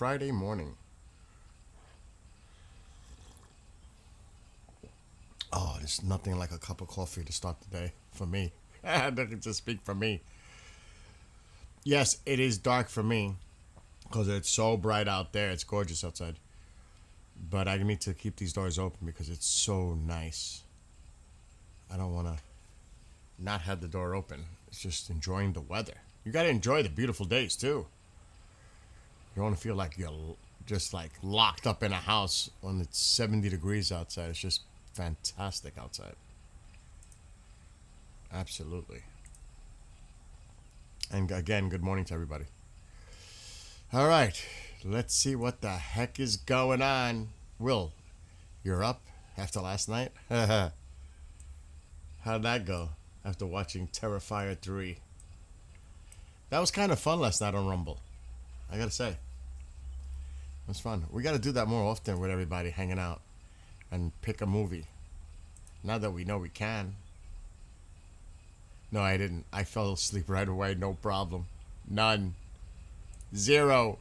Friday morning. Oh, there's nothing like a cup of coffee to start the day for me. I can just speak for me. Yes, it is dark for me because it's so bright out there. It's gorgeous outside. But I need to keep these doors open because it's so nice. I don't want to not have the door open. It's just enjoying the weather. You got to enjoy the beautiful days too. You don't want to feel like you're just like locked up in a house when it's 70 degrees outside. It's just fantastic outside. Absolutely. And again, good morning to everybody. All right, let's see what the heck is going on. Will, you're up after last night? How'd that go after watching Terrifier 3? That was kind of fun last night on Rumble. I gotta say. It was fun. We gotta do that more often with everybody hanging out and pick a movie. Now that we know we can. No, I didn't. I fell asleep right away, no problem. None. Zero.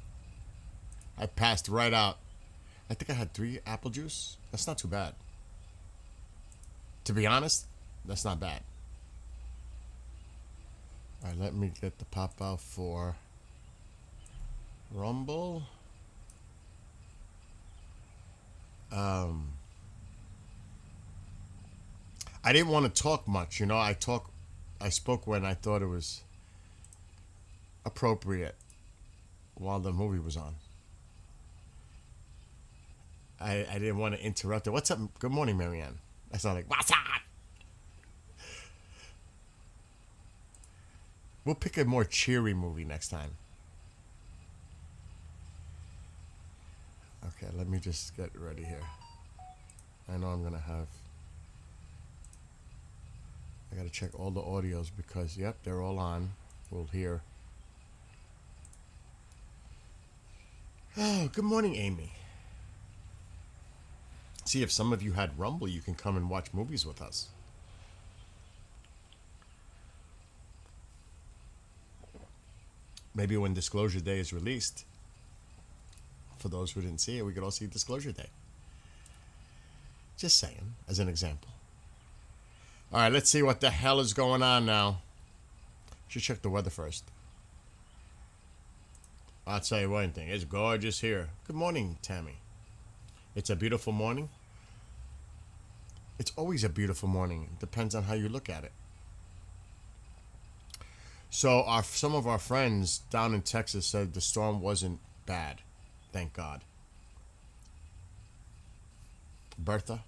I passed right out. I think I had 3 apple juice. That's not too bad. To be honest, that's not bad. Alright, let me get the pop out for Rumble. I didn't want to talk much, you know. I spoke when I thought it was appropriate while the movie was on. I didn't want to interrupt it. What's up? Good morning, Marianne. I sound like, what's up? We'll pick a more cheery movie next time. Okay, let me just get ready here. I know I'm going to have... I got to check all the audios because, yep, they're all on. We'll hear. Oh, good morning, Amy. See, if some of you had Rumble, you can come and watch movies with us. Maybe when Disclosure Day is released, for those who didn't see it, we could all see Disclosure Day. Just saying, as an example. All right, let's see what the hell is going on now. Should check the weather first. I'll tell you one thing. It's gorgeous here. Good morning, Tammy. It's a beautiful morning. It's always a beautiful morning. It depends on how you look at it. So some of our friends down in Texas said the storm wasn't bad. Thank God. Bertha.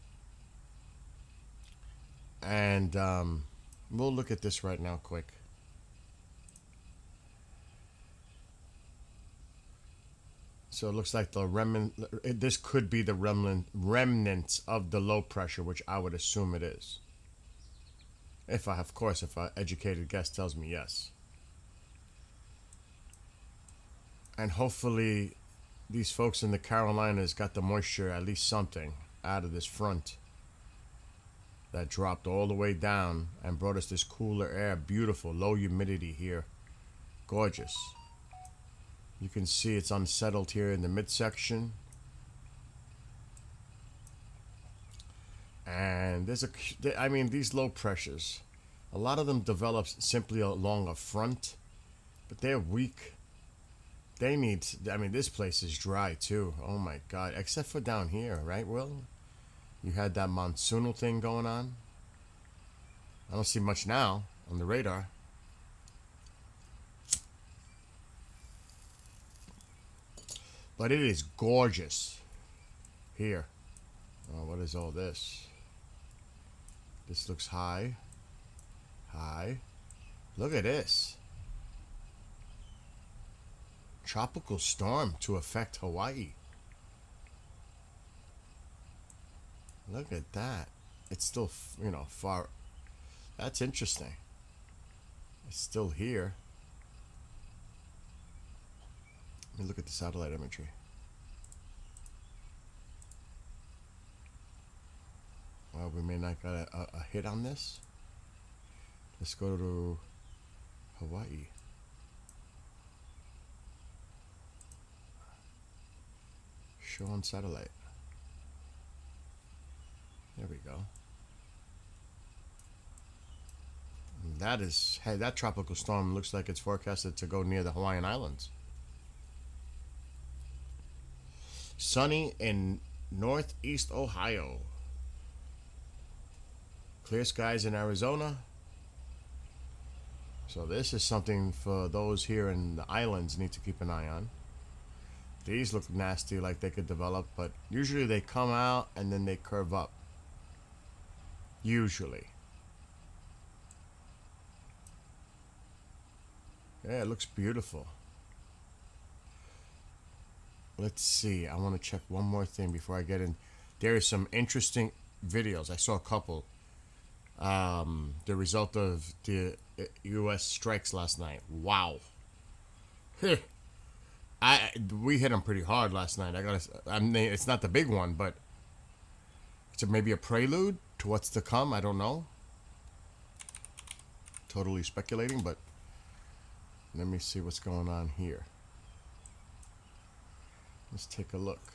And we'll look at this right now quick. So it looks like the this could be the remnants of the low pressure, which I would assume it is. If an educated guess tells me yes. And hopefully these folks in the Carolinas got the moisture, at least something, out of this front that dropped all the way down and brought us this cooler air. Beautiful, low humidity here. Gorgeous. You can see it's unsettled here in the midsection. And these low pressures, a lot of them develop simply along a front, but they're weak. This place is dry too. Oh my God, except for down here, right, Will? You had that monsoonal thing going on. I don't see much now on the radar. But it is gorgeous here. Oh, what is all this? This looks high. High. Look at this. Tropical storm to affect Hawaii. Look at that. It's still, far. That's interesting. It's still here. Let me look at the satellite imagery. Well, we may not get a hit on this. Let's go to Hawaii. Show on satellite. There we go. That is, hey, that tropical storm looks like it's forecasted to go near the Hawaiian Islands. Sunny in northeast Ohio. Clear skies in Arizona. So this is something for those here in the islands need to keep an eye on. These look nasty, like they could develop, but usually they come out and then they curve up. Usually. Yeah, it looks beautiful. Let's see. I want to check one more thing before I get in. There is some interesting videos. I saw a couple. The result of the U.S. strikes last night. Wow. We hit them pretty hard last night. I mean, it's not the big one, but it's maybe a prelude to what's to come. I don't know. Totally speculating, but let me see what's going on here. Let's take a look.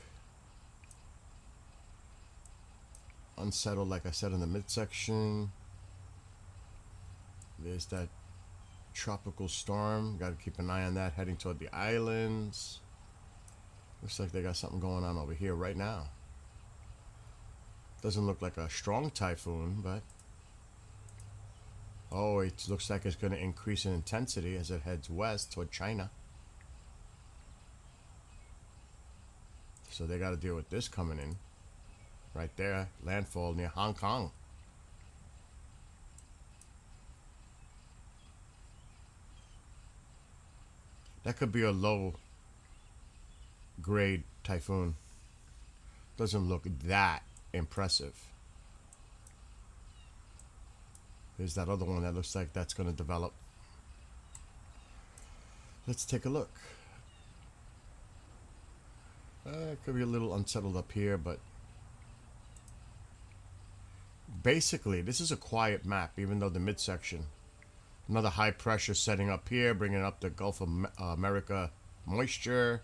Unsettled, like I said, in the midsection. There's that tropical storm. Got to keep an eye on that heading toward the islands. Looks like they got something going on over here right now. Doesn't look like a strong typhoon, but oh, it looks like it's going to increase in intensity as it heads west toward China. So they got to deal with this coming in. Right there, landfall near Hong Kong. That could be a low grade typhoon. Doesn't look that impressive. There's that other one that looks like that's going to develop. Let's take a look. It could be a little unsettled up here, but basically this is a quiet map, even though the midsection. Another high pressure setting up here, bringing up the Gulf of America moisture.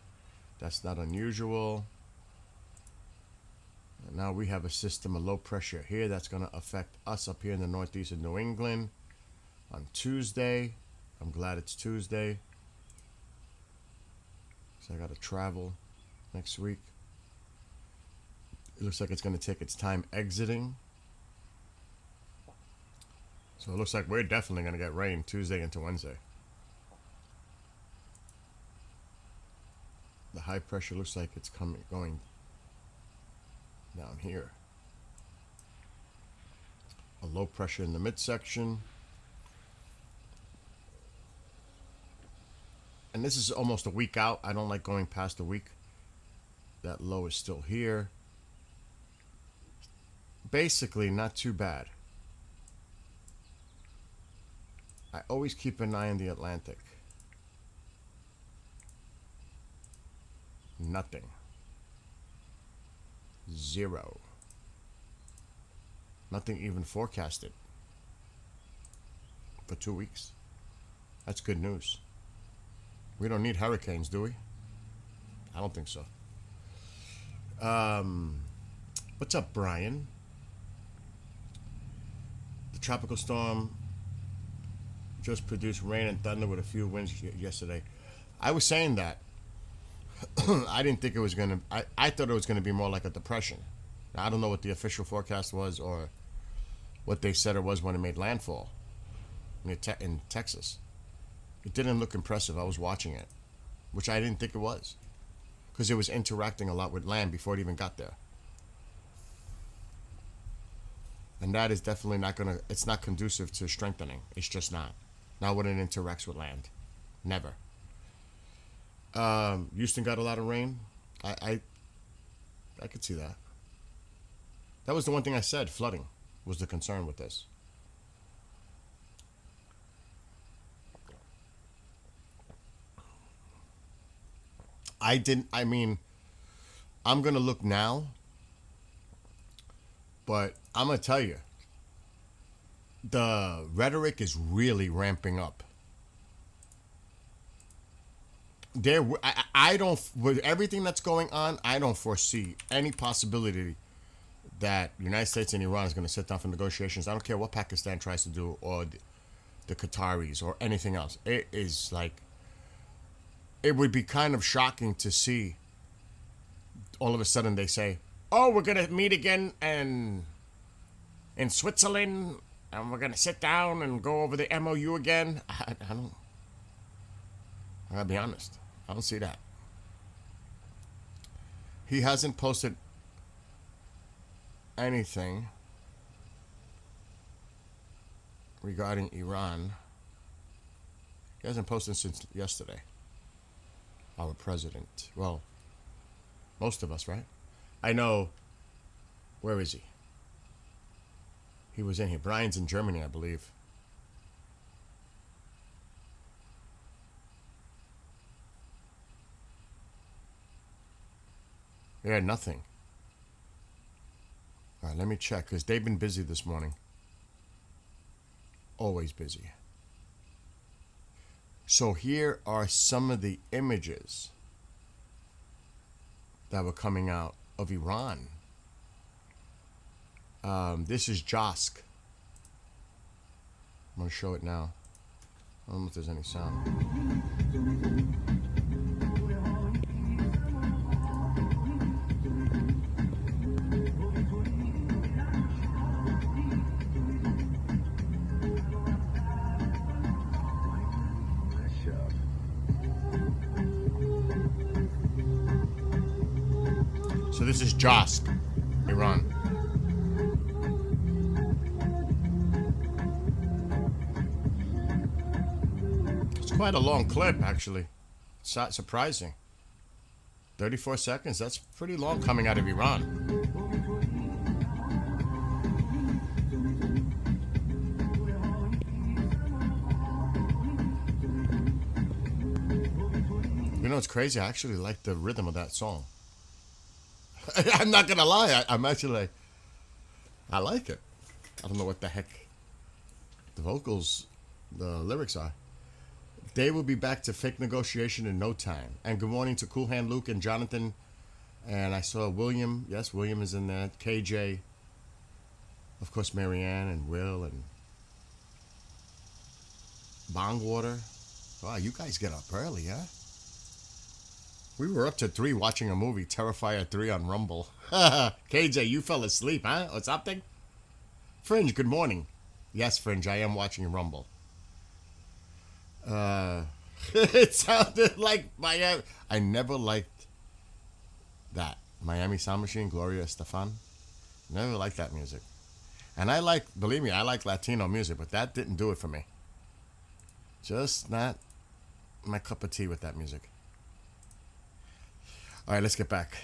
That's not unusual. And now we have a system of low pressure here that's going to affect us up here in the northeast of New England on Tuesday. I'm glad it's Tuesday. So I got to travel next week. It looks like it's going to take its time exiting. So it looks like we're definitely going to get rain Tuesday into Wednesday. The high pressure looks like it's going down here. A low pressure in the midsection. And this is almost a week out. I don't like going past a week. That low is still here. Basically, not too bad. I always keep an eye on the Atlantic. Nothing. Zero. Nothing even forecasted for 2 weeks. That's good news. We don't need hurricanes, do we? I don't think so. What's up, Brian? The tropical storm just produced rain and thunder with a few winds yesterday. I was saying that. I didn't think it was going to... I thought it was going to be more like a depression. Now, I don't know what the official forecast was or what they said it was when it made landfall in Texas. It didn't look impressive. I was watching it, which I didn't think it was, because it was interacting a lot with land before it even got there. And that is definitely not going to... It's not conducive to strengthening. It's just not. Not when it interacts with land. Never. Houston got a lot of rain. I could see that. That was the one thing I said. Flooding was the concern with this. I mean, I'm going to look now, but I'm going to tell you, the rhetoric is really ramping up I don't, with everything that's going on, I don't foresee any possibility that United States and Iran is going to sit down for negotiations. I don't care what Pakistan tries to do, or the Qataris or anything else. It is like, it would be kind of shocking to see all of a sudden they say, "Oh, we're going to meet again and in Switzerland, and we're going to sit down and go over the MOU again." I don't, I gotta be honest, I don't see that. He hasn't posted anything regarding Iran. He hasn't posted since yesterday. Our president. Well, most of us, right? I know. Where is he? He was in here. Brian's in Germany, I believe. Yeah, nothing. All right, let me check, because they've been busy this morning. Always busy. So here are some of the images that were coming out of Iran. This is Josk. I'm going to show it now. I don't know if there's any sound. So this is Josk, Iran. It's quite a long clip, actually. It's not surprising. 34 seconds, that's pretty long coming out of Iran. You know, it's crazy. I actually like the rhythm of that song. I'm not gonna lie. I'm actually like, I like it. I don't know what the heck the vocals, the lyrics are. They will be back to fake negotiation in no time. And good morning to Cool Hand Luke and Jonathan. And I saw William. Yes, William is in there. KJ. Of course, Marianne and Will and Bongwater. Wow, you guys get up early, huh? We were up to 3 watching a movie, Terrifier 3 on Rumble. KJ, you fell asleep, huh? What's up, thing? Fringe, good morning. Yes, Fringe, I am watching Rumble. It sounded like Miami. I never liked that. Miami Sound Machine, Gloria Estefan. Never liked that music. And I like, believe me, I like Latino music, but that didn't do it for me. Just not my cup of tea with that music. All right, let's get back.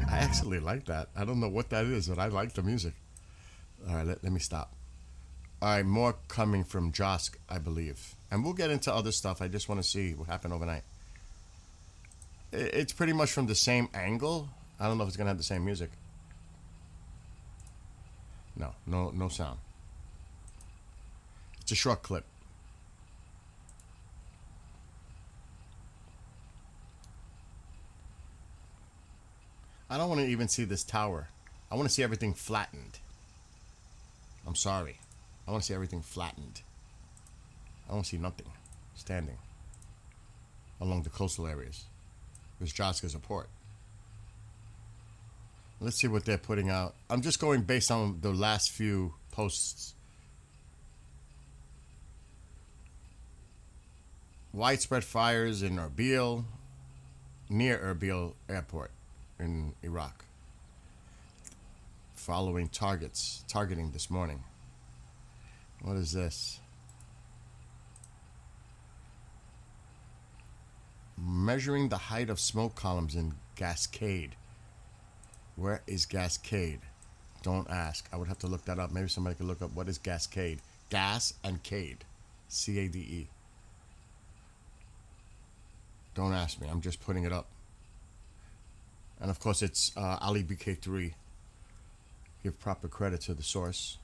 I actually like that. I don't know what that is, but I like the music. All right, let me stop. All right, more coming from Josk, I believe. And we'll get into other stuff. I just want to see what happened overnight. It's pretty much from the same angle. I don't know if it's going to have the same music. No sound. It's a short clip. I don't want to even see this tower. I want to see everything flattened. I'm sorry. I want to see everything flattened. I want to see nothing standing along the coastal areas. Because Josk is a port. Let's see what they're putting out. I'm just going based on the last few posts. Widespread fires in Erbil, near Erbil Airport in Iraq, following targeting this morning. What is this? Measuring the height of smoke columns in Cascade. Where is Cascade? Don't ask. I would have to look that up. Maybe somebody could look up what is Cascade. Gas and Cade. C-A-D-E. Don't ask me. I'm just putting it up. And of course, it's Ali BK3. Give proper credit to the source.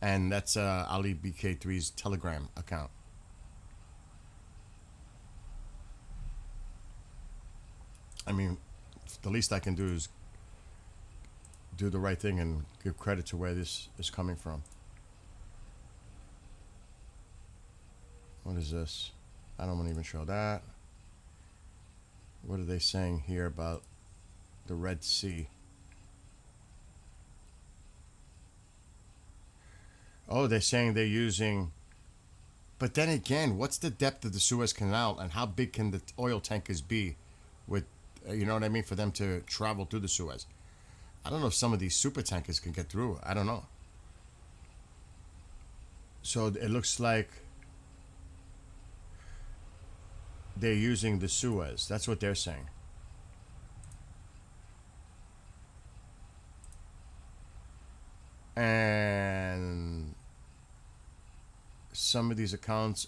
And that's Ali BK3's Telegram account. I mean, the least I can do is do the right thing and give credit to where this is coming from. What is this? I don't want to even show that. What are they saying here about the Red Sea? Oh, they're saying they're using. But then again, what's the depth of the Suez Canal and how big can the oil tankers be with, you know what I mean, for them to travel through the Suez? I don't know if some of these super tankers can get through. I don't know. So it looks like they're using the Suez. That's what they're saying. And some of these accounts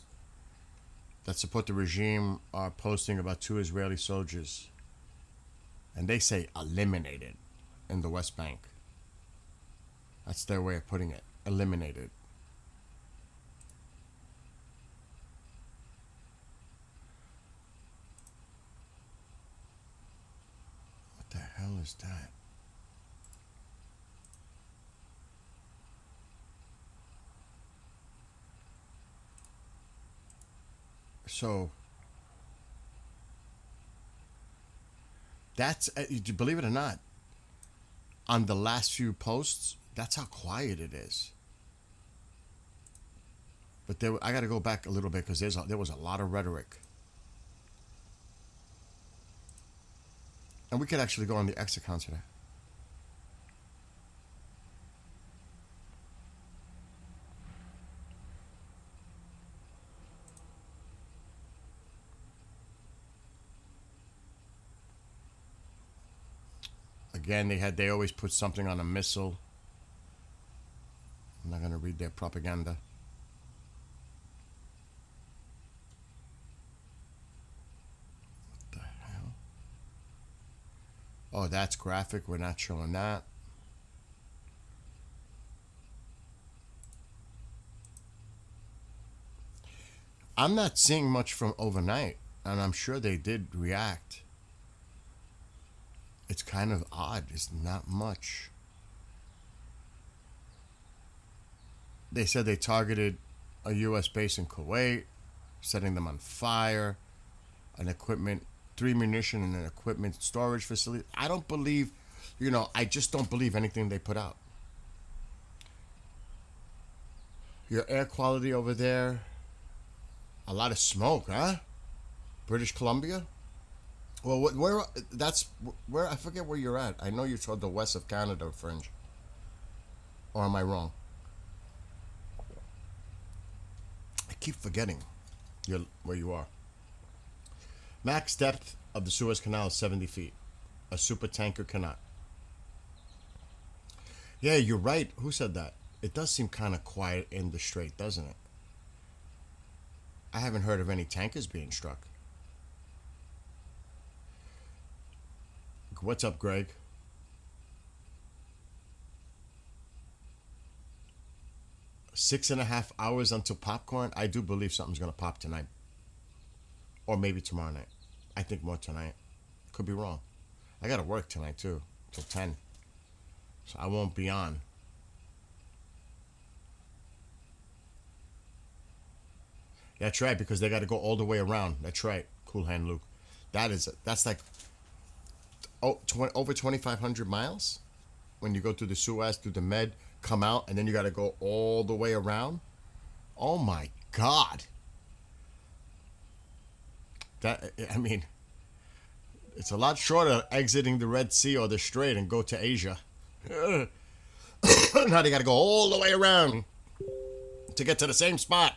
that support the regime are posting about 2 Israeli soldiers. And they say eliminated in the West Bank. That's their way of putting it. Eliminated. What the hell is that? So that's, believe it or not, on the last few posts, that's how quiet it is. But I got to go back a little bit because there was a lot of rhetoric. And we could actually go on the X account today. Again, they always put something on a missile. I'm not going to read their propaganda. What the hell? Oh, that's graphic. We're not showing that. I'm not seeing much from overnight, and I'm sure they did react. It's kind of odd. It's not much. They said they targeted a U.S. base in Kuwait, setting them on fire, three munition and an equipment storage facility. I don't believe, I just don't believe anything they put out. Your air quality over there, a lot of smoke, huh? British Columbia? Well, where I forget where you're at. I know you're toward the west of Canada fringe. Or am I wrong? I keep forgetting where you are. Max depth of the Suez Canal is 70 feet. A super tanker cannot. Yeah, you're right. Who said that? It does seem kind of quiet in the strait, doesn't it? I haven't heard of any tankers being struck. What's up, Greg? "6.5 hours until popcorn." I do believe something's going to pop tonight. Or maybe tomorrow night. I think more tonight. Could be wrong. I got to work tonight, too. Till 10. So I won't be on. That's right, because they got to go all the way around. That's right. Cool Hand Luke. That's like over 2,500 miles when you go through the Suez, through the Med, come out, and then you got to go all the way around. Oh my God. It's a lot shorter exiting the Red Sea or the Strait and go to Asia. Now they got to go all the way around to get to the same spot.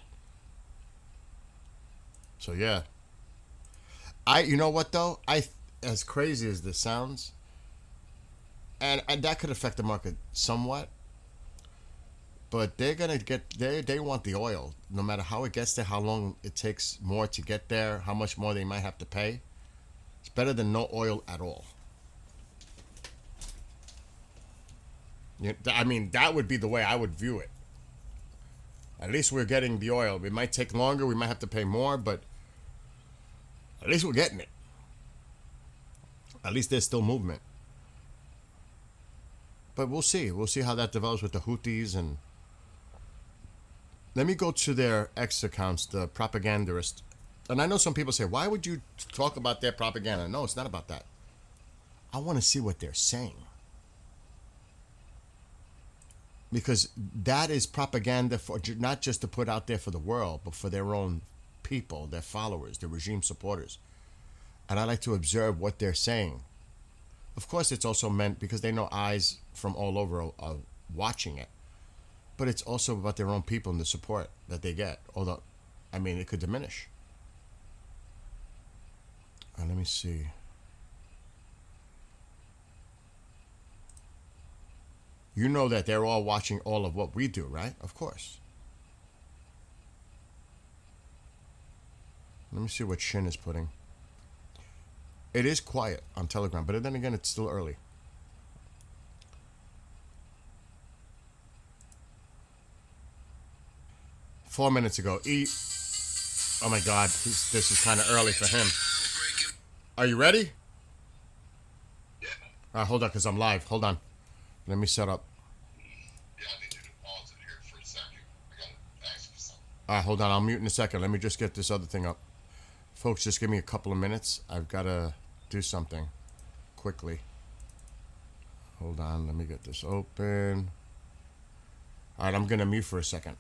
So yeah. You know what though? As crazy as this sounds, and that could affect the market somewhat, but they're gonna they want the oil no matter how it gets there, how long it takes more to get there, how much more they might have to pay. It's better than no oil at all. That would be the way I would view it. At least we're getting the oil. It might take longer. We might have to pay more, but at least we're getting it. At least there's still movement. But we'll see. We'll see how that develops with the Houthis. And let me go to their X accounts, the propagandist. And I know some people say, why would you talk about their propaganda? No, it's not about that. I want to see what they're saying. Because that is propaganda for not just to put out there for the world, but for their own people, their followers, their regime supporters. And I like to observe what they're saying. Of course, it's also meant because they know eyes from all over are watching it. But it's also about their own people and the support that they get. Although, I mean, it could diminish. Let me see. You know that they're all watching all of what we do, right? Of course. Let me see what Shin is putting. It is quiet on Telegram, but then again, it's still early. $4 minutes ago. Oh my God, this is kind of early for him. Are you ready? Hold on, because I'm live. Hold on. Let me set up. Yeah, I need you to pause it here for a second. I gotta ask you something. Hold on. I'll mute in a second. Let me just get this other thing up. Folks, just give me a couple of minutes. I've got to do something quickly. Hold on. Let me get this open. All right, I'm going to mute for a second.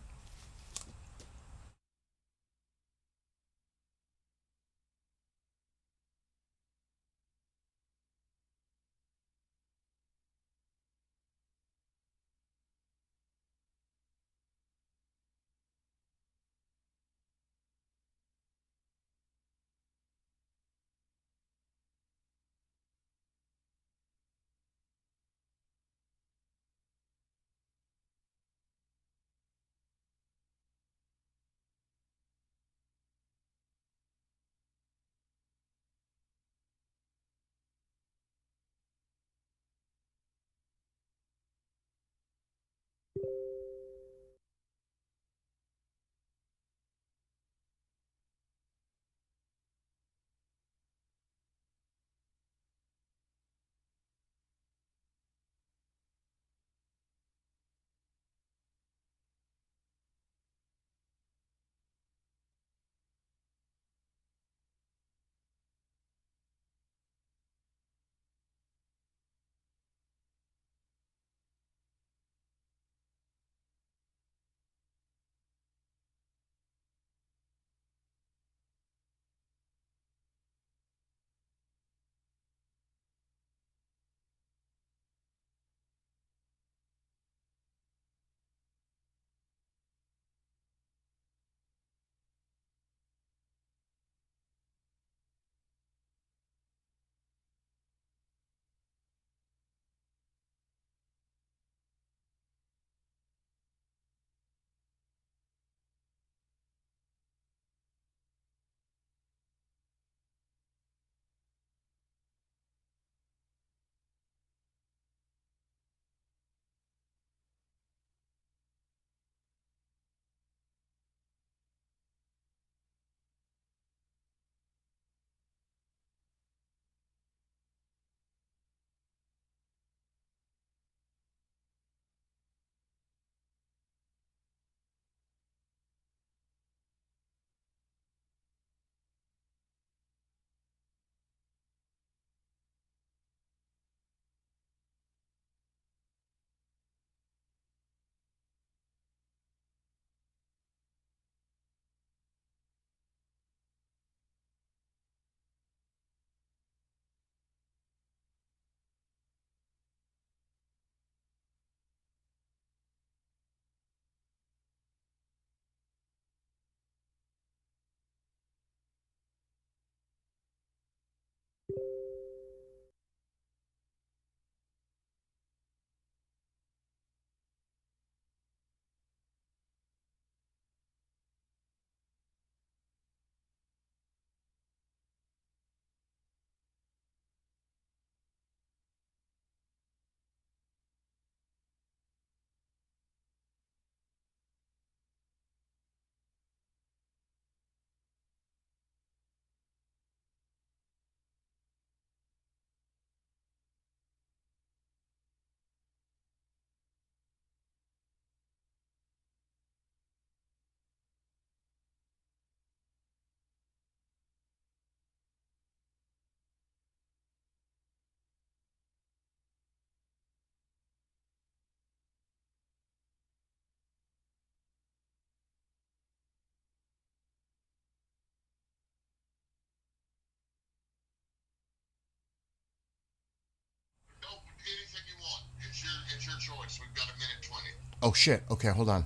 it's your choice. We've got a minute 20. Oh shit. Okay, hold on.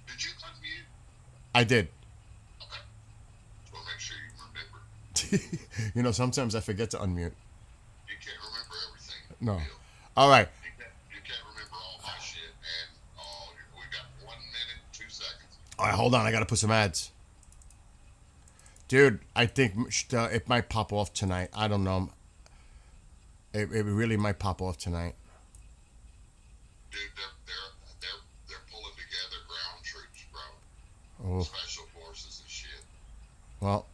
Did you unmute? I did. Okay. Just want to make sure you remember. You know, sometimes I forget to unmute. You can't remember everything. No. Bill. All right. You can't remember all my shit. And we got 1 minute, 2 seconds. All right, hold on. I gotta put some ads. Dude, I think it might pop off tonight. I don't know. It really might pop off tonight. Dude, they're pulling together ground troops, bro. Oh, Special forces and shit. well.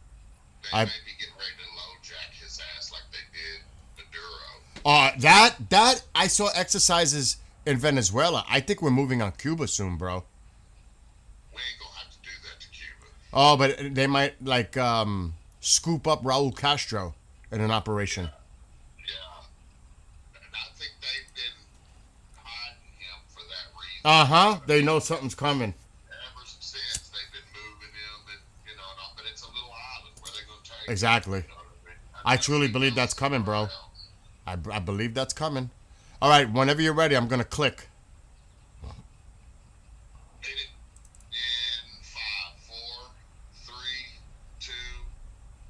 They may be getting ready to low jack his ass like they did Maduro. That I saw exercises in Venezuela. I think we're moving on Cuba soon, bro. We ain't gonna have to do that to Cuba. Oh, but they might like scoop up Raul Castro in an operation. Yeah. And I think they've been hiding him for that reason. They know something's coming. Ever since they've been moving him, and but it's a little island where they're gonna take. Exactly. You know what I mean? I truly believe that's coming, bro. I believe that's coming. All right, whenever you're ready, I'm gonna click. Hit it in 5, 4, 3, 2.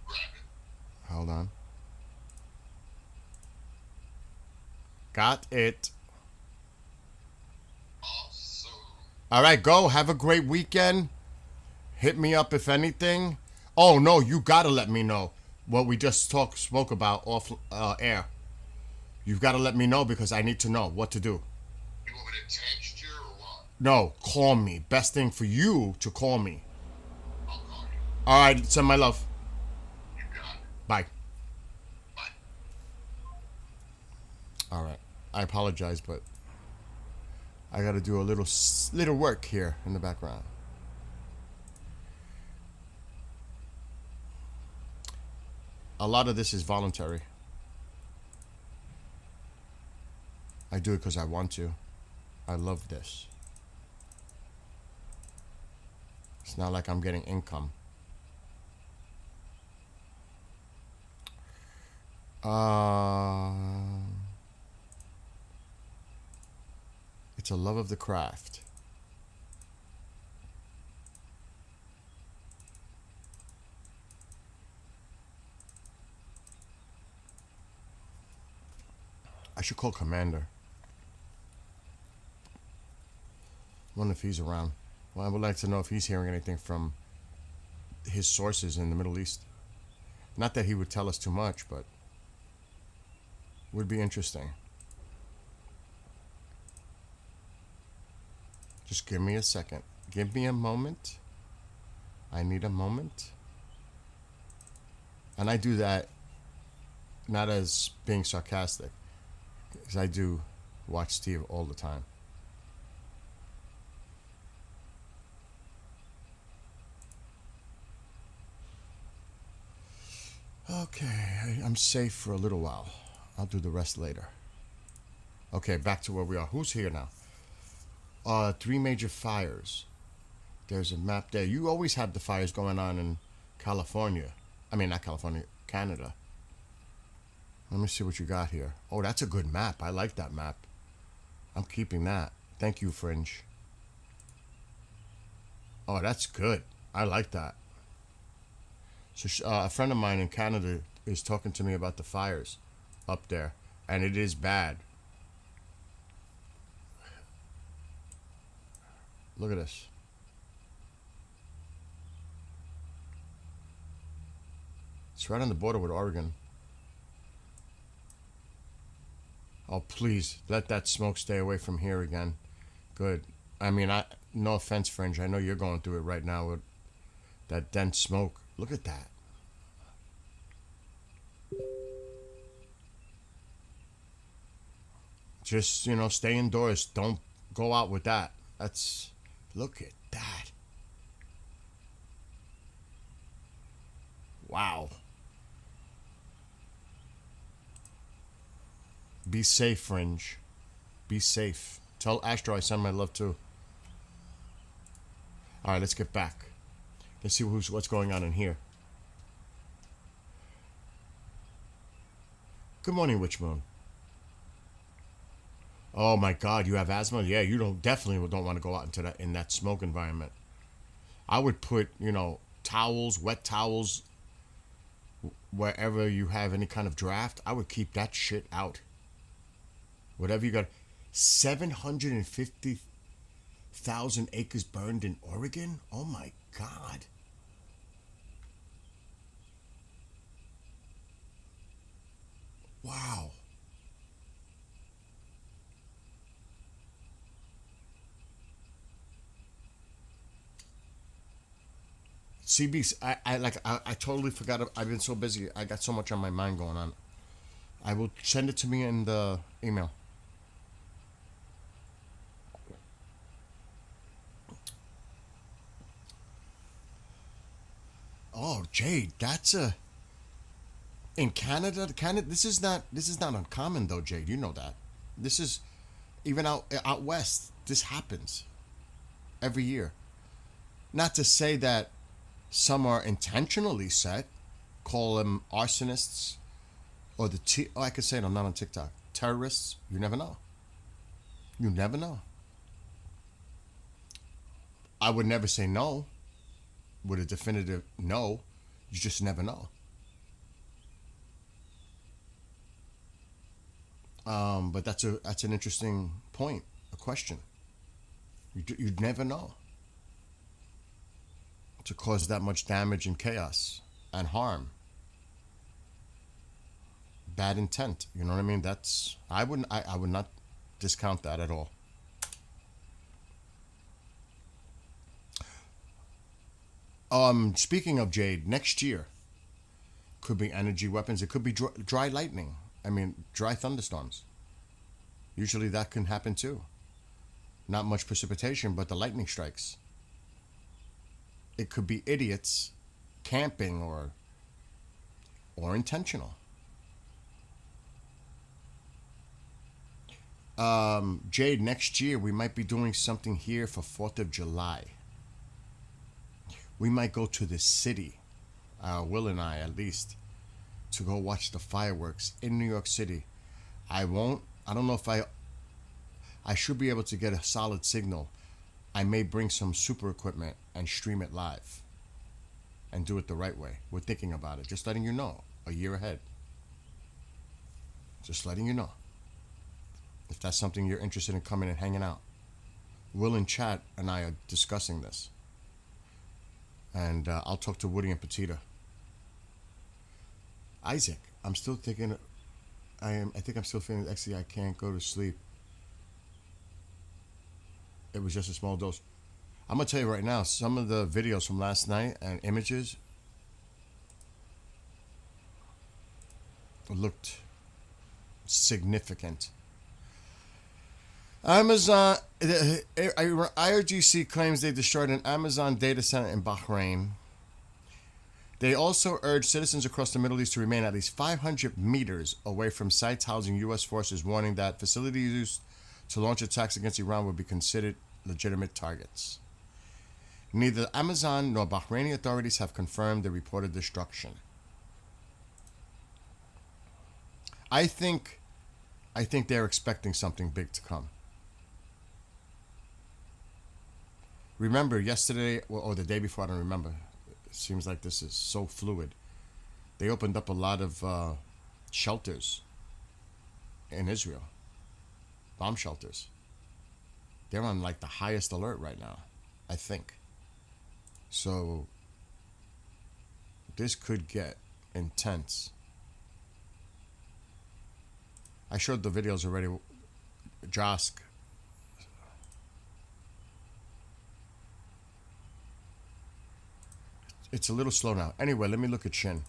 Grab it. Hold on. Got it. Awesome. All right, go. Have a great weekend. Hit me up if anything. Oh no, you gotta let me know what we just spoke about off air. You've got to let me know because I need to know what to do. You want me to text you or what? No, call me. Best thing for you to call me. I'll call you. All right, send my love. You got it. Bye. Bye. All right. I apologize, but I got to do a little work here in the background. A lot of this is voluntary. I do it because I want to. I love this. It's not like I'm getting income. It's a love of the craft. I should call Commander. Wonder if he's around. Well, I would like to know if he's hearing anything from his sources in the Middle East. Not that he would tell us too much, but would be interesting. Just give me a second. Give me a moment. I need a moment. And I do that not as being sarcastic, because I do watch Steve all the time. Okay, I'm safe for a little while. I'll do the rest later. Okay, back to where we are. Who's here now? 3 major fires. There's a map there. You always have the fires going on in California. I mean, not California, Canada. Let me see what you got here. Oh, that's a good map. I like that map. I'm keeping that. Thank you, Fringe. Oh, that's good. I like that. So a friend of mine in Canada is talking to me about the fires up there, and it is bad. Look at this. It's right on the border with Oregon. Oh, please, let that smoke stay away from here again. Good. I mean, no offense, Fringe. I know you're going through it right now with that dense smoke. Look at that. Just, stay indoors. Don't go out with that. Look at that. Wow. Be safe, Fringe. Be safe. Tell Astro I send my love too. All right, let's get back. Let's see what's going on in here. Good morning, Witch Moon. Oh my God, you have asthma? Yeah, you don't want to go out into that in that smoke environment. I would put, towels, wet towels, wherever you have any kind of draft. I would keep that shit out. Whatever you got. 750,000 acres burned in Oregon? Oh my God. Wow. CBC, I totally forgot. I've been so busy. I got so much on my mind going on. I will send it to me in the email. Oh, Jade, that's a in Canada. Canada, this is not uncommon though, Jade. You know that. This is even out west. This happens every year. Not to say that some are intentionally set. Call them arsonists or oh, I could say it. I'm not on TikTok. Terrorists. You never know. You never know. I would never say no with a definitive no. You just never know. But that's an interesting point, a question. You'd never know to cause that much damage and chaos and harm. Bad intent. You know what I mean? That's I would not discount that at all. Speaking of Jade, next year could be energy weapons. It could be dry lightning. I mean, dry thunderstorms. Usually that can happen too. Not much precipitation, but the lightning strikes. It could be idiots camping or intentional. Jade, next year we might be doing something here for 4th of July. We might go to the city, Will and I at least, to go watch the fireworks in New York City. I don't know if I should be able to get a solid signal. I may bring some super equipment and stream it live and do it the right way. We're thinking about it. Just letting you know, a year ahead. Just letting you know. If that's something you're interested in coming and hanging out. Will and Chat and I are discussing this. And I'll talk to Woody and Petita. Isaac, I'm still thinking. I think I'm still feeling. Actually, I can't go to sleep. It was just a small dose. I'm gonna tell you right now. Some of the videos from last night and images looked significant. Amazon, IRGC claims they destroyed an Amazon data center in Bahrain. They also urged citizens across the Middle East to remain at least 500 meters away from sites housing U.S. forces, warning that facilities used to launch attacks against Iran would be considered legitimate targets. Neither Amazon nor Bahraini authorities have confirmed the reported destruction. I think they're expecting something big to come. Remember yesterday or the day before, I don't remember. It seems like this is so fluid. They opened up a lot of shelters in Israel. Bomb shelters. They're on like the highest alert right now, I think. So this could get intense. I showed the videos already. Josk. It's a little slow now. Anyway, let me look at Shin.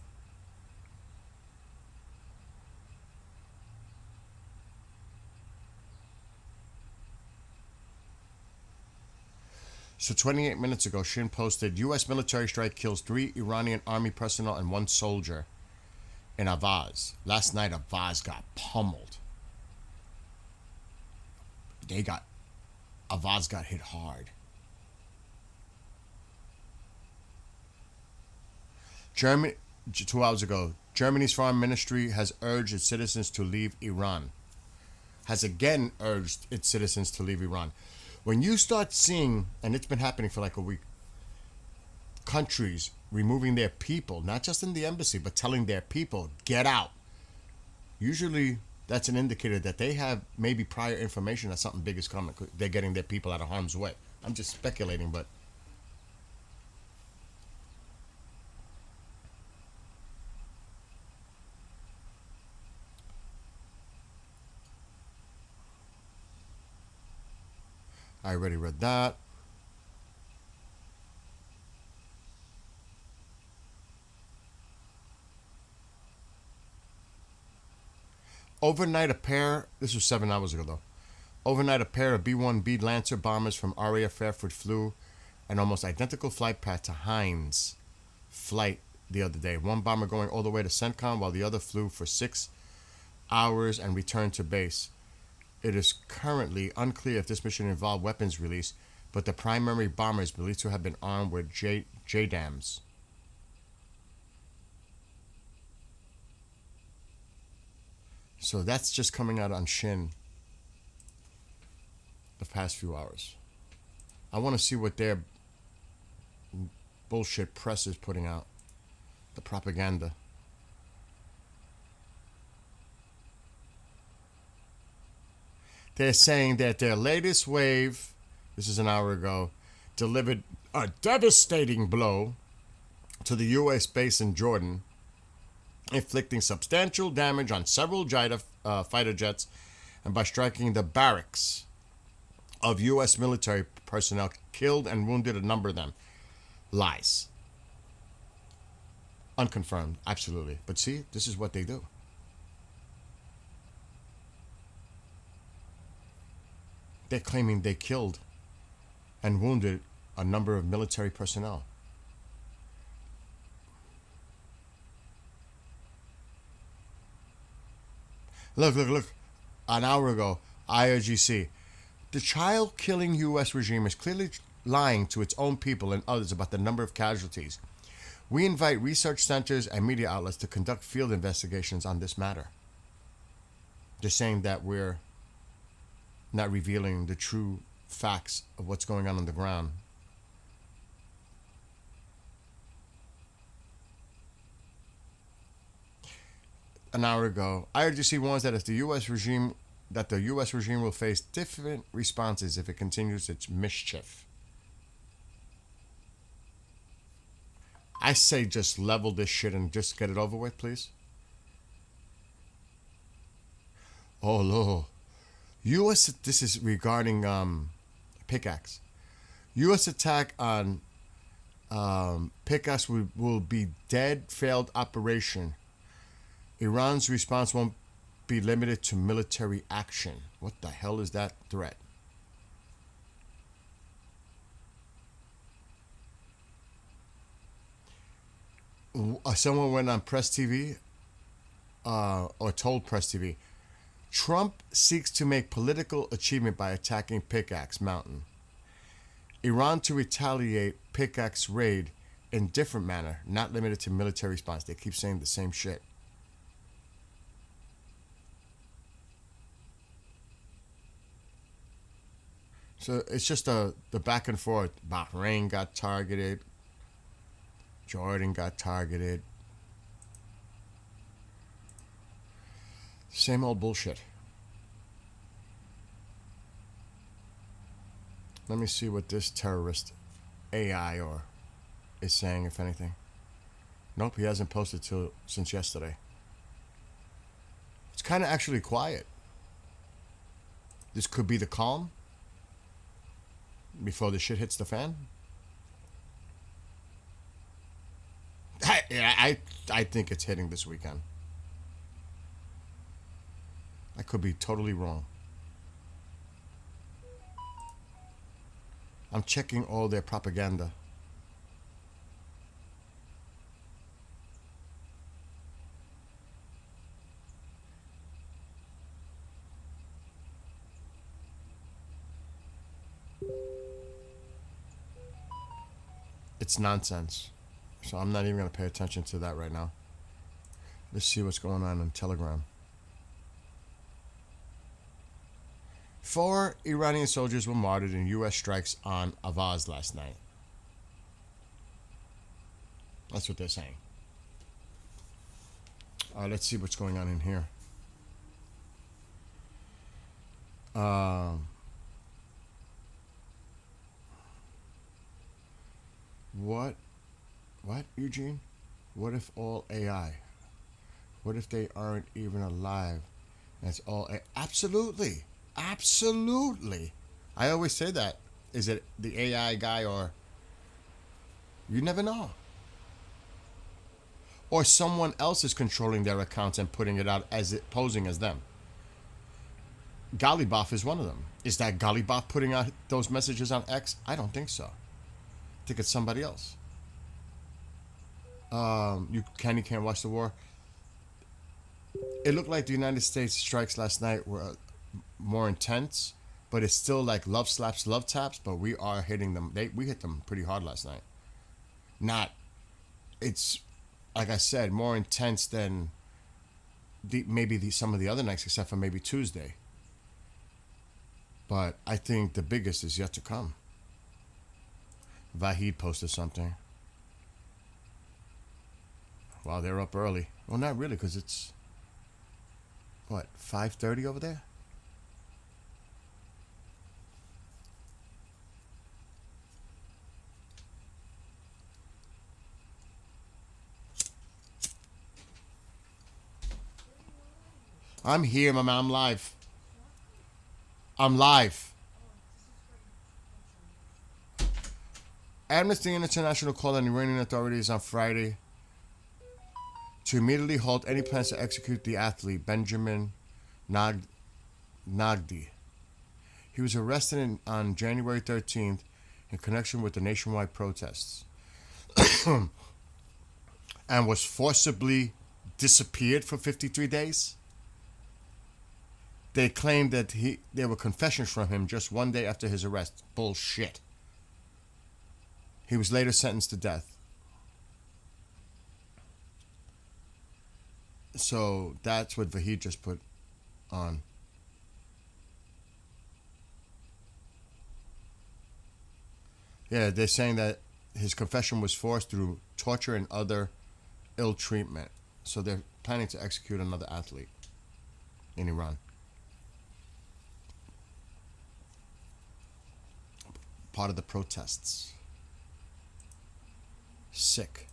So 28 minutes ago, Shin posted, U.S. military strike kills 3 Iranian army personnel and 1 soldier in Avaz. Last night, Avaz got pummeled. Avaz got hit hard. Germany, 2 hours ago, Germany's foreign ministry has urged its citizens to leave Iran. has again urged its citizens to leave Iran. When you start seeing, and it's been happening for like a week, countries removing their people, not just in the embassy, but telling their people, get out. Usually that's an indicator that they have maybe prior information that something big is coming. They're getting their people out of harm's way. I'm just speculating, but I already read that. Overnight, a pair, this was 7 hours ago though. Overnight, a pair of B-1B Lancer bombers from RAF Fairford flew an almost identical flight path to Heinz flight the other day. One bomber going all the way to CENTCOM while the other flew for 6 hours and returned to base. It is currently unclear if this mission involved weapons release, but the primary bomber is believed to have been armed with JDAMs. So that's just coming out on Shin the past few hours. I want to see what their bullshit press is putting out. The propaganda. They're saying that their latest wave, this is an hour ago, delivered a devastating blow to the U.S. base in Jordan, inflicting substantial damage on several fighter jets and by striking the barracks of U.S. military personnel, killed and wounded a number of them. Lies. Unconfirmed, absolutely. But see, this is what they do. They're claiming they killed and wounded a number of military personnel. Look. An hour ago, IRGC. The child-killing U.S. regime is clearly lying to its own people and others about the number of casualties. We invite research centers and media outlets to conduct field investigations on this matter. They're saying that we're not revealing the true facts of what's going on the ground. An hour ago, IRGC warns that the U.S. regime will face different responses if it continues its mischief. I say just level this shit and just get it over with, please. Oh, Lord. U.S. This is regarding Pickaxe. U.S. attack on Pickaxe will be dead, failed operation. Iran's response won't be limited to military action. What the hell is that threat? Someone went on Press TV, or told Press TV, Trump seeks to make political achievement by attacking Pickaxe Mountain. Iran to retaliate Pickaxe raid in different manner, not limited to military response. They keep saying the same shit. So it's just the back and forth. Bahrain got targeted. Jordan got targeted. Same old bullshit. Let me see what this terrorist AI or is saying, if anything. Nope, he hasn't posted since yesterday. It's kind of actually quiet. This could be the calm before the shit hits the fan. I think it's hitting this weekend. I could be totally wrong. I'm checking all their propaganda. It's nonsense. So I'm not even going to pay attention to that right now. Let's see what's going on Telegram. 4 Iranian soldiers were martyred in U.S. strikes on Avaz last night. That's what they're saying. Let's see what's going on in here. What? What, Eugene? What if all AI? What if they aren't even alive? And it's all absolutely, absolutely. I always say that. Is it the AI guy or you never know? Or someone else is controlling their accounts and putting it out as it posing as them. Galibaf is one of them. Is that Galibaf putting out those messages on X? I don't think so. I think it's somebody else. You can't watch the war. It looked like the United States strikes last night were more intense, but it's still like love slaps, love taps. But we are hitting them. We hit them pretty hard last night. It's like I said, more intense than some of the other nights, except for maybe Tuesday. But I think the biggest is yet to come. Vahid posted something. Wow, they're up early. Well, not really, because it's, what, 5:30 over there? I'm here, Mama. I'm live. I'm live. Amnesty International called on Iranian authorities on Friday to immediately halt any plans to execute the athlete Benjamin Nagdi. He was arrested on January 13th in connection with the nationwide protests and was forcibly disappeared for 53 days. They claimed that there were confessions from him just one day after his arrest. Bullshit. He was later sentenced to death. So that's what Vahid just put on. Yeah, they're saying that his confession was forced through torture and other ill treatment. So they're planning to execute another athlete in Iran. Part of the protests. Sick.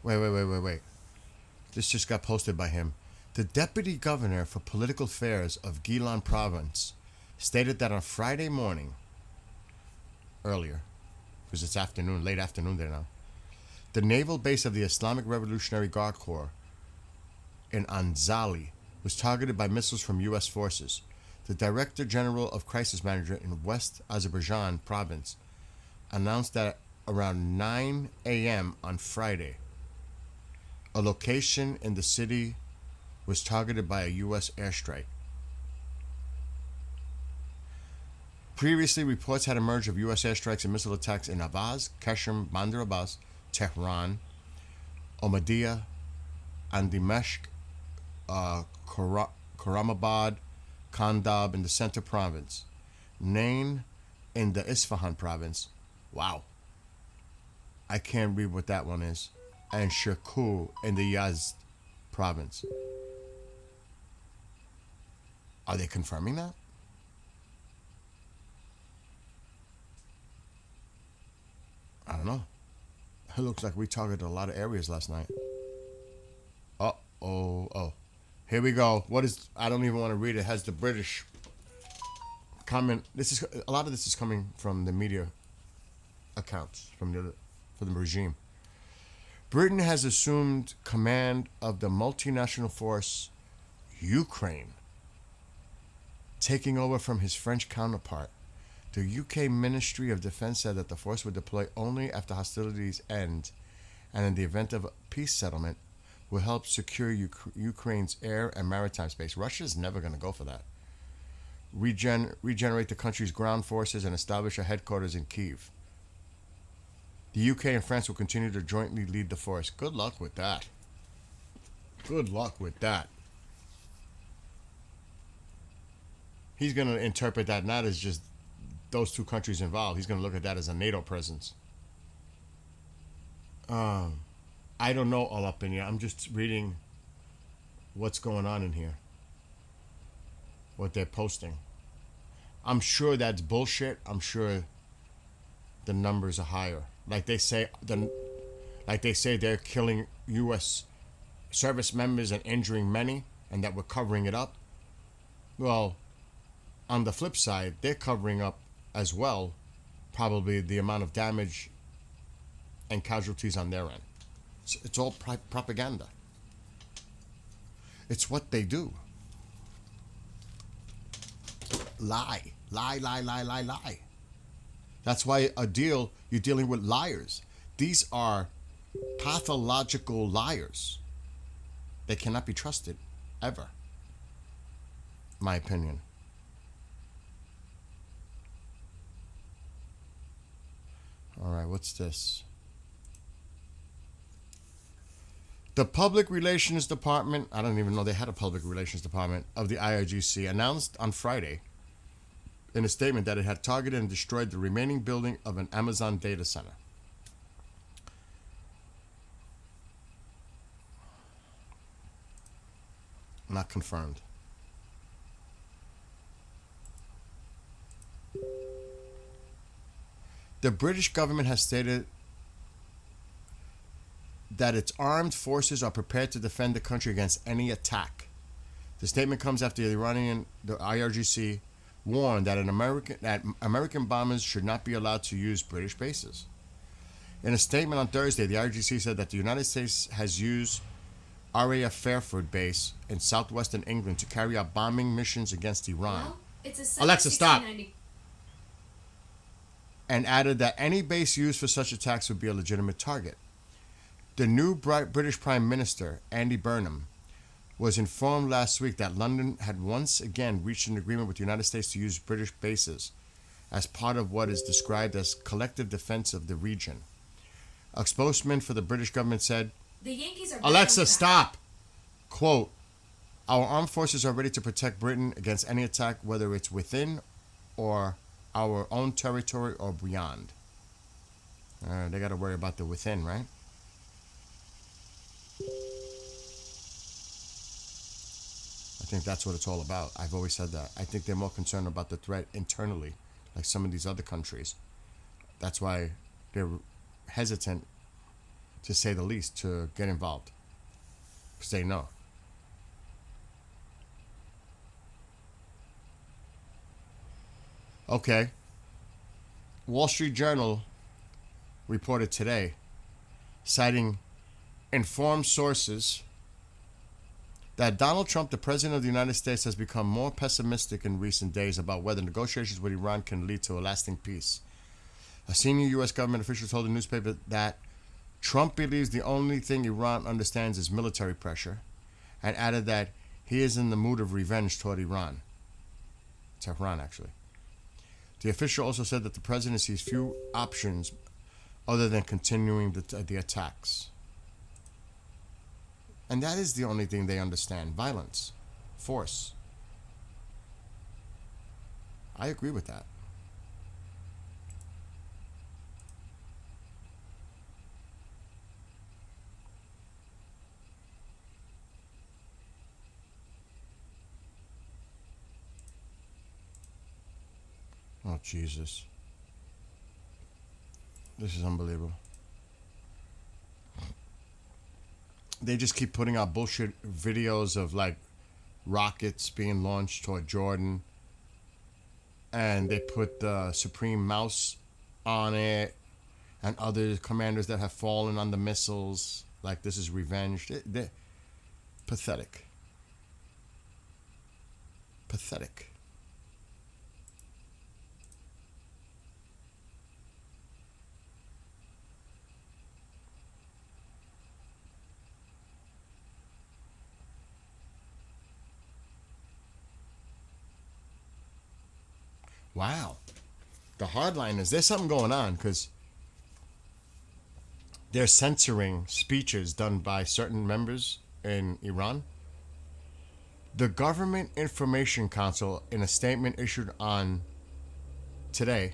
Wait. This just got posted by him. The deputy governor for political affairs of Gilan province stated that on Friday morning, earlier, because it's afternoon, late afternoon there now, the naval base of the Islamic Revolutionary Guard Corps in Anzali was targeted by missiles from U.S. forces. The Director General of Crisis Management in West Azerbaijan province announced that around 9 a.m. on Friday, a location in the city was targeted by a U.S. airstrike. Previously, reports had emerged of U.S. airstrikes and missile attacks in Avaz, Keshem, Bandar Abbas, Tehran, Omadia, and Dimashq, Karamabad, Kandab in the center province, Nain in the Isfahan province. Wow. I can't read what that one is. And Shirkuh in the Yazd province. Are they confirming that? I don't know. It looks like we targeted a lot of areas last night. Oh. Here we go. What is? I don't even want to read it. It has the British comment. A lot of this is coming from the media accounts from the regime. Britain has assumed command of the multinational force Ukraine, taking over from his French counterpart. The UK Ministry of Defense said that the force would deploy only after hostilities end, and in the event of a peace settlement, will help secure Ukraine's air and maritime space. Russia's never going to go for that. Regenerate the country's ground forces and establish a headquarters in Kyiv. The UK and France will continue to jointly lead the force. Good luck with that. Good luck with that. He's going to interpret that not as just those two countries involved. He's going to look at that as a NATO presence. I don't know all up in here. I'm just reading what's going on in here. What they're posting. I'm sure that's bullshit. I'm sure the numbers are higher. Like they say they're killing US service members and injuring many and that we're covering it up. Well, on the flip side, they're covering up as well probably the amount of damage and casualties on their end. It's all propaganda. It's what they do. Lie. Lie. That's why you're dealing with liars. These are pathological liars. They cannot be trusted, ever. My opinion. All right, what's this? The Public Relations Department, I don't even know they had a Public Relations Department, of the IRGC announced on Friday in a statement that it had targeted and destroyed the remaining building of an Amazon data center. Not confirmed. The British government has stated that its armed forces are prepared to defend the country against any attack. The statement comes after the IRGC warned that American bombers should not be allowed to use British bases. In a statement on Thursday, the IRGC said that the United States has used RAF Fairford base in southwestern England to carry out bombing missions against Iran. Well, it's a Alexa, stop. 1690. And added that any base used for such attacks would be a legitimate target. The new British Prime Minister, Andy Burnham, was informed last week that London had once again reached an agreement with the United States to use British bases as part of what is described as collective defense of the region. A spokesman for the British government said, The Yankees are Alexa, back on track. stop! Quote, our armed forces are ready to protect Britain against any attack, whether it's within or our own territory or beyond. They got to worry about the within, right? I think that's what it's all about. I've always said that. I think they're more concerned about the threat internally, like some of these other countries. That's why they're hesitant, to say the least, to get involved. Because they know. Okay. Wall Street Journal reported today, citing informed sources, that Donald Trump, the President of the United States, has become more pessimistic in recent days about whether negotiations with Iran can lead to a lasting peace. A senior U.S. government official told the newspaper that Trump believes the only thing Iran understands is military pressure, and added that he is in the mood of revenge toward Iran. Tehran, actually. The official also said that the president sees few options other than continuing the attacks. And that is the only thing they understand. Violence. Force. I agree with that. Oh, Jesus. This is unbelievable. They just keep putting out bullshit videos of like rockets being launched toward Jordan, and they put the Supreme Mouse on it and other commanders that have fallen on the missiles, like this is revenge. They're pathetic. Pathetic. Wow. The hardliners, there's something going on, because they're censoring speeches done by certain members in Iran. The Government Information Council, in a statement issued on today,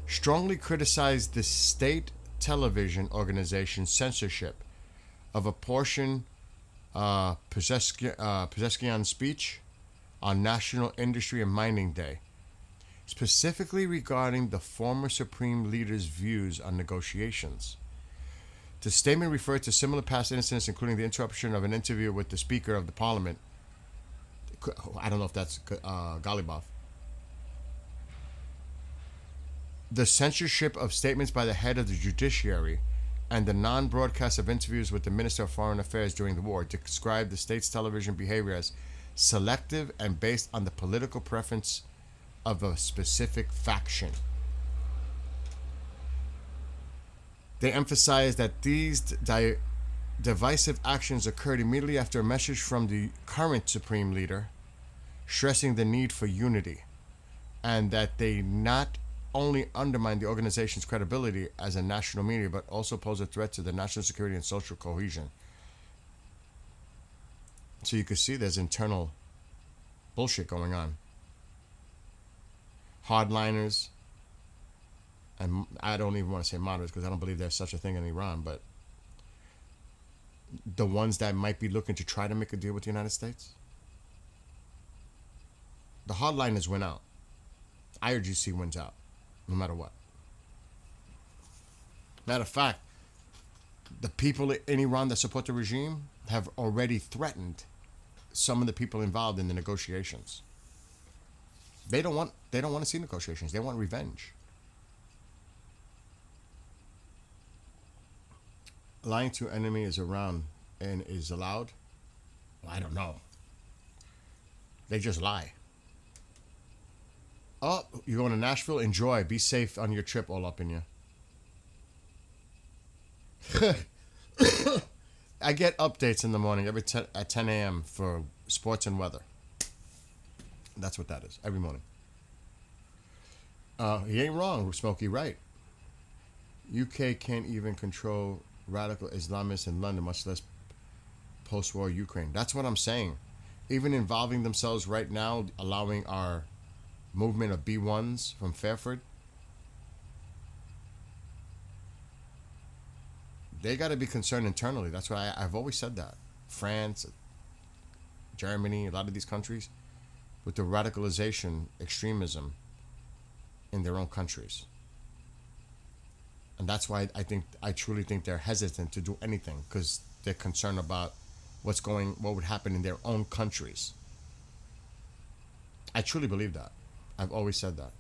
strongly criticized the state television organization's censorship of a portion Pezeshkian's speech on National Industry and Mining Day, specifically regarding the former Supreme Leader's views on negotiations. The statement referred to similar past incidents, including the interruption of an interview with the Speaker of the Parliament. I don't know if that's Ghalibaf. The censorship of statements by the head of the judiciary and the non-broadcast of interviews with the Minister of Foreign Affairs during the war described the state's television behavior as selective and based on the political preference of a specific faction. They emphasized that these divisive actions occurred immediately after a message from the current Supreme Leader stressing the need for unity, and that they not only undermine the organization's credibility as a national media, but also pose a threat to the national security and social cohesion. So you can see there's internal bullshit going on. Hardliners, and I don't even want to say moderates because I don't believe there's such a thing in Iran, but the ones that might be looking to try to make a deal with the United States, the hardliners win out. IRGC wins out, no matter what. Matter of fact, the people in Iran that support the regime have already threatened some of the people involved in the negotiations. They don't want to see negotiations. They want revenge. Lying to enemy is around and is allowed? Well, I don't know. They just lie. Oh, you're going to Nashville? Enjoy. Be safe on your trip, all up in you. I get updates in the morning at 10 a.m. for sports and weather. That's what that is, every morning. He ain't wrong, Smokey, right. UK can't even control radical Islamists in London, much less post-war Ukraine. That's what I'm saying. Even involving themselves right now, allowing our movement of B1s from Fairford, they got to be concerned internally. That's why I've always said that. France, Germany, a lot of these countries, with the radicalization, extremism in their own countries. And that's why I truly think they're hesitant to do anything, because they're concerned about what would happen in their own countries. I truly believe that. I've always said that.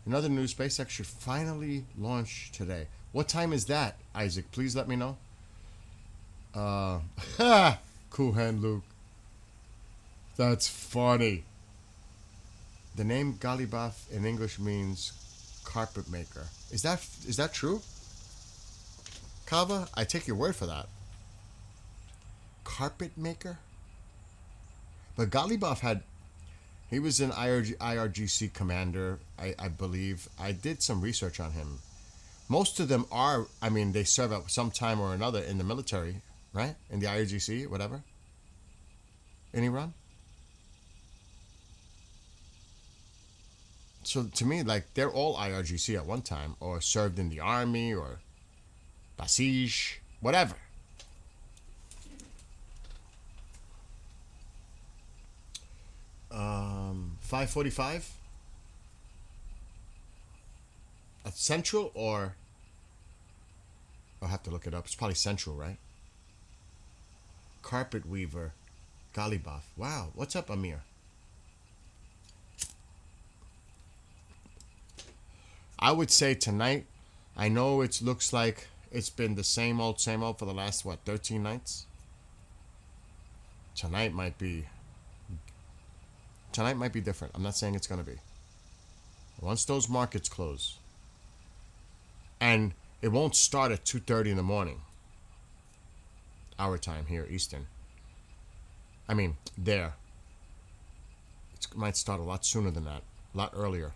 Another news, SpaceX should finally launch today. What time is that, Isaac? Please let me know. Cool hand, Luke. That's funny. The name Ghalibaf in English means carpet maker. Is that true? Kava, I take your word for that. Carpet maker? But Ghalibaf he was an IRGC commander, I believe. I did some research on him. Most of them they serve at some time or another in the military, right? In the IRGC, whatever. In Iran. So to me, like, they're all IRGC at one time, or served in the army, or Basij, whatever. Um, 5:45 at Central, or I'll have to look it up. It's probably Central, right? Carpet weaver, Ghalibaf. Wow, what's up, Amir? I would say tonight. I know it looks like it's been the same old for the last 13 nights. Tonight might be different. I'm not saying it's going to be. Once those markets close, and it won't start at 2:30 in the morning, our time here, Eastern. I mean, there. It might start a lot sooner than that, a lot earlier.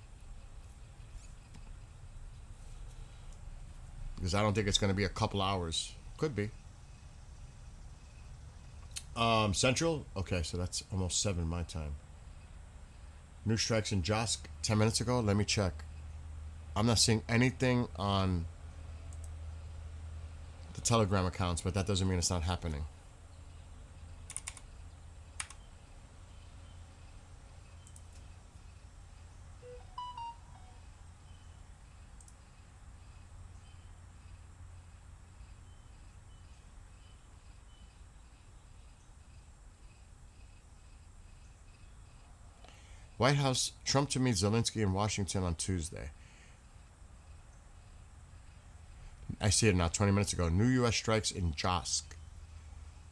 because I don't think it's going to be a couple hours. Could be. Central? Okay, so that's almost 7 my time. New strikes in Josk 10 minutes ago? Let me check. I'm not seeing anything on the Telegram accounts, but that doesn't mean it's not happening. White House, Trump to meet Zelensky in Washington on Tuesday. I see it now, 20 minutes ago. New U.S. strikes in Josk.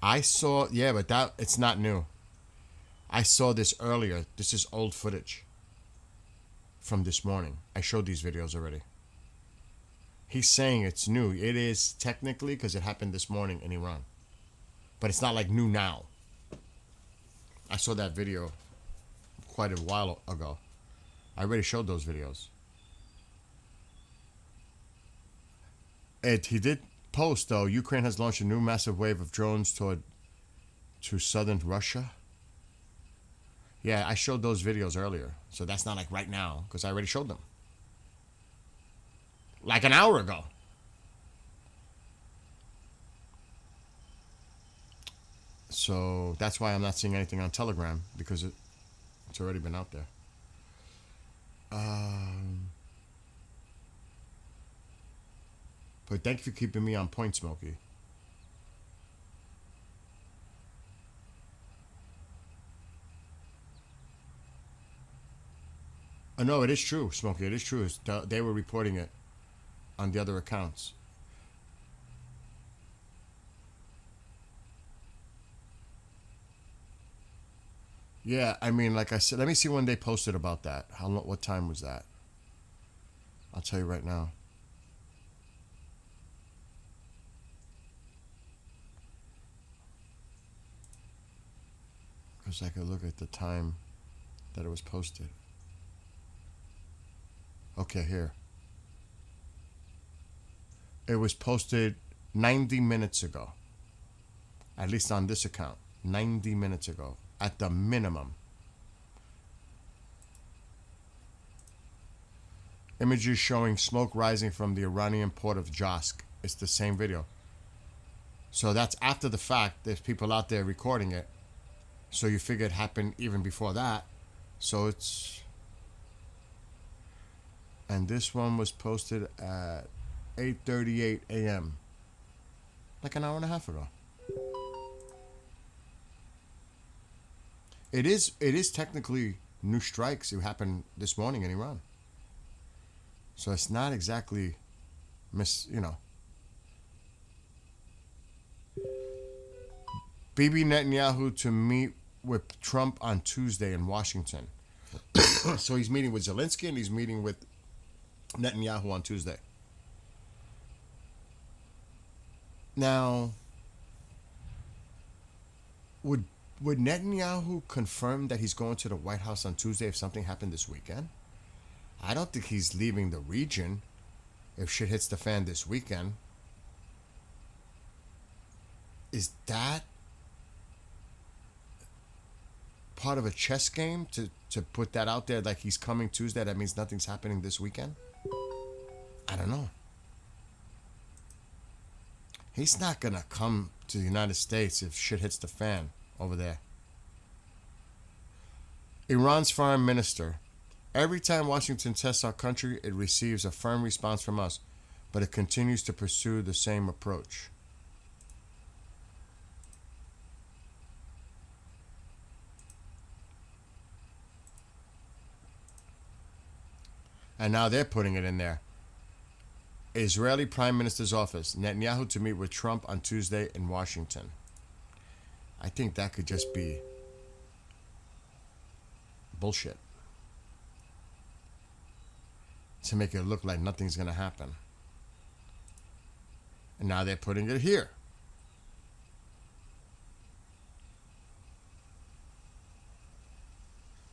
I saw, yeah, but that it's not new. I saw this earlier. This is old footage from this morning. I showed these videos already. He's saying it's new. It is technically because it happened this morning in Iran. But it's not like new now. I saw that video quite a while ago. I already showed those videos. He did post, though, Ukraine has launched a new massive wave of drones to southern Russia. Yeah, I showed those videos earlier. So that's not like right now, because I already showed them. Like an hour ago. So that's why I'm not seeing anything on Telegram, because it's already been out there. But thank you for keeping me on point, Smokey. No, it is true, Smokey. It is true. They were reporting it on the other accounts. Yeah, I mean, like I said, let me see when they posted about that. What time was that? I'll tell you right now. Because I could look at the time that it was posted. Okay, here. It was posted 90 minutes ago. At least on this account. 90 minutes ago. At the minimum. Images showing smoke rising from the Iranian port of Josk. It's the same video. So that's after the fact. There's people out there recording it. So you figure it happened even before that. So it's... And this one was posted at 8:38 a.m. Like an hour and a half ago. It is technically new strikes. It happened this morning in Iran. So it's not exactly Bibi Netanyahu to meet with Trump on Tuesday in Washington. So he's meeting with Zelensky and he's meeting with Netanyahu on Tuesday. Now, would Netanyahu confirm that he's going to the White House on Tuesday if something happened this weekend? I don't think he's leaving the region if shit hits the fan this weekend. Is that part of a chess game to put that out there like he's coming Tuesday? That means nothing's happening this weekend? I don't know. He's not going to come to the United States if shit hits the fan over there. Iran's foreign minister. Every time Washington tests our country, it receives a firm response from us, but it continues to pursue the same approach. And now they're putting it in there. Israeli Prime Minister's office. Netanyahu to meet with Trump on Tuesday in Washington. I think that could just be bullshit. To make it look like nothing's going to happen. And now they're putting it here.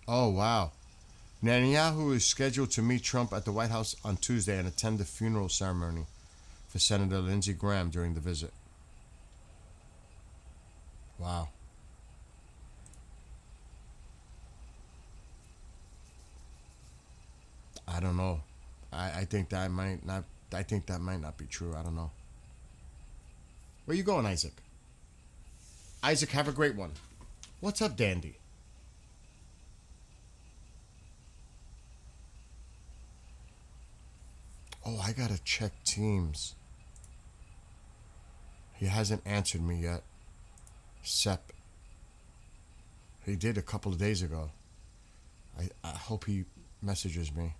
Oh, wow. Netanyahu is scheduled to meet Trump at the White House on Tuesday and attend the funeral ceremony for Senator Lindsey Graham during the visit. Wow. I don't know. I think that might not. I think that might not be true. I don't know. Where you going, Isaac? Isaac, have a great one. What's up, Dandy? Oh, I gotta check Teams. He hasn't answered me yet. Sep. He did a couple of days ago. I hope he messages me.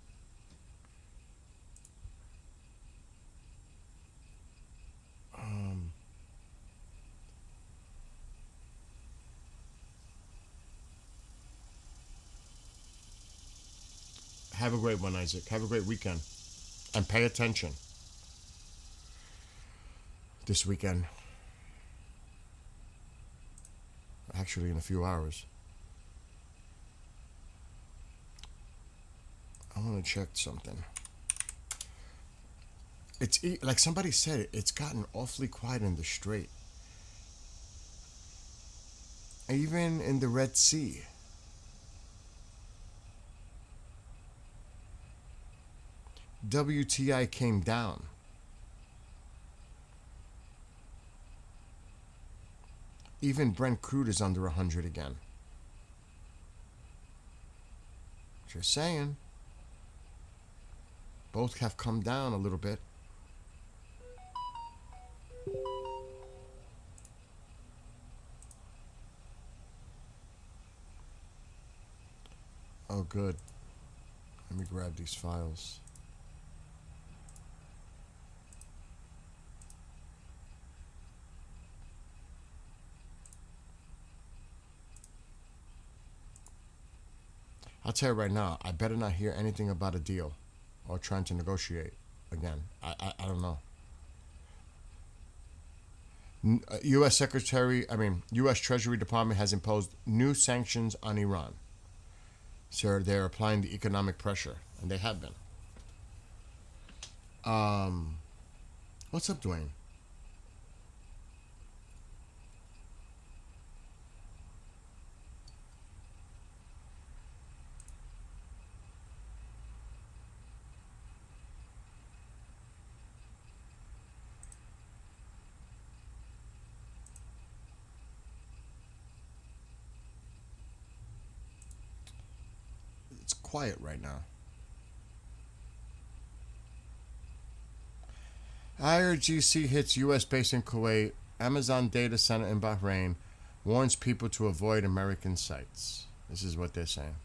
Have a great one, Isaac. Have a great weekend. And pay attention this weekend. Actually, in a few hours. I want to check something. It's like somebody said, it's gotten awfully quiet in the Strait. Even in the Red Sea. WTI came down. Even Brent crude is under 100 again. Just saying. Both have come down a little bit. Oh, good. Let me grab these files. I'll tell you right now, I better not hear anything about a deal or trying to negotiate again. I don't know. U.S. U.S. Treasury Department has imposed new sanctions on Iran. So they're applying the economic pressure, and they have been. What's up, Dwayne? It's quiet right now. IRGC hits U.S. base in Kuwait. Amazon data center in Bahrain. Warns people to avoid American sites. This is what they're saying.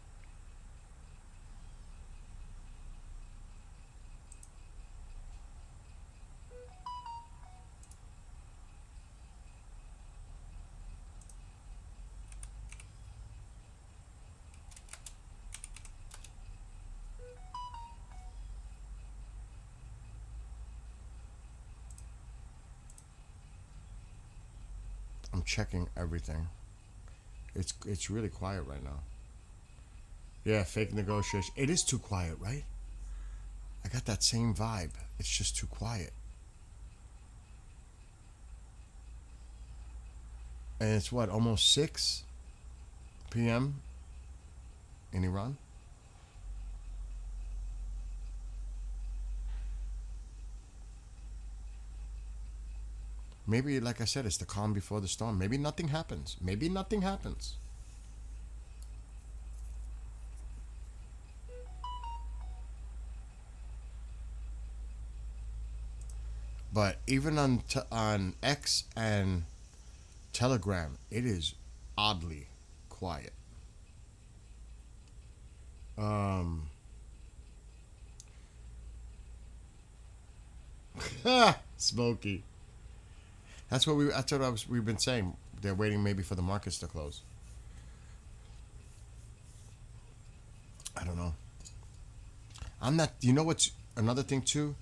I'm checking everything. It's really quiet right now. Yeah, fake negotiation. It is too quiet, right? I got that same vibe. It's just too quiet. And it's what, almost 6 p.m. in Iran? Maybe, like I said, it's the calm before the storm. Maybe nothing happens. Maybe nothing happens. But even on X and Telegram, it is oddly quiet. Smoky. That's what we've been saying. They're waiting maybe for the markets to close. I don't know. I'm not. You know what's another thing too?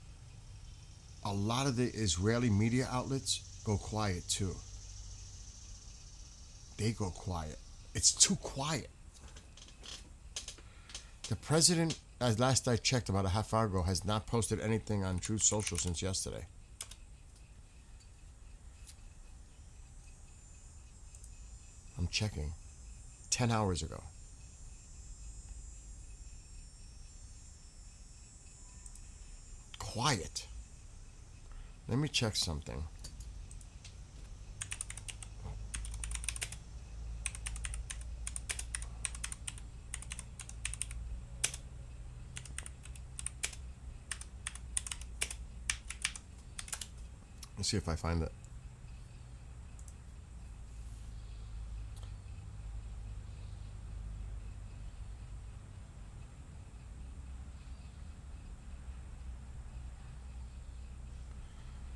A lot of the Israeli media outlets go quiet too. They go quiet. It's too quiet. The president, as last I checked about a half hour ago, has not posted anything on Truth Social since yesterday. checking. 10 hours ago. Quiet. Let me check something. Let's see if I find it.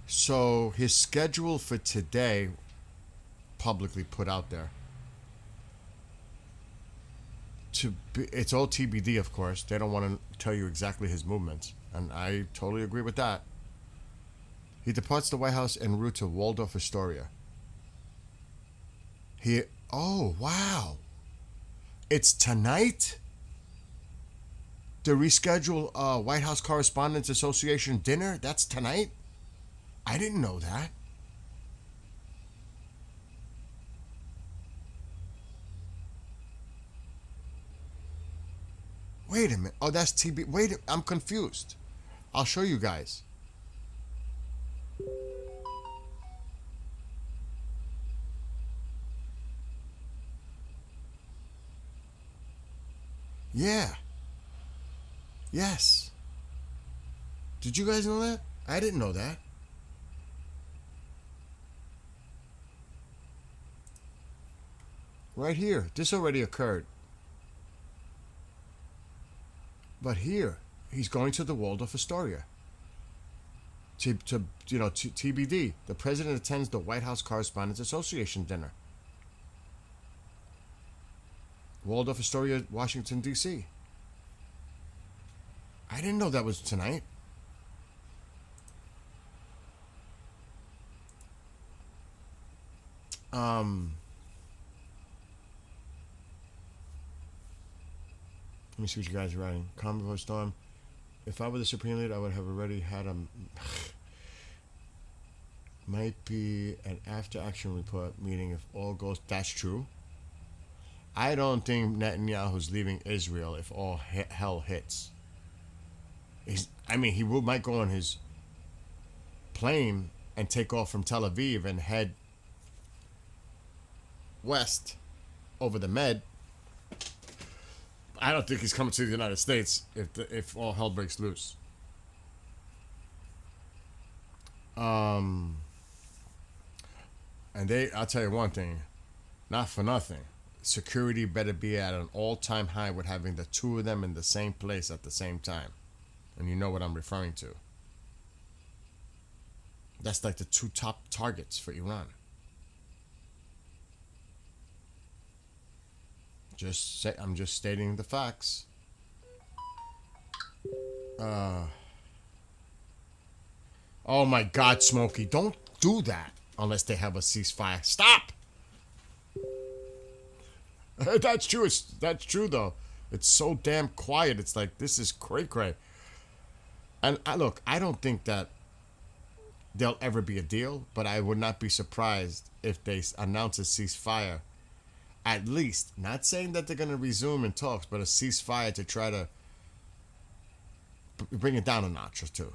So his schedule for today, publicly put out there. It's all TBD, of course. They don't want to tell you exactly his movements, and I totally agree with that. He departs the White House en route to Waldorf Astoria. Oh, wow. It's tonight? The rescheduled White House Correspondents Association dinner? That's tonight? I didn't know that. Wait a minute. Oh, that's TB. Wait, I'm confused. I'll show you guys. Yeah. Yes. Did you guys know that? I didn't know that. Right here. This already occurred. But here, he's going to the Waldorf Astoria. To TBD. The president attends the White House Correspondents Association dinner. Waldorf Astoria, Washington, D.C. I didn't know that was tonight. Let me see what you guys are writing. Calm before storm. If I were the Supreme Leader, I would have already had a... Might be an after-action report meeting if all goes... That's true. I don't think Netanyahu's leaving Israel if all hell hits. He might go on his plane and take off from Tel Aviv and head west over the Med. I don't think he's coming to the United States if all hell breaks loose. And I'll tell you one thing, not for nothing, security better be at an all-time high with having the two of them in the same place at the same time. And you know what I'm referring to. That's like the two top targets for Iran. I'm just stating the facts. Oh my God, Smokey, don't do that unless they have a ceasefire. Stop! That's true. That's true though. It's so damn quiet. It's like, this is cray-cray. And look, I don't think that there'll ever be a deal, but I would not be surprised if they announce a ceasefire. At least, not saying that they're going to resume in talks, but a ceasefire to try to bring it down a notch or two.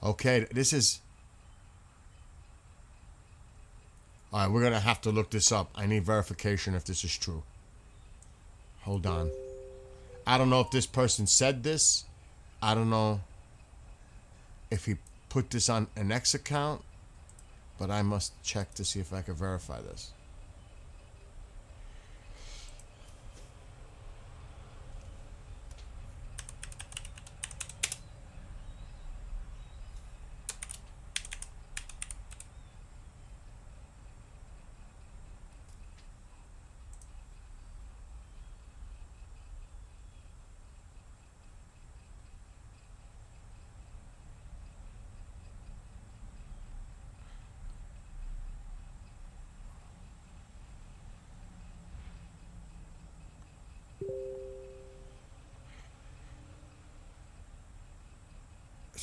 Okay, this is... Alright, we're going to have to look this up. I need verification if this is true. Hold on. I don't know if this person said this. I don't know if he put this on an X account, but I must check to see if I can verify this.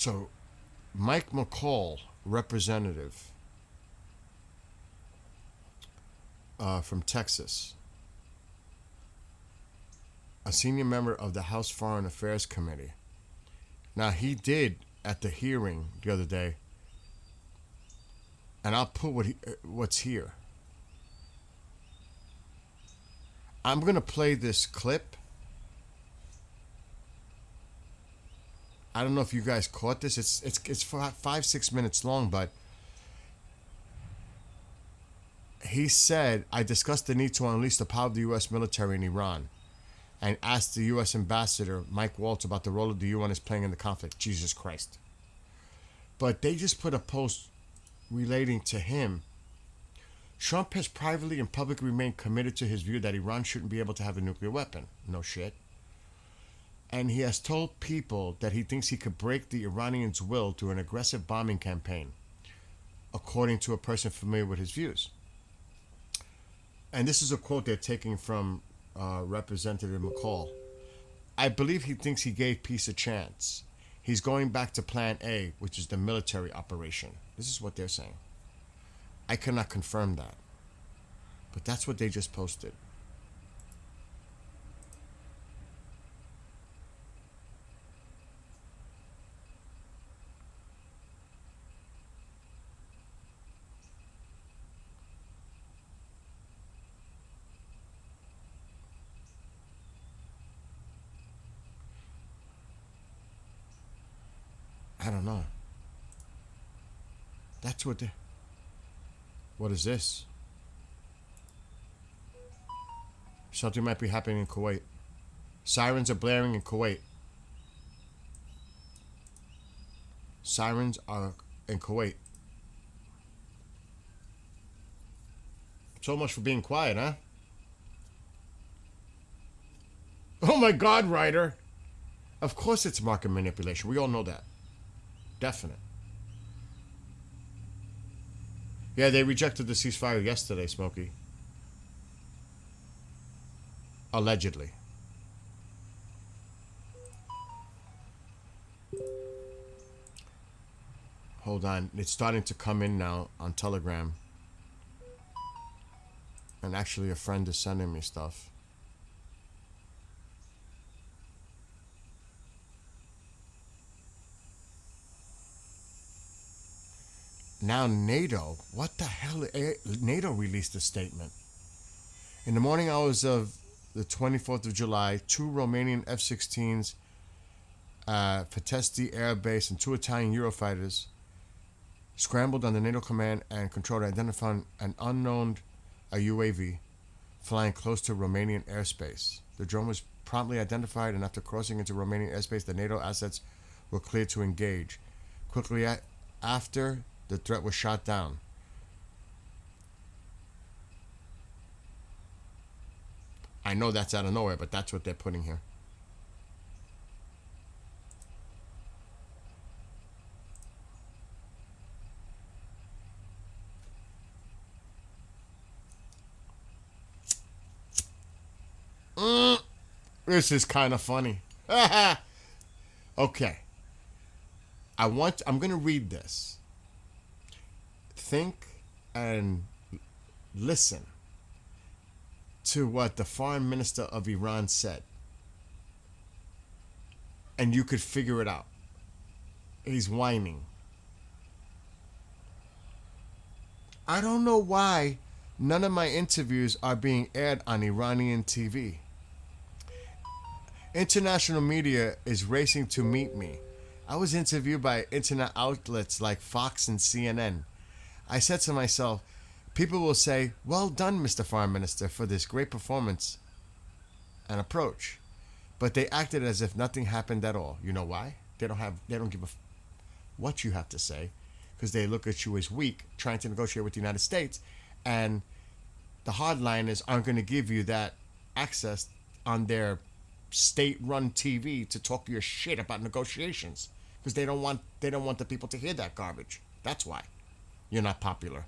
So, Mike McCall, representative from Texas, a senior member of the House Foreign Affairs Committee. Now, he did at the hearing the other day, and I'll put what's here. I'm going to play this clip. I don't know if you guys caught this. It's 5-6 minutes long, but he said, I discussed the need to unleash the power of the U.S. military in Iran and asked the U.S. Ambassador Mike Waltz about the role of the UN is playing in the conflict. Jesus Christ. But they just put a post relating to him. Trump has privately and publicly remained committed to his view that Iran shouldn't be able to have a nuclear weapon. No shit. And he has told people that he thinks he could break the Iranians' will through an aggressive bombing campaign, according to a person familiar with his views. And this is a quote they're taking from Representative McCall. I believe he thinks he gave peace a chance. He's going back to Plan A, which is the military operation. This is what they're saying. I cannot confirm that, but that's what they just posted. I don't know. That's what they... What is this? Something might be happening in Kuwait. Sirens are blaring in Kuwait. Sirens are in Kuwait. So much for being quiet, huh? Oh my God, Ryder. Of course it's market manipulation. We all know that. Definite. Yeah, they rejected the ceasefire yesterday, Smokey. Allegedly. Hold on. It's starting to come in now on Telegram. And actually a friend is sending me stuff. Now NATO, what the hell? NATO released a statement. In the morning hours of the 24th of July, 2 Romanian F-16s, Pătăști Air Base, and 2 Italian Eurofighters scrambled on the NATO command and control to identify an unknown UAV flying close to Romanian airspace. The drone was promptly identified, and after crossing into Romanian airspace, the NATO assets were cleared to engage. Quickly after, the threat was shot down. I know that's out of nowhere, but that's what they're putting here. This is kind of funny. Okay. I'm going to read this. Think and listen to what the foreign minister of Iran said. And you could figure it out. He's whining. I don't know why none of my interviews are being aired on Iranian TV. International media is racing to meet me. I was interviewed by internet outlets like Fox and CNN. I said to myself, people will say, well done, Mr. Foreign Minister, for this great performance and approach. But they acted as if nothing happened at all. You know why? They don't give a what you have to say, because they look at you as weak, trying to negotiate with the United States, and the hardliners aren't going to give you that access on their state-run TV to talk your shit about negotiations, because they don't want the people to hear that garbage. That's why you're not popular.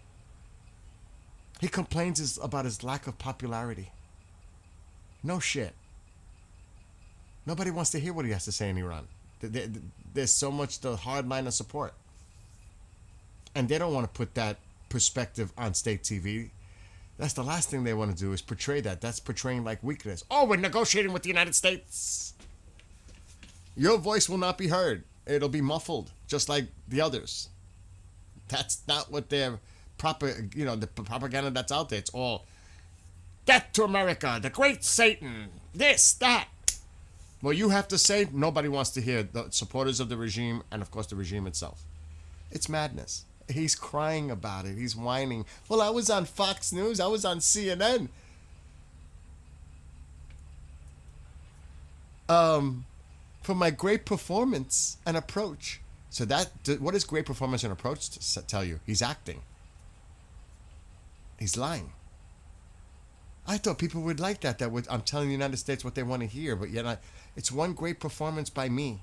He complains about his lack of popularity. No shit. Nobody wants to hear what he has to say in Iran. There's so much the hard line of support, and they don't want to put that perspective on state TV. That's the last thing they want to do is portray that. That's portraying like weakness. Oh, we're negotiating with the United States. Your voice will not be heard. It'll be muffled, just like the others. That's not what they're the propaganda that's out there. It's all death to America, the great Satan, this, that. Well, you have to say nobody wants to hear the supporters of the regime and, of course, the regime itself. It's madness. He's crying about it. He's whining. Well, I was on Fox News. I was on CNN. For my great performance and approach. So what is great performance and approach tell you? He's acting. He's lying. I thought people would like that. I'm telling the United States what they want to hear, but yet it's one great performance by me.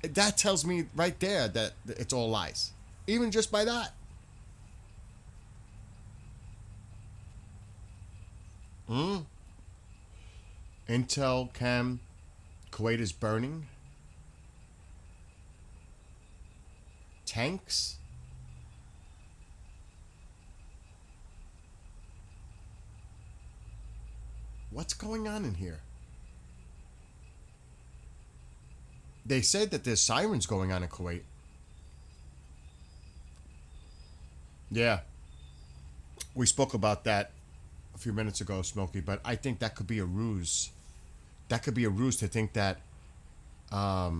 That tells me right there that it's all lies. Even just by that. Intel Cam, Kuwait is burning. Tanks. What's going on in here? They said that there's sirens going on in Kuwait. Yeah. We spoke about that a few minutes ago, Smokey, but I think that could be a ruse. That could be a ruse to think that that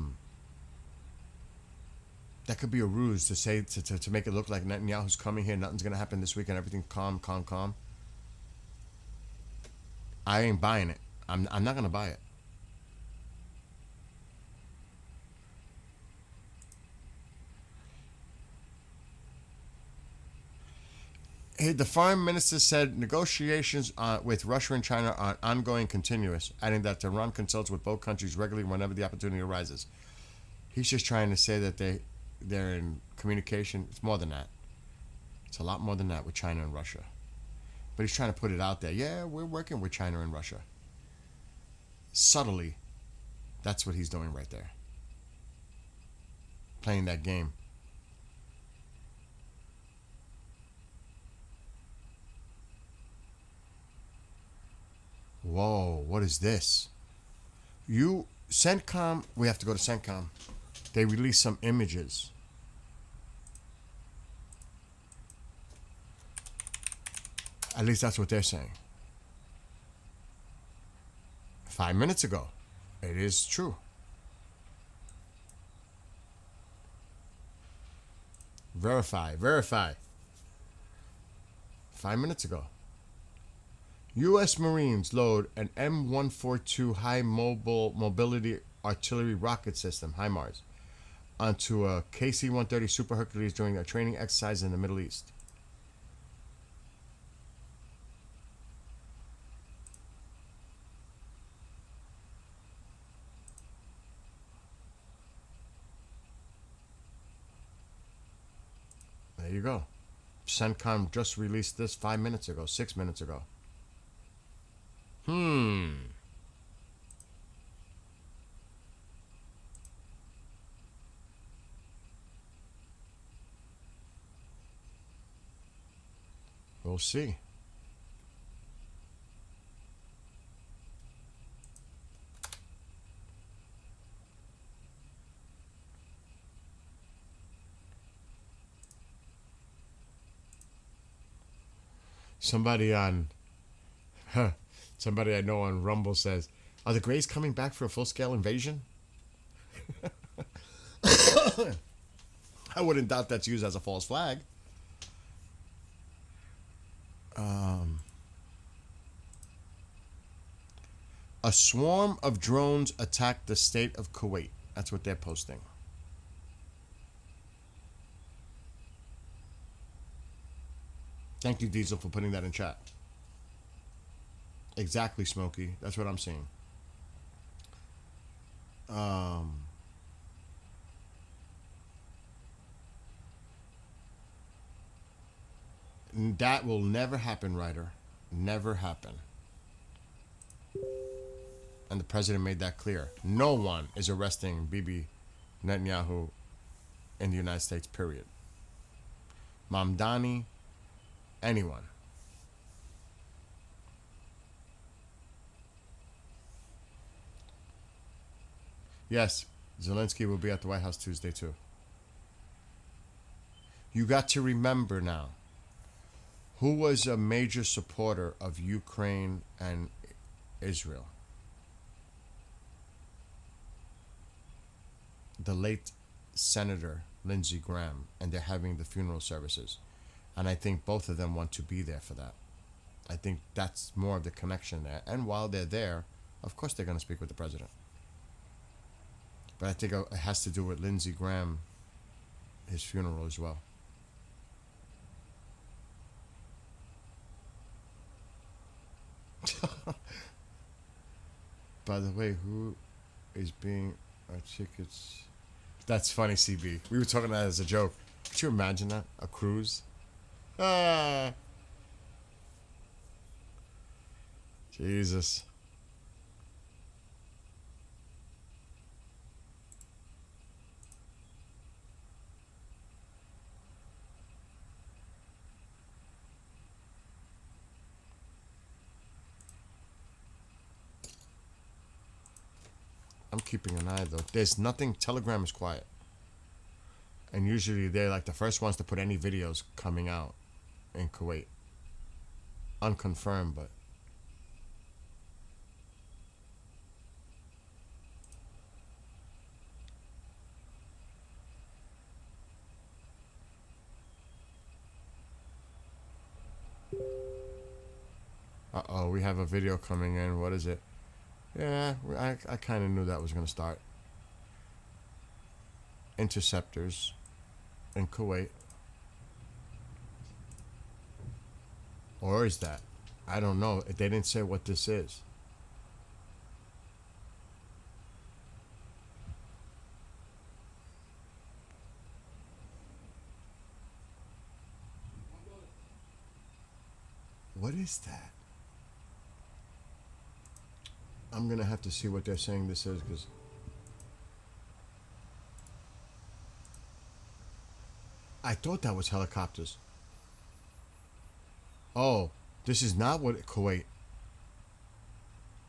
could be a ruse to say to make it look like Netanyahu's coming here, nothing's gonna happen this weekend, everything calm. I ain't buying it. I'm not gonna buy it. The foreign minister said negotiations with Russia and China are ongoing, continuous, adding that Tehran consults with both countries regularly whenever the opportunity arises. He's just trying to say that they're in communication. It's more than that. It's a lot more than that with China and Russia. But he's trying to put it out there. Yeah, we're working with China and Russia. Subtly, that's what he's doing right there. Playing that game. Whoa, what is this? CENTCOM, we have to go to CENTCOM. They released some images. At least that's what they're saying. 5 minutes ago. It is true. Verify. 5 minutes ago. U.S. Marines load an M142 high mobility artillery rocket system, HIMARS, onto a KC-130 Super Hercules during a training exercise in the Middle East. There you go. CENTCOM just released this 5 minutes ago, 6 minutes ago. We'll see. Somebody I know on Rumble says, are the Greys coming back for a full-scale invasion? I wouldn't doubt that's used as a false flag. A swarm of drones attacked the state of Kuwait. That's what they're posting. Thank you, Diesel, for putting that in chat. Exactly, Smokey. That's what I'm seeing. That will never happen, Ryder. Never happen. and the president made that clear. No one is arresting Bibi Netanyahu in the United States, period. Mamdani, anyone. Yes, Zelensky will be at the White House Tuesday too. You got to remember now, who was a major supporter of Ukraine and Israel? The late Senator Lindsey Graham, and they're having the funeral services. And I think both of them want to be there for that. I think that's more of the connection there. And while they're there, of course they're going to speak with the president. But I think it has to do with Lindsey Graham, his funeral as well. By the way, who is being our tickets? That's funny, CB. We were talking that as a joke. Could you imagine that? A cruise? Ah. Jesus. I'm keeping an eye though. There's nothing. Telegram is quiet. And usually they're like the first ones to put any videos coming out in Kuwait. Unconfirmed, but. Uh-oh, we have a video coming in. What is it? Yeah, I kind of knew that was going to start. Interceptors in Kuwait. Or is that? I don't know. They didn't say what this is. What is that? I'm going to have to see what they're saying this is, because I thought that was helicopters. Oh, this is not what Kuwait.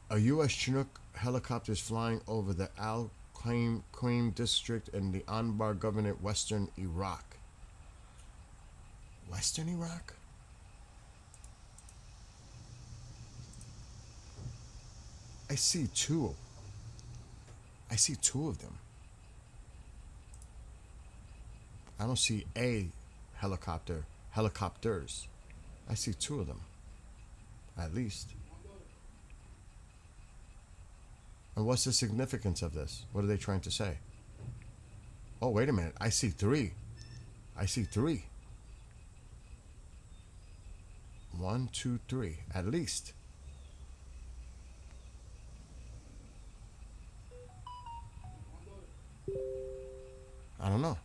A U.S. Chinook helicopter is flying over the Al Qaim district in the Anbar Governorate, Western Iraq. Western Iraq? I see two. I see two of them. I don't see a helicopter. Helicopters. I see two of them. At least. And what's the significance of this? What are they trying to say? Oh, wait a minute. I see three. I see three. 1, 2, 3. At least. I don't know.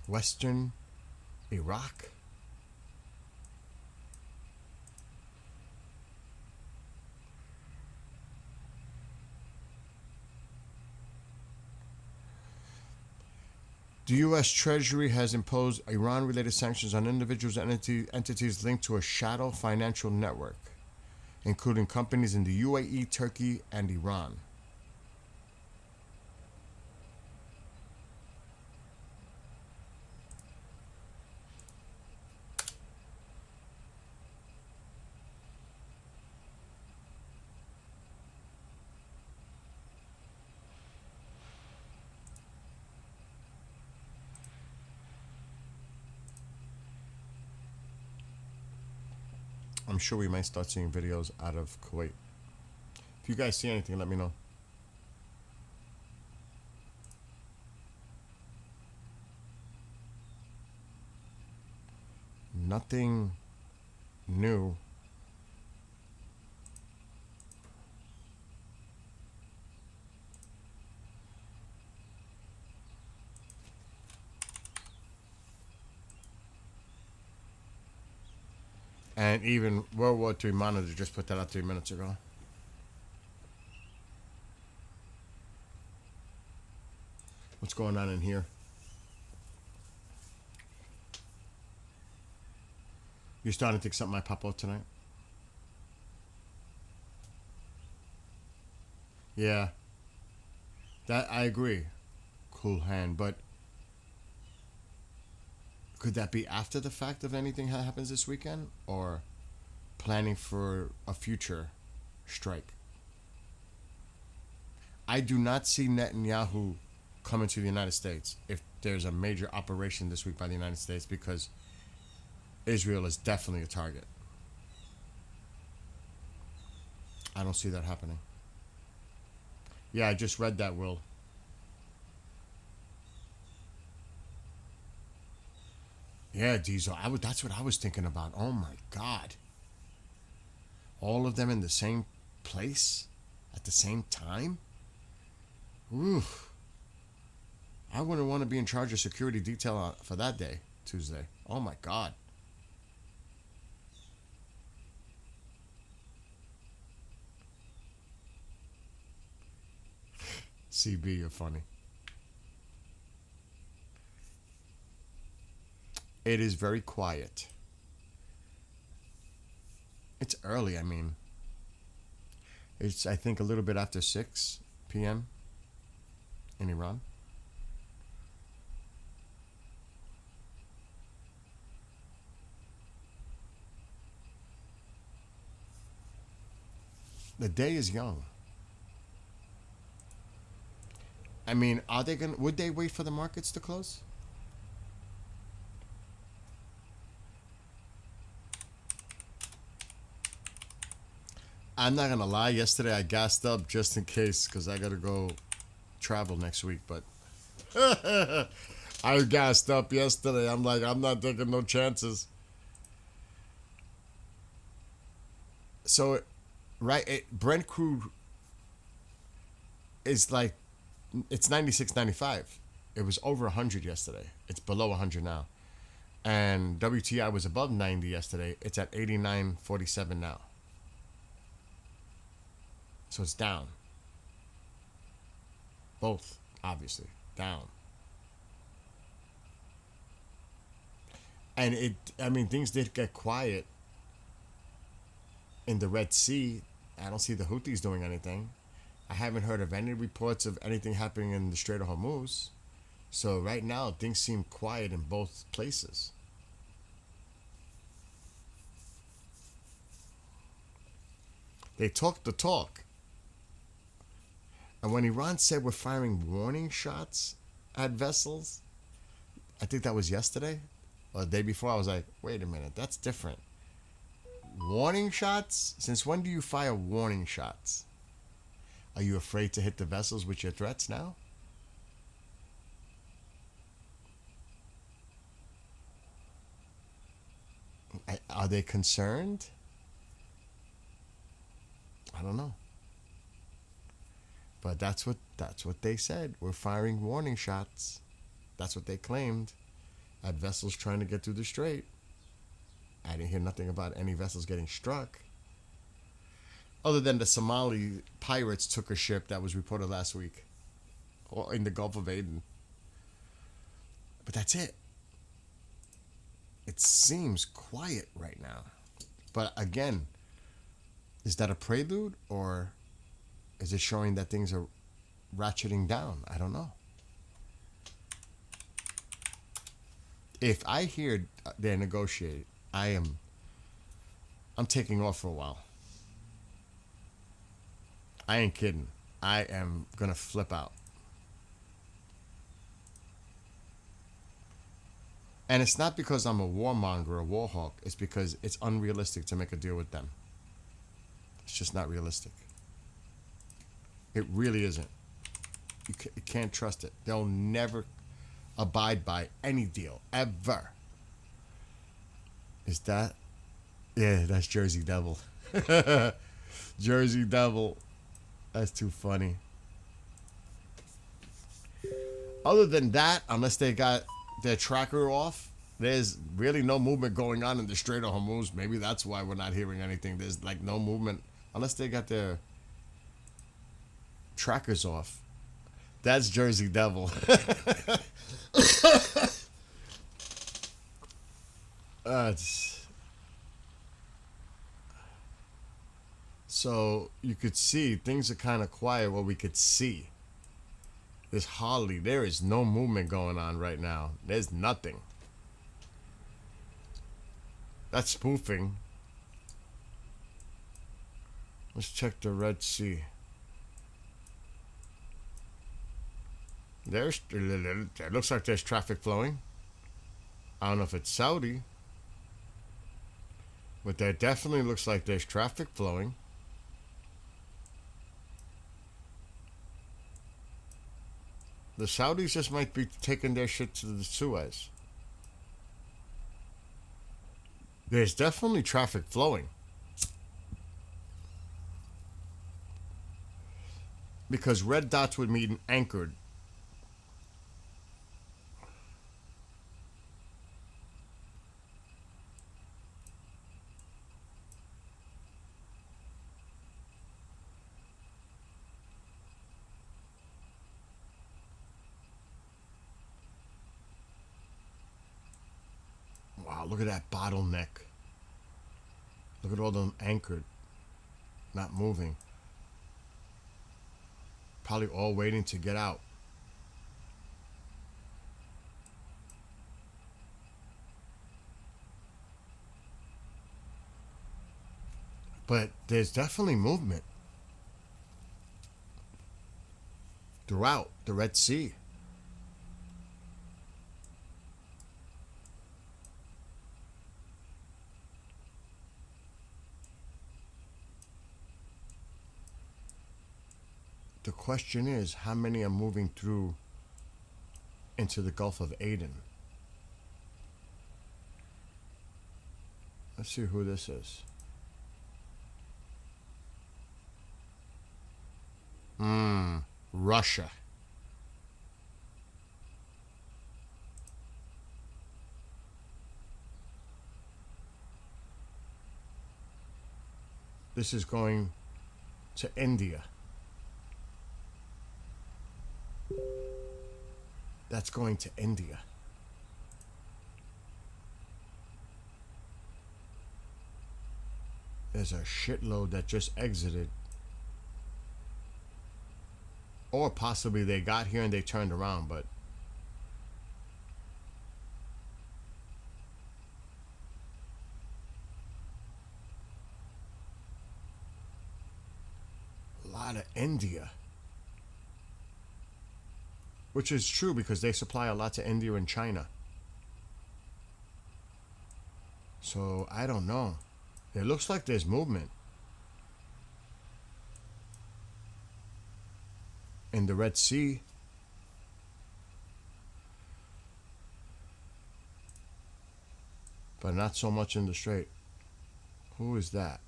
Western Iraq? The U.S. Treasury has imposed Iran-related sanctions on individuals and entities linked to a shadow financial network, including companies in the UAE, Turkey, and Iran. I'm sure we might start seeing videos out of Kuwait. If you guys see anything, let me know. Nothing new. And even World War III Monitor just put that out 3 minutes ago. What's going on in here? You're starting to think something might pop out tonight? Yeah. That I agree. Cool hand, but could that be after the fact of anything that happens this weekend, or planning for a future strike? I do not see Netanyahu coming to the United States if there's a major operation this week by the United States, because Israel is definitely a target. I don't see that happening. Yeah, I just read that, Will. Yeah, Diesel. That's what I was thinking about. Oh my God. All of them in the same place at the same time? Ooh. I wouldn't want to be in charge of security detail for that day, Tuesday. Oh my God. CB, you're funny. It is very quiet. It's early, I mean. It's, I think, a little bit after 6 p.m. in Iran. The day is young. I mean, would they wait for the markets to close? I'm not gonna lie. Yesterday I gassed up just in case because I gotta go travel next week. But I gassed up yesterday. I'm like, I'm not taking no chances. So, right, Brent crude is like, it's 96.95. It was over 100 yesterday. It's below 100 now. And WTI was above 90 yesterday. It's at 89.47 now. So it's down. Both, obviously, down. And I mean, things did get quiet in the Red Sea. I don't see the Houthis doing anything. I haven't heard of any reports of anything happening in the Strait of Hormuz. So right now, things seem quiet in both places. They talk the talk. And when Iran said we're firing warning shots at vessels, I think that was yesterday or the day before, I was like, wait a minute, that's different. Warning shots? Since when do you fire warning shots? Are you afraid to hit the vessels with your threats now? Are they concerned? I don't know. But that's what they said. We're firing warning shots. That's what they claimed at vessels trying to get through the strait. I didn't hear nothing about any vessels getting struck. Other than the Somali pirates took a ship that was reported last week in the Gulf of Aden. But that's it. It seems quiet right now. But again, is that a prelude, or is it showing that things are ratcheting down? I don't know. If I hear they're negotiating, I'm taking off for a while. I ain't kidding. I am gonna flip out. And it's not because I'm a warmonger or a war hawk. It's because it's unrealistic to make a deal with them. It's just not realistic. It really isn't. You can't trust it. They'll never abide by any deal, ever. Is that? Yeah, that's Jersey Devil. Jersey Devil. That's too funny. Other than that, unless they got their tracker off, there's really no movement going on in the Strait of Hormuz. Maybe that's why we're not hearing anything. There's like no movement unless they got their trackers off. That's Jersey Devil. It's- so you could see things are kind of quiet. What we could see. There is no movement going on right now. There's nothing. That's spoofing. Let's check the Red Sea. It looks like there's traffic flowing. I don't know if it's Saudi, but there definitely looks like there's traffic flowing. The Saudis just might be taking their shit to the Suez. There's definitely traffic flowing. Because red dots would mean anchored. Wow, look at that bottleneck. Look at all them anchored, not moving. Probably all waiting to get out. But there's definitely movement throughout the Red Sea. The question is, how many are moving through into the Gulf of Aden? Let's see who this is. Russia. This is going to India. That's going to India. There's a shitload that just exited. Or possibly they got here and they turned around, but a lot of India. Which is true because they supply a lot to India and China. So I don't know. It looks like there's movement in the Red Sea. But not so much in the Strait. Who is that?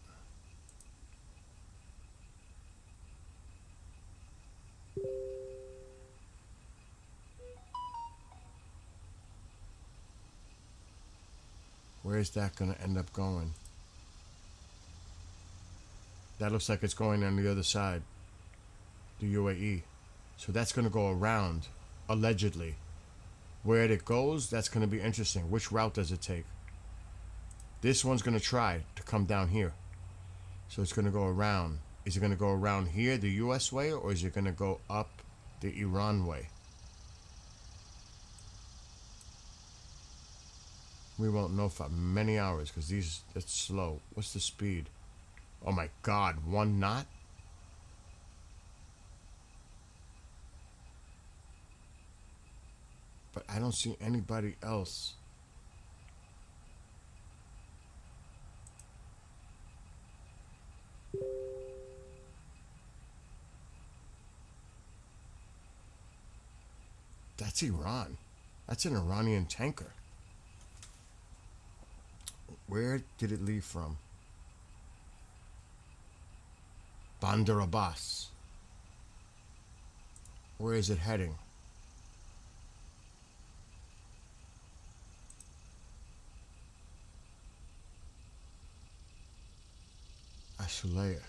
Where is that going to end up going? That looks like it's going on the other side. The UAE. So that's going to go around, allegedly. Where it goes, that's going to be interesting. Which route does it take? This one's going to try to come down here. So it's going to go around. Is it going to go around here, the US way, or is it going to go up the Iran way? We won't know for many hours because it's slow. What's the speed? Oh my God, 1 knot? But I don't see anybody else. That's Iran. That's an Iranian tanker. Where did it leave from? Bandar Abbas. Where is it heading? Sulea.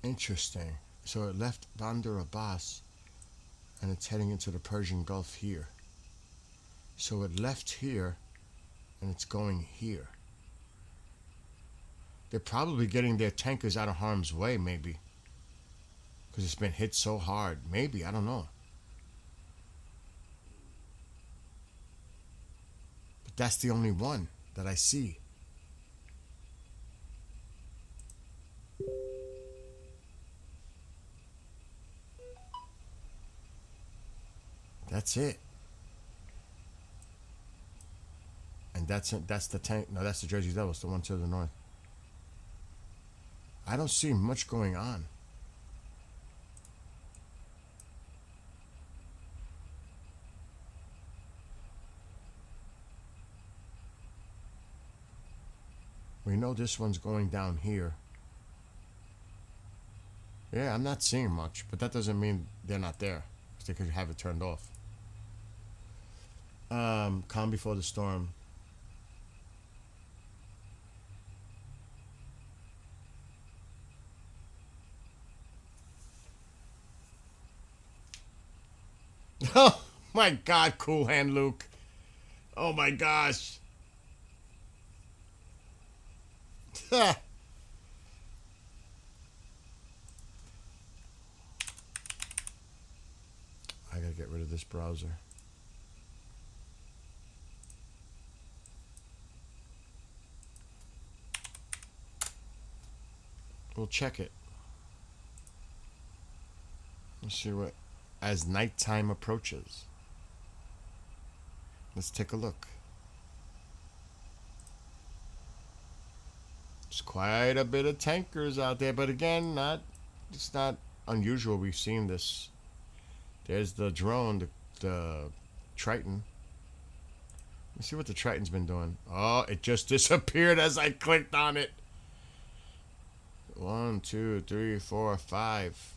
Interesting. So it left Bandar Abbas and it's heading into the Persian Gulf here. So it left here and it's going here. They're probably getting their tankers out of harm's way, maybe. Because it's been hit so hard. Maybe, I don't know. But that's the only one that I see. That's it. And that's the tank. No, that's the Jersey Devils, the one to the north. I don't see much going on. We know this one's going down here. Yeah, I'm not seeing much, but that doesn't mean they're not there. Because they could have it turned off. Calm before the storm. Oh my God, Cool Hand Luke. Oh my gosh. I gotta get rid of this browser. We'll check it. Let's see what as nighttime approaches. Let's take a look. There's quite a bit of tankers out there, but again, it's not unusual. We've seen this. There's the drone, the Triton. Let's see what the Triton's been doing. Oh, it just disappeared as I clicked on it. 1, 2, 3, 4, 5.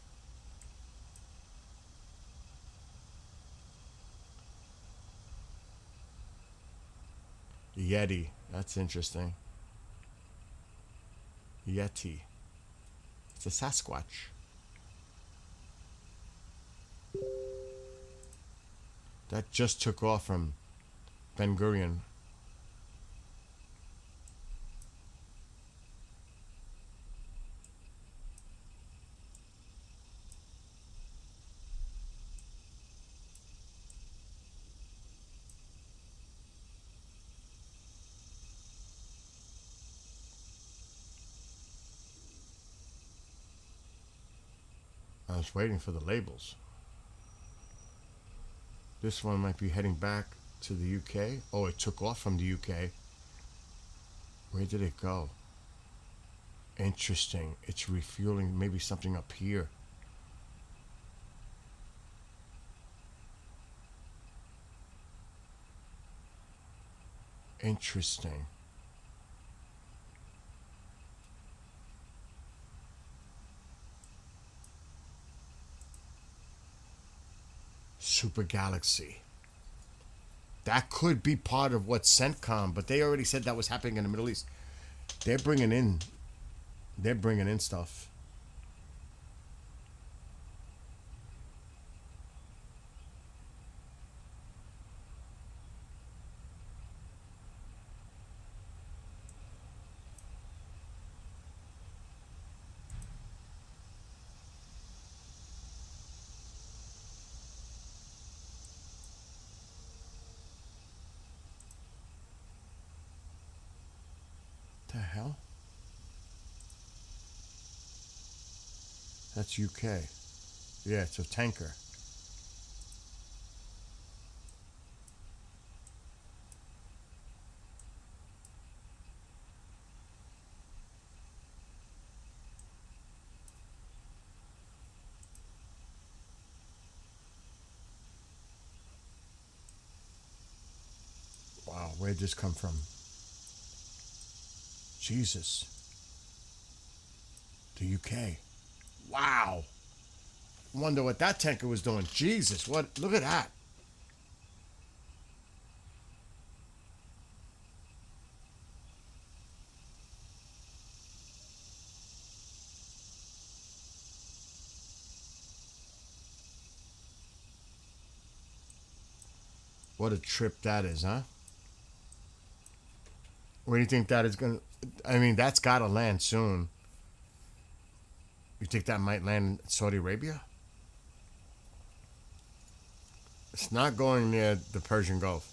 Yeti. That's interesting. Yeti. It's a Sasquatch. That just took off from Ben Gurion. I was waiting for the labels. This one might be heading back to the UK. Oh, it took off from the UK. Where did it go? Interesting. It's refueling maybe something up here. Interesting. Super Galaxy. That could be part of what CENTCOM, but they already said that was happening in the Middle East. They're bringing in stuff. The hell? That's UK. Yeah, it's a tanker. Wow, where'd this come from? Jesus. The UK. Wow. Wonder what that tanker was doing. Jesus, what? Look at that. What a trip that is, huh? Where do you think that is going to... I mean, that's got to land soon. You think that might land in Saudi Arabia? It's not going near the Persian Gulf.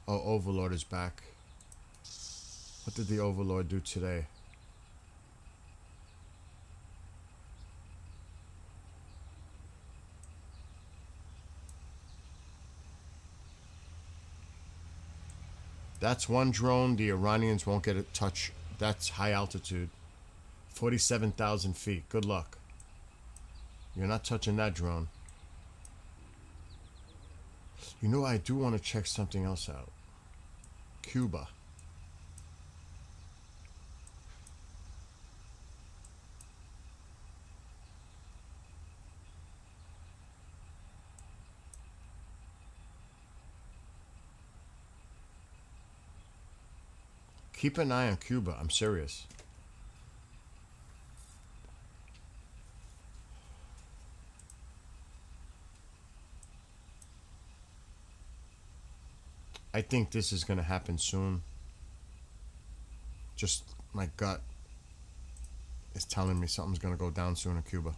Oh, Overlord is back. What did the Overlord do today? That's one drone the Iranians won't get a touch. That's high altitude. 47,000 feet. Good luck. You're not touching that drone. You know, I do want to check something else out. Cuba. Keep an eye on Cuba. I'm serious. I think this is going to happen soon. Just my gut is telling me something's going to go down soon in Cuba.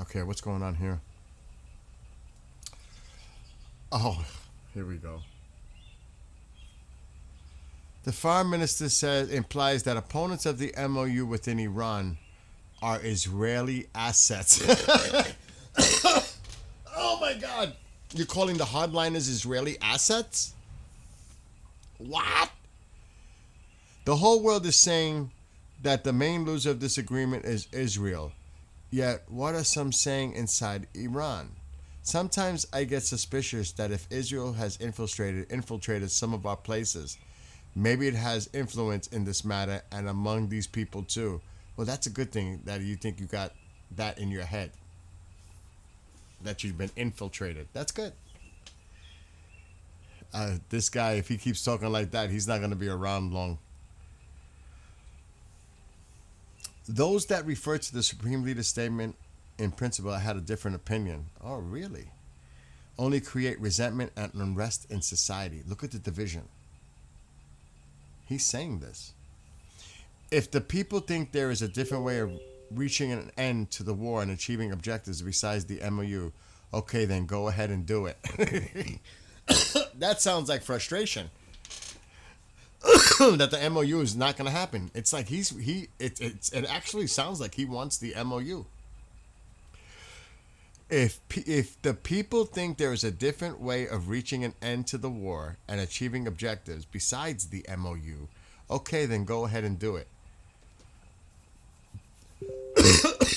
Okay, what's going on here? Oh, here we go. The foreign minister implies that opponents of the MOU within Iran are Israeli assets. Oh my God. You're calling the hardliners Israeli assets? What? The whole world is saying that the main loser of this agreement is Israel. Yet, what are some saying inside Iran? Sometimes I get suspicious that if Israel has infiltrated some of our places, maybe it has influence in this matter and among these people too. Well, that's a good thing that you think you got that in your head. That you've been infiltrated. That's good. This guy, if he keeps talking like that, he's not going to be around long. Those that refer to the Supreme Leader's statement, in principle, I had a different opinion. Oh, really? Only create resentment and unrest in society. Look at the division. He's saying this. If the people think there is a different way of reaching an end to the war and achieving objectives besides the MOU, okay, then go ahead and do it. That sounds like frustration. That the MOU is not going to happen. It's like it actually sounds like he wants the MOU. If the people think there is a different way of reaching an end to the war and achieving objectives besides the MOU, okay, then go ahead and do it.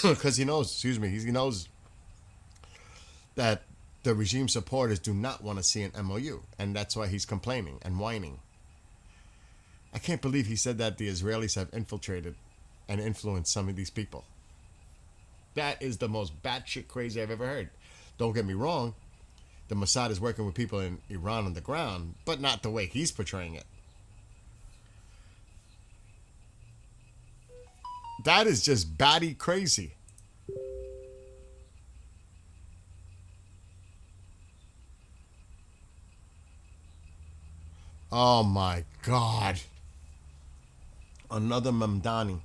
Because he knows that the regime supporters do not want to see an MOU, and that's why he's complaining and whining. I can't believe he said that the Israelis have infiltrated and influenced some of these people. That is the most batshit crazy I've ever heard. Don't get me wrong, the Mossad is working with people in Iran on the ground, but not the way he's portraying it. That is just batty crazy. Oh my God. Another Mamdani.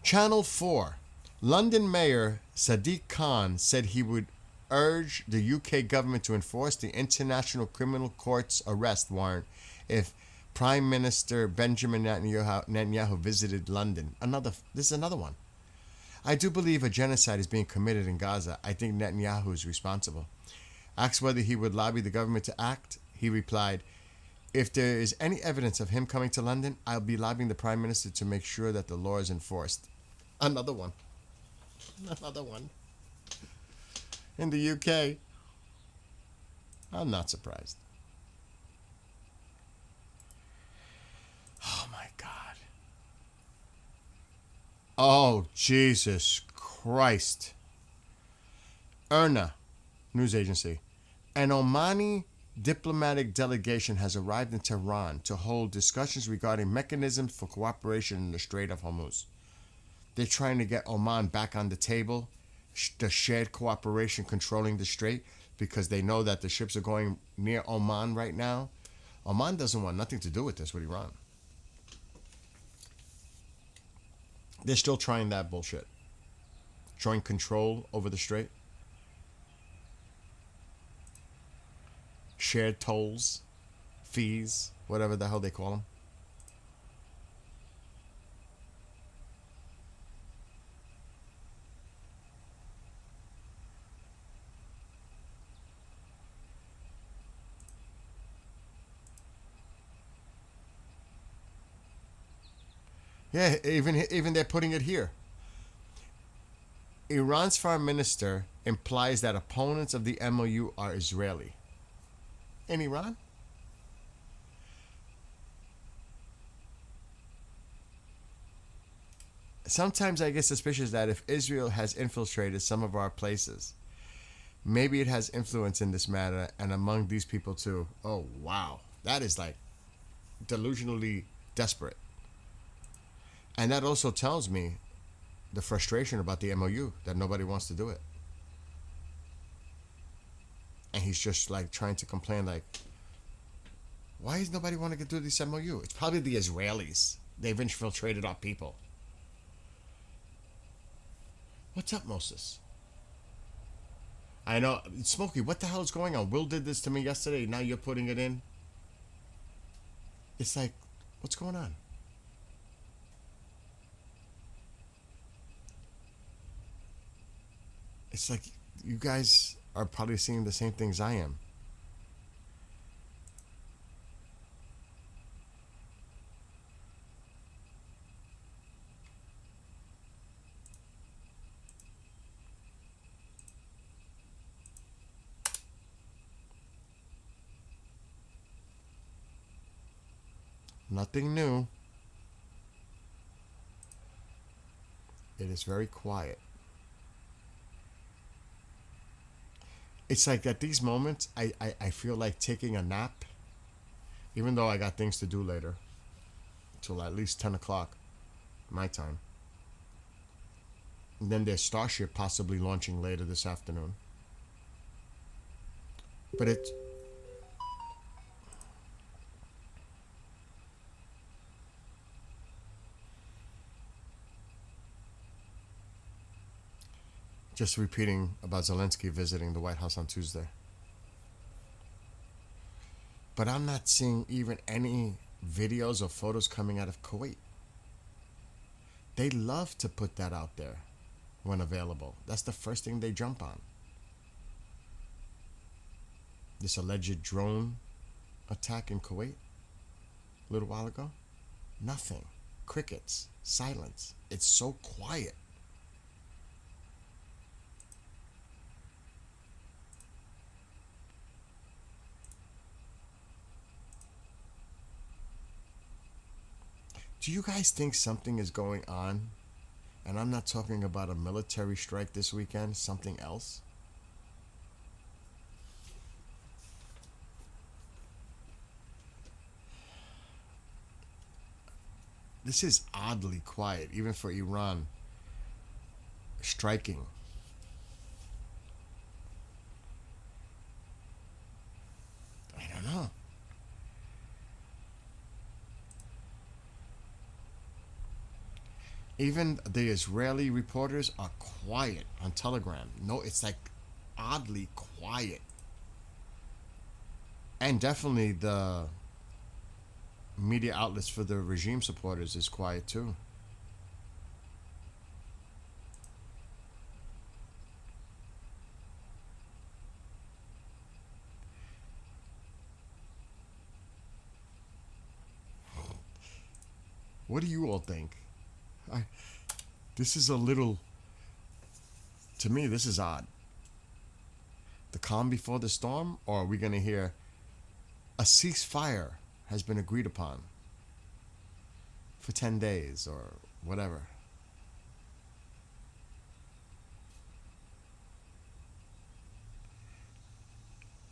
Channel 4. London Mayor Sadiq Khan said he would urge the UK government to enforce the International Criminal Court's arrest warrant if Prime Minister Benjamin Netanyahu visited London. This is another one. I do believe a genocide is being committed in Gaza. I think Netanyahu is responsible. Asked whether he would lobby the government to act, he replied, if there is any evidence of him coming to London, I'll be lobbying the Prime Minister to make sure that the law is enforced. Another one. Another one. In the UK. I'm not surprised. Oh my God. Oh, Jesus Christ. IRNA, news agency. An Omani diplomatic delegation has arrived in Tehran to hold discussions regarding mechanisms for cooperation in the Strait of Hormuz. They're trying to get Oman back on the table, the shared cooperation controlling the strait, because they know that the ships are going near Oman right now. Oman doesn't want nothing to do with this with Iran. They're still trying that bullshit. Joint control over the strait. Shared tolls, fees, whatever the hell they call them. Yeah, even they're putting it here. Iran's foreign minister implies that opponents of the MOU are Israeli. In Iran? Sometimes I get suspicious that if Israel has infiltrated some of our places, maybe it has influence in this matter and among these people too. Oh, wow. That is like delusionally desperate. And that also tells me the frustration about the MOU, that nobody wants to do it. And he's just like trying to complain, like, why is nobody wanting to do this MOU? It's probably the Israelis. They've infiltrated our people. What's up, Moses? I know, Smokey, what the hell is going on? Will did this to me yesterday, now you're putting it in? It's like, what's going on? It's like you guys are probably seeing the same things I am. Nothing new. It is very quiet. It's like at these moments, I feel like taking a nap, even though I got things to do later, till at least 10 o'clock, my time. And then there's Starship possibly launching later this afternoon. But it's just repeating about Zelensky visiting the White House on Tuesday. But I'm not seeing even any videos or photos coming out of Kuwait. They love to put that out there when available. That's the first thing they jump on. This alleged drone attack in Kuwait a little while ago. Nothing. Crickets. Silence. It's so quiet. Do you guys think something is going on? And I'm not talking about a military strike this weekend, something else. This is oddly quiet, even for Iran striking. I don't know. Even the Israeli reporters are quiet on Telegram. No, it's like oddly quiet. And definitely the media outlets for the regime supporters is quiet too. What do you all think? This is a little, to me, this is odd. The calm before the storm, or are we going to hear a ceasefire has been agreed upon for 10 days or whatever?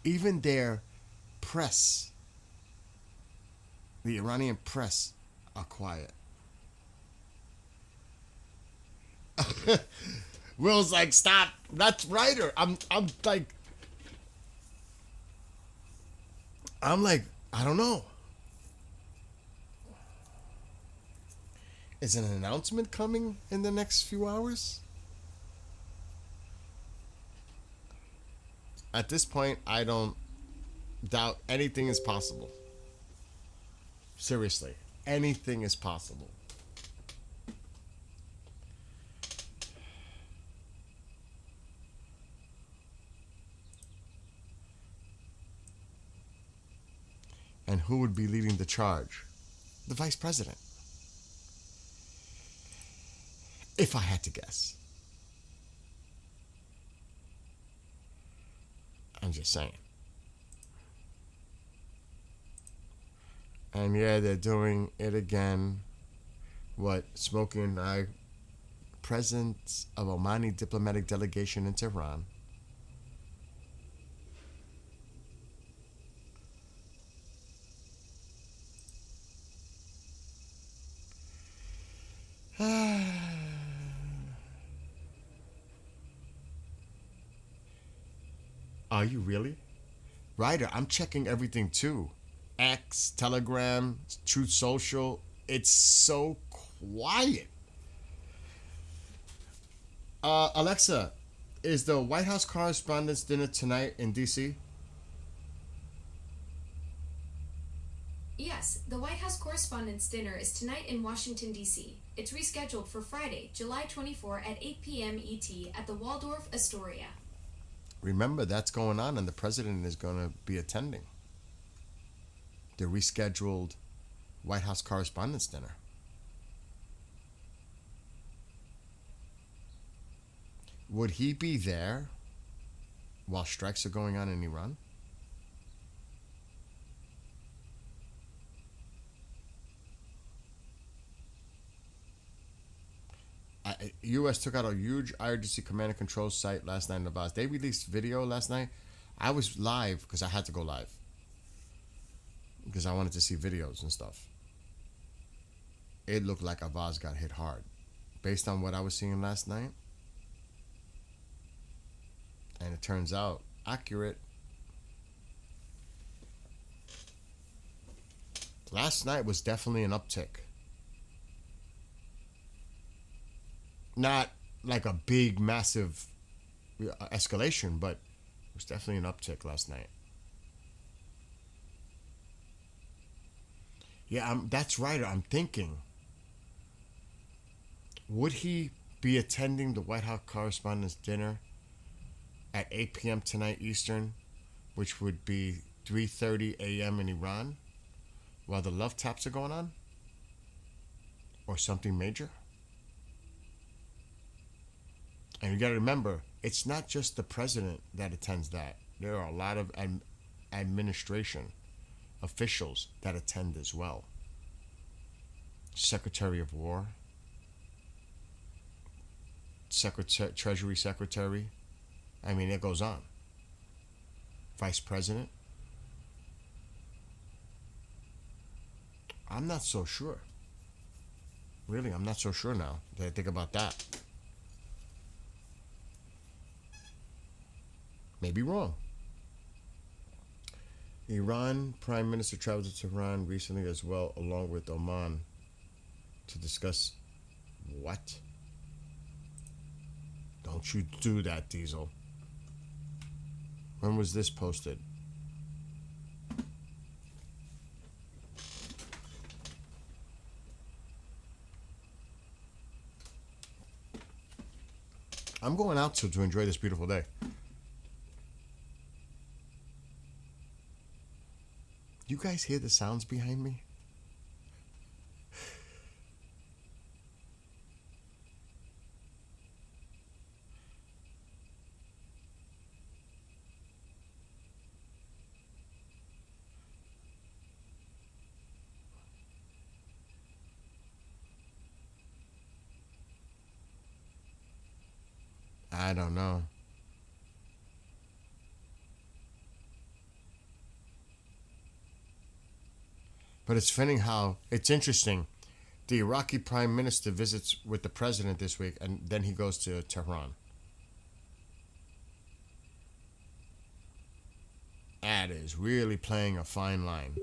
Even their press, the Iranian press, are quiet. Will's like, stop. That's Ryder. I'm like, I don't know. Is an announcement coming in the next few hours? At this point, I don't doubt anything is possible. Seriously, anything is possible. And who would be leading the charge? The vice president. If I had to guess. I'm just saying. And yeah, they're doing it again. What? Smokey and I. Presence of Omani diplomatic delegation in Tehran. Are you really? Ryder, I'm checking everything too. X, Telegram, Truth Social. It's so quiet. Alexa, is the White House Correspondents' Dinner tonight in D.C.? Yes, the White House Correspondents' Dinner is tonight in Washington, D.C. It's rescheduled for Friday, July 24 at 8 p.m. ET at the Waldorf Astoria. Remember, that's going on, and the president is going to be attending the rescheduled White House Correspondents' Dinner. Would he be there while strikes are going on in Iran? U.S. took out a huge IRGC command and control site last night in Navaz. They released video last night. I was live because I had to go live because I wanted to see videos and stuff. It looked like Avaz got hit hard based on what I was seeing last night. And it turns out accurate. Last night was definitely an uptick. Not like a big, massive escalation, but it was definitely an uptick last night. Yeah, that's right. I'm thinking, would he be attending the White House Correspondents' Dinner at 8 p.m. tonight Eastern, which would be 3:30 a.m. in Iran, while the love taps are going on? Or something major? And you got to remember, it's not just the president that attends that. There are a lot of administration officials that attend as well. Secretary of War, Treasury Secretary. I mean, it goes on. Vice President. I'm not so sure. Really, I'm not so sure now that I think about that. May be wrong. Iran Prime Minister traveled to Tehran recently as well, along with Oman, to discuss what? Don't you do that, Diesel. When was this posted? I'm going out to enjoy this beautiful day. You guys hear the sounds behind me? I don't know. But it's funny how it's interesting. The Iraqi prime minister visits with the president this week, and then he goes to Tehran. That is really playing a fine line.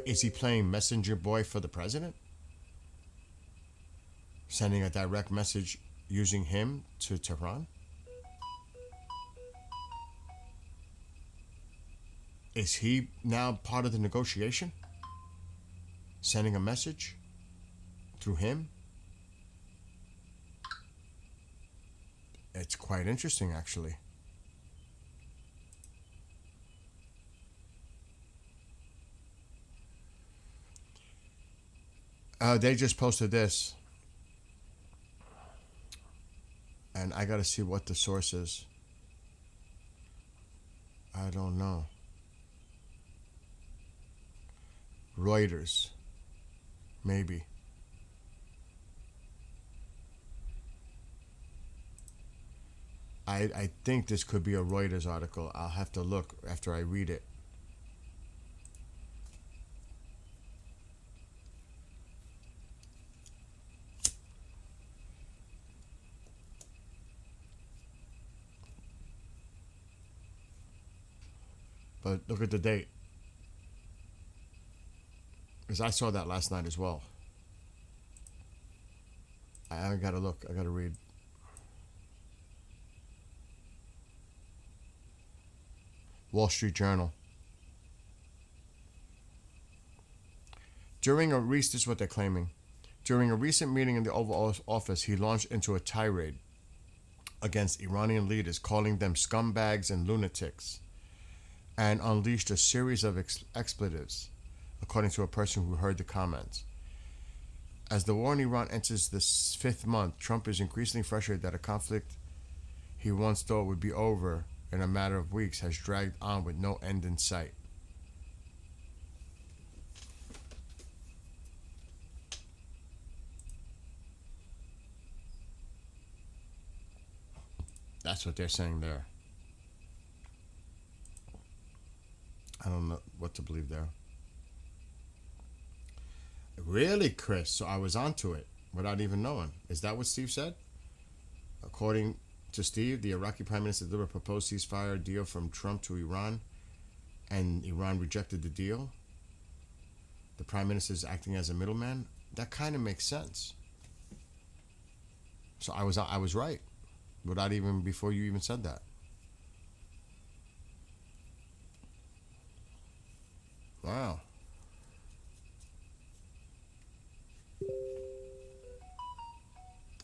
Is he playing messenger boy for the president? Sending a direct message using him to Tehran? Is he now part of the negotiation? Sending a message through him? It's quite interesting, actually. They just posted this. And I gotta see what the source is. I don't know. Reuters. Maybe. I think this could be a Reuters article. I'll have to look after I read it. But look at the date. Because I saw that last night as well. I gotta look. I gotta read. Wall Street Journal. This is what they're claiming. During a recent meeting in the Oval Office, he launched into a tirade against Iranian leaders, calling them scumbags and lunatics, and unleashed a series of expletives, according to a person who heard the comments. As the war in Iran enters this fifth month, Trump is increasingly frustrated that a conflict he once thought would be over in a matter of weeks has dragged on with no end in sight. That's what they're saying there. I don't know what to believe there. Really, Chris? So I was onto it without even knowing. Is that what Steve said? According to Steve, the Iraqi Prime Minister delivered a proposed ceasefire deal from Trump to Iran, and Iran rejected the deal. The Prime Minister is acting as a middleman. That kind of makes sense. So I was right, without even before you even said that. Wow.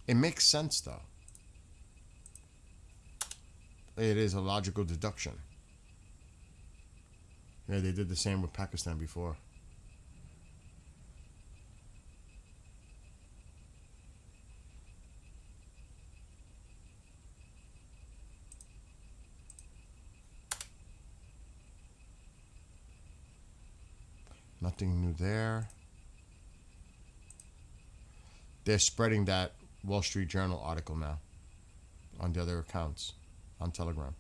It makes sense, though. It is a logical deduction. Yeah, they did the same with Pakistan before. Nothing new there. They're spreading that Wall Street Journal article now on the other accounts on Telegram.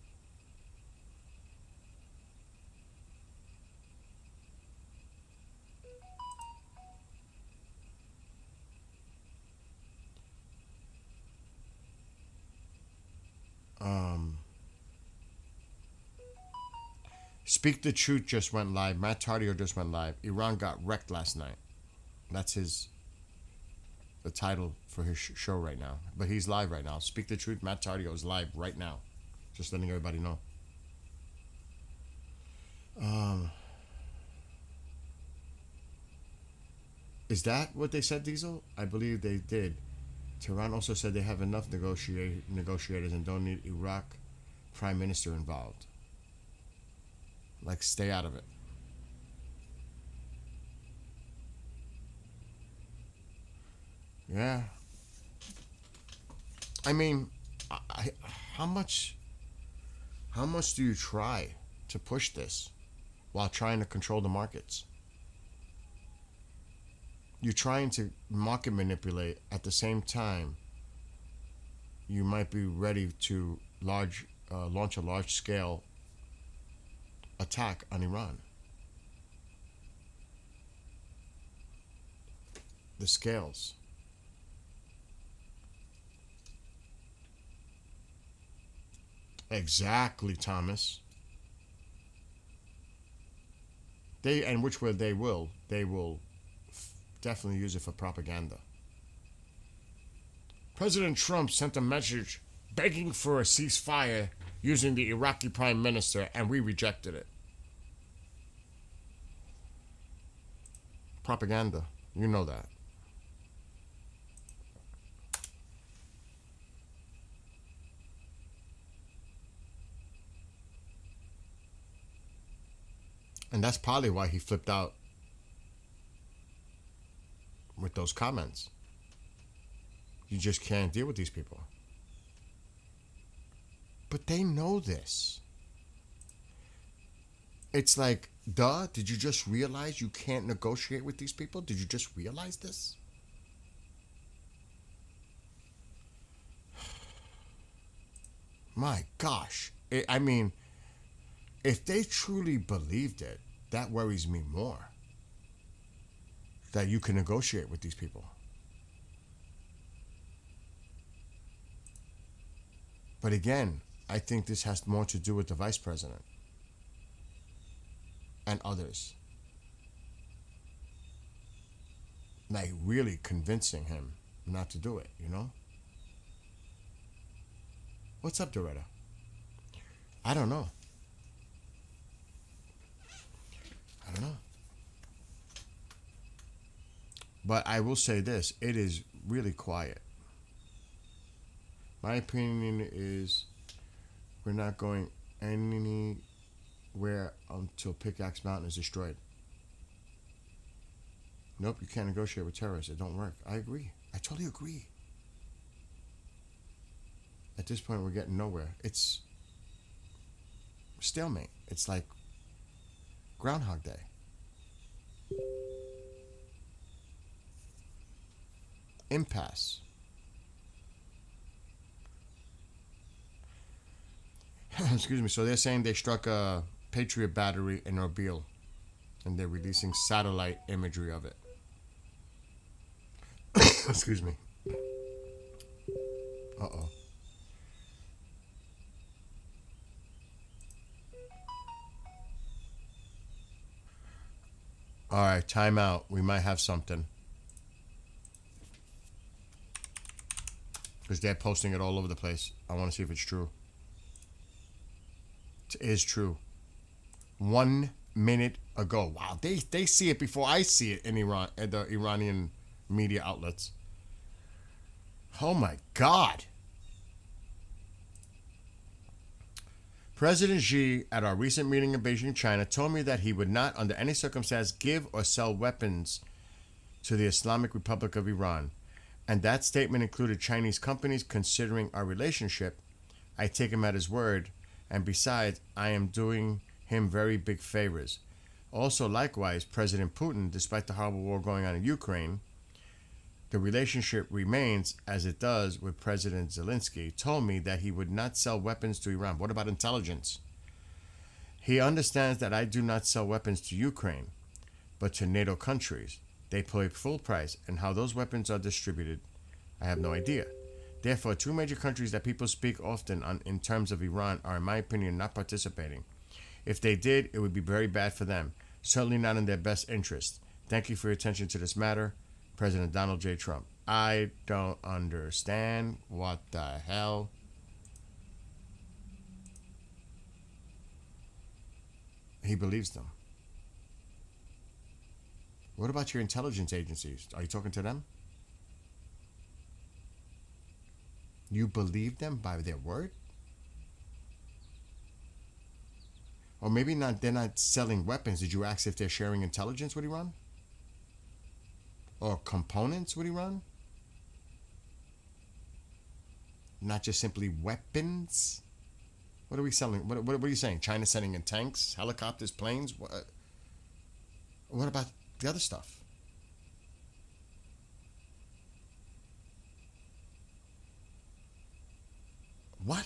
Speak the Truth just went live. Matt Tardio just went live. Iran got wrecked last night. That's the title for his show right now. But he's live right now. Speak the Truth. Matt Tardio is live right now. Just letting everybody know. Is that what they said, Diesel? I believe they did. Tehran also said they have enough negotiators and don't need Iraq Prime Minister involved. Like, stay out of it. Yeah. I mean, how much do you try to push this while trying to control the markets? You're trying to market manipulate at the same time. You might be ready to launch a large-scale attack on Iran. the scales. Exactly, Thomas. And which way they will definitely use it for propaganda. President Trump sent a message begging for a ceasefire using the Iraqi prime minister, and we rejected it. Propaganda. You know that. And that's probably why he flipped out with those comments. You just can't deal with these people. But they know this. It's like, duh, did you just realize you can't negotiate with these people? Did you just realize this? My gosh. I mean, if they truly believed it, that worries me more. That you can negotiate with these people. But again, I think this has more to do with the vice president and others. Like really convincing him not to do it, you know? What's up, Doretta? I don't know. I don't know. But I will say this, it is really quiet. My opinion is we're not going anywhere until Pickaxe Mountain is destroyed. Nope, you can't negotiate with terrorists. It don't work. I agree. I totally agree. At this point, we're getting nowhere. It's stalemate. It's like Groundhog Day. Impasse. Excuse me. So they're saying they struck a Patriot battery in Erbil, and they're releasing satellite imagery of it. Excuse me. Uh-oh. All right, time out. We might have something. Because they're posting it all over the place. I want to see if it's true. It is true. 1 minute ago. Wow, they see it before I see it in Iran, at the Iranian media outlets. Oh my God. President Xi, at our recent meeting in Beijing, China, told me that he would not, under any circumstance, give or sell weapons to the Islamic Republic of Iran. And that statement included Chinese companies considering our relationship. I take him at his word. And besides, I am doing him very big favors. Also, likewise, President Putin, despite the horrible war going on in Ukraine, the relationship remains as it does with President Zelensky, told me that he would not sell weapons to Iran. What about intelligence? He understands that I do not sell weapons to Ukraine, but to NATO countries. They pay full price, and how those weapons are distributed, I have no idea. Therefore, two major countries that people speak often on in terms of Iran are, in my opinion, not participating. If they did, it would be very bad for them, certainly not in their best interest. Thank you for your attention to this matter, President Donald J. Trump. I don't understand what the hell. He believes them. What about your intelligence agencies? Are you talking to them? You believe them by their word? Or maybe not. They're not selling weapons. Did you ask if they're sharing intelligence with Iran? Or components with Iran? Not just simply weapons? What are we selling? What are you saying? China sending in tanks, helicopters, planes? What about the other stuff? What?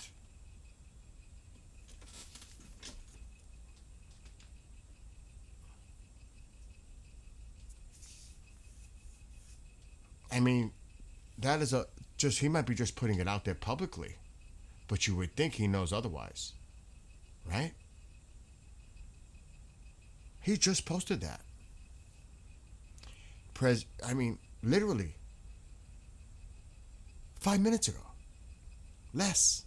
that is a just he might be just putting it out there publicly, but you would think he knows otherwise, right? He just posted that. I mean, literally 5 minutes ago. Less.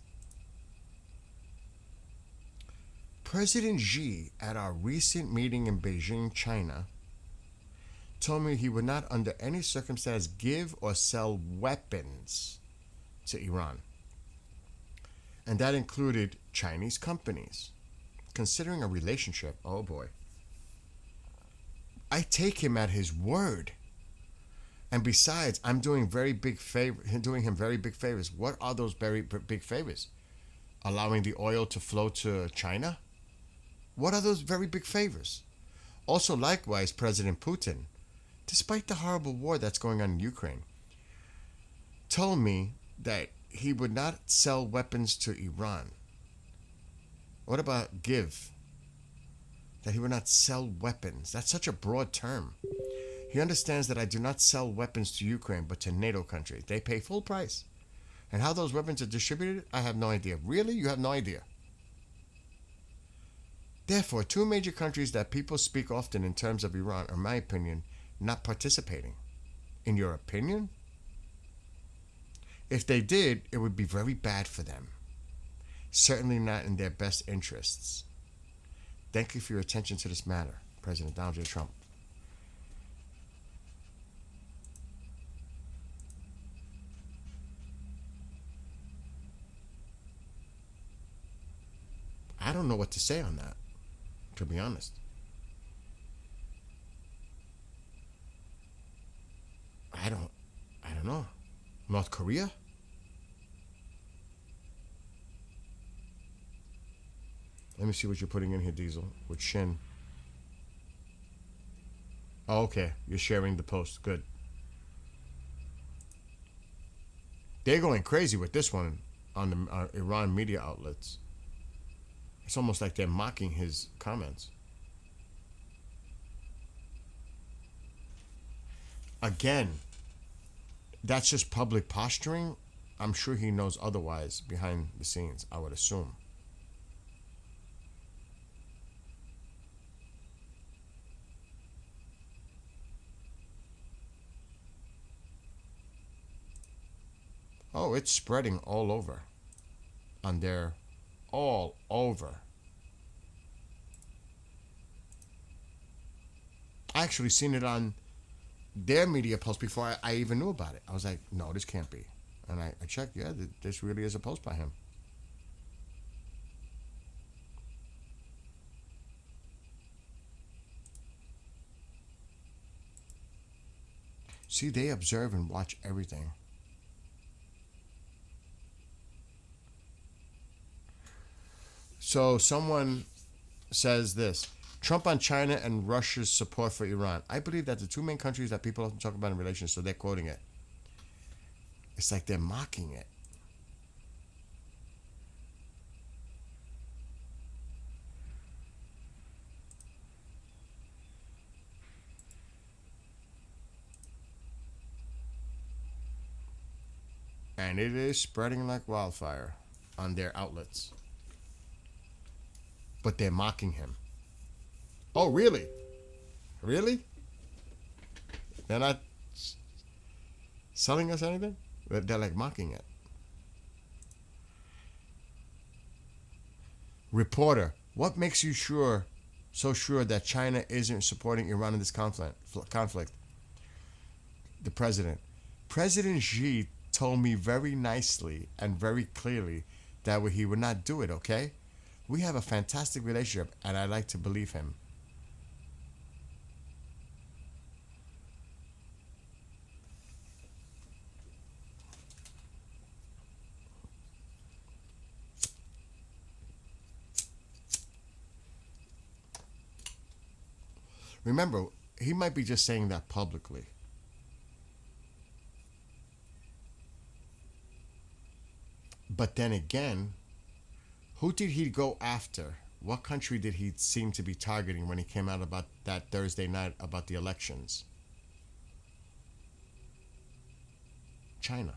President Xi, at our recent meeting in Beijing, China, told me he would not under any circumstance give or sell weapons to Iran. And that included Chinese companies. Considering a relationship, oh boy. I take him at his word. And besides, I'm doing him very big favors. What are those very big favors? Allowing the oil to flow to China? What are those very big favors? Also, likewise, President Putin, despite the horrible war that's going on in Ukraine, told me that he would not sell weapons to Iran. What about give? That he would not sell weapons. That's such a broad term. He understands that I do not sell weapons to Ukraine, but to NATO countries. They pay full price. And how those weapons are distributed, I have no idea. Really? You have no idea. Therefore, two major countries that people speak often in terms of Iran are, in my opinion, not participating. In your opinion? If they did, it would be very bad for them. Certainly not in their best interests. Thank you for your attention to this matter, President Donald J. Trump. I don't know what to say on that, to be honest. I don't know. North Korea? Let me see what you're putting in here, Diesel, with Shin. Oh, okay. You're sharing the post. Good. They're going crazy with this one on the Iran media outlets. It's almost like they're mocking his comments. Again, that's just public posturing. I'm sure he knows otherwise behind the scenes, I would assume. Oh, it's spreading all over. On their all over. I actually seen it on their media post before I even knew about it. I was like, no, this can't be. And I checked, yeah, this really is a post by him. See, they observe and watch everything. So someone says this: Trump on China and Russia's support for Iran. I believe that the two main countries that people often talk about in relations, so they're quoting it. It's like they're mocking it. And it is spreading like wildfire on their outlets. But they're mocking him. Oh, really? Really? They're not selling us anything? They're like mocking it. Reporter, what makes you so sure that China isn't supporting Iran in this conflict? The president. President Xi told me very nicely and very clearly that he would not do it, okay? We have a fantastic relationship, and I like to believe him. Remember, he might be just saying that publicly. But then again, who did he go after? What country did he seem to be targeting when he came out about that Thursday night about the elections? China?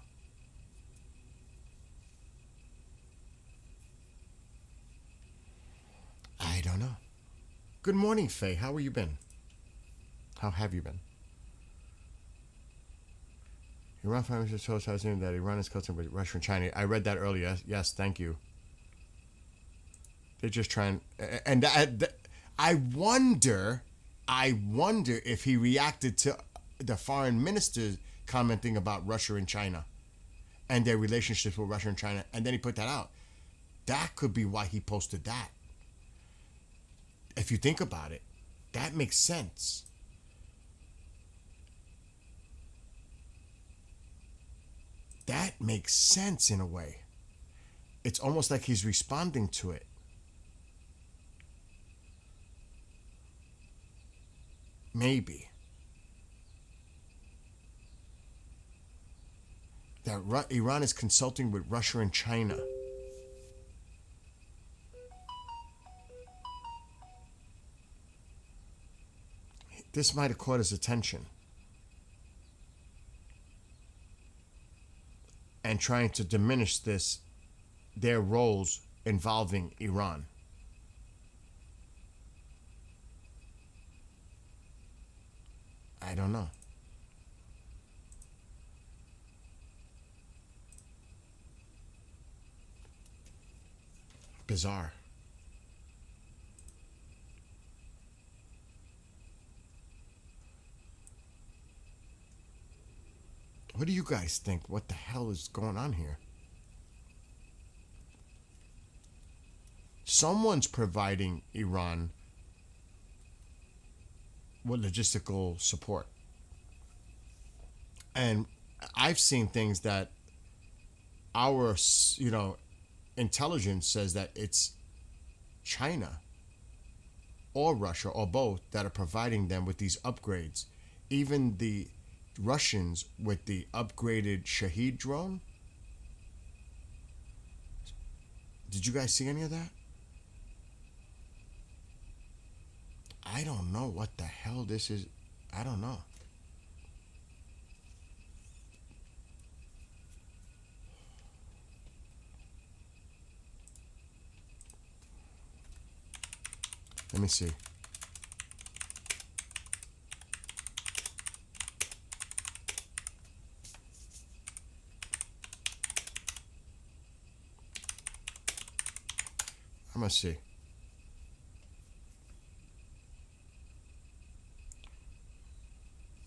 I don't know. Good morning, Faye. How have you been? How have you been? Iran Prime Minister told us that Iran is close with Russia and China. I read that earlier. Yes, thank you. They're just trying, and I wonder if he reacted to the foreign minister commenting about Russia and China and their relationships with Russia and China, and then he put that out. That could be why he posted that. If you think about it, that makes sense. That makes sense in a way. It's almost like he's responding to it. Maybe. That Iran is consulting with Russia and China. This might have caught his attention. And trying to diminish their roles involving Iran. I don't know. Bizarre. What do you guys think? What the hell is going on here? Someone's providing Iran with logistical support. And I've seen things that our, intelligence says that it's China or Russia or both that are providing them with these upgrades. Even the Russians with the upgraded Shahed drone. Did you guys see any of that? I don't know what the hell this is. I don't know. Let me see. I'm gonna see.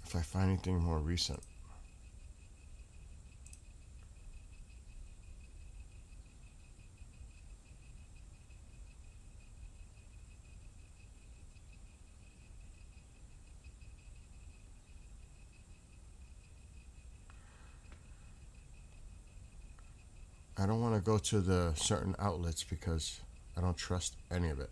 If I find anything more recent. I don't want to go to the certain outlets because I don't trust any of it.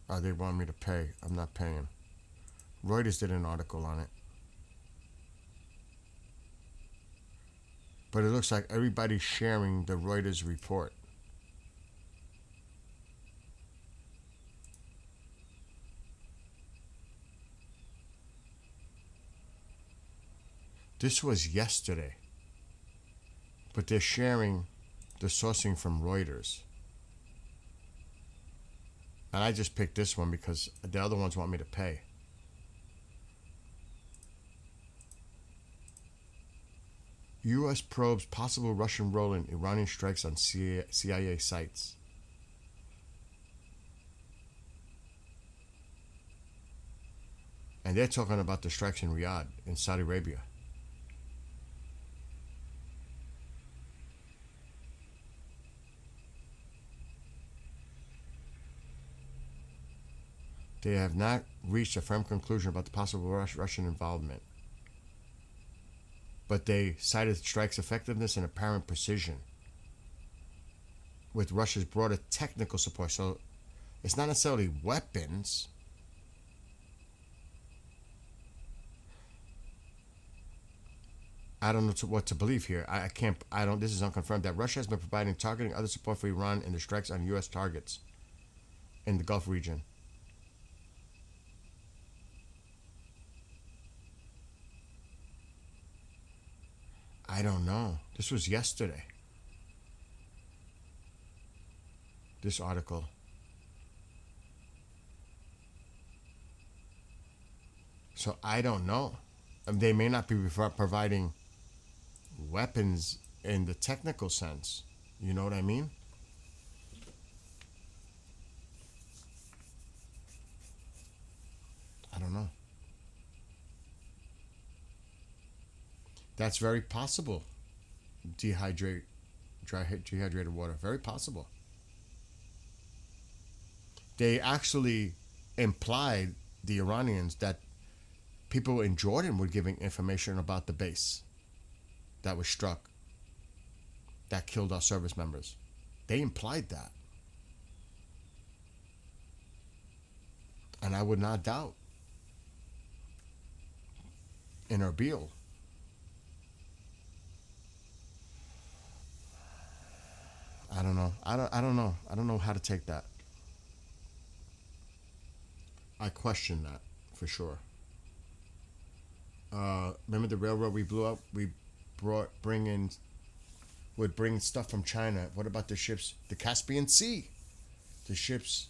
Oh, they want me to pay. I'm not paying. Reuters did an article on it. But it looks like everybody's sharing the Reuters report. This was yesterday. But they're sharing the sourcing from Reuters. And I just picked this one because the other ones want me to pay. U.S. probes possible Russian role in Iranian strikes on CIA sites. And they're talking about the strikes in Riyadh, in Saudi Arabia. They have not reached a firm conclusion about the possible Russian involvement. But they cited strikes' effectiveness and apparent precision with Russia's broader technical support. So it's not necessarily weapons. I don't know what to believe here. I can't. I don't. This is unconfirmed that Russia has been providing targeting other support for Iran in the strikes on U.S. targets in the Gulf region. I don't know. This was yesterday. This article. So I don't know. They may not be providing weapons in the technical sense. You know what I mean? I don't know. That's very possible. Dehydrated water. Very possible. They actually implied, the Iranians, that people in Jordan were giving information about the base that was struck, that killed our service members. They implied that. And I would not doubt. In Erbil. I don't know. I don't know. I don't know how to take that. I question that for sure. Remember the railroad we blew up? We would bring stuff from China. What about the ships? The Caspian Sea. The ships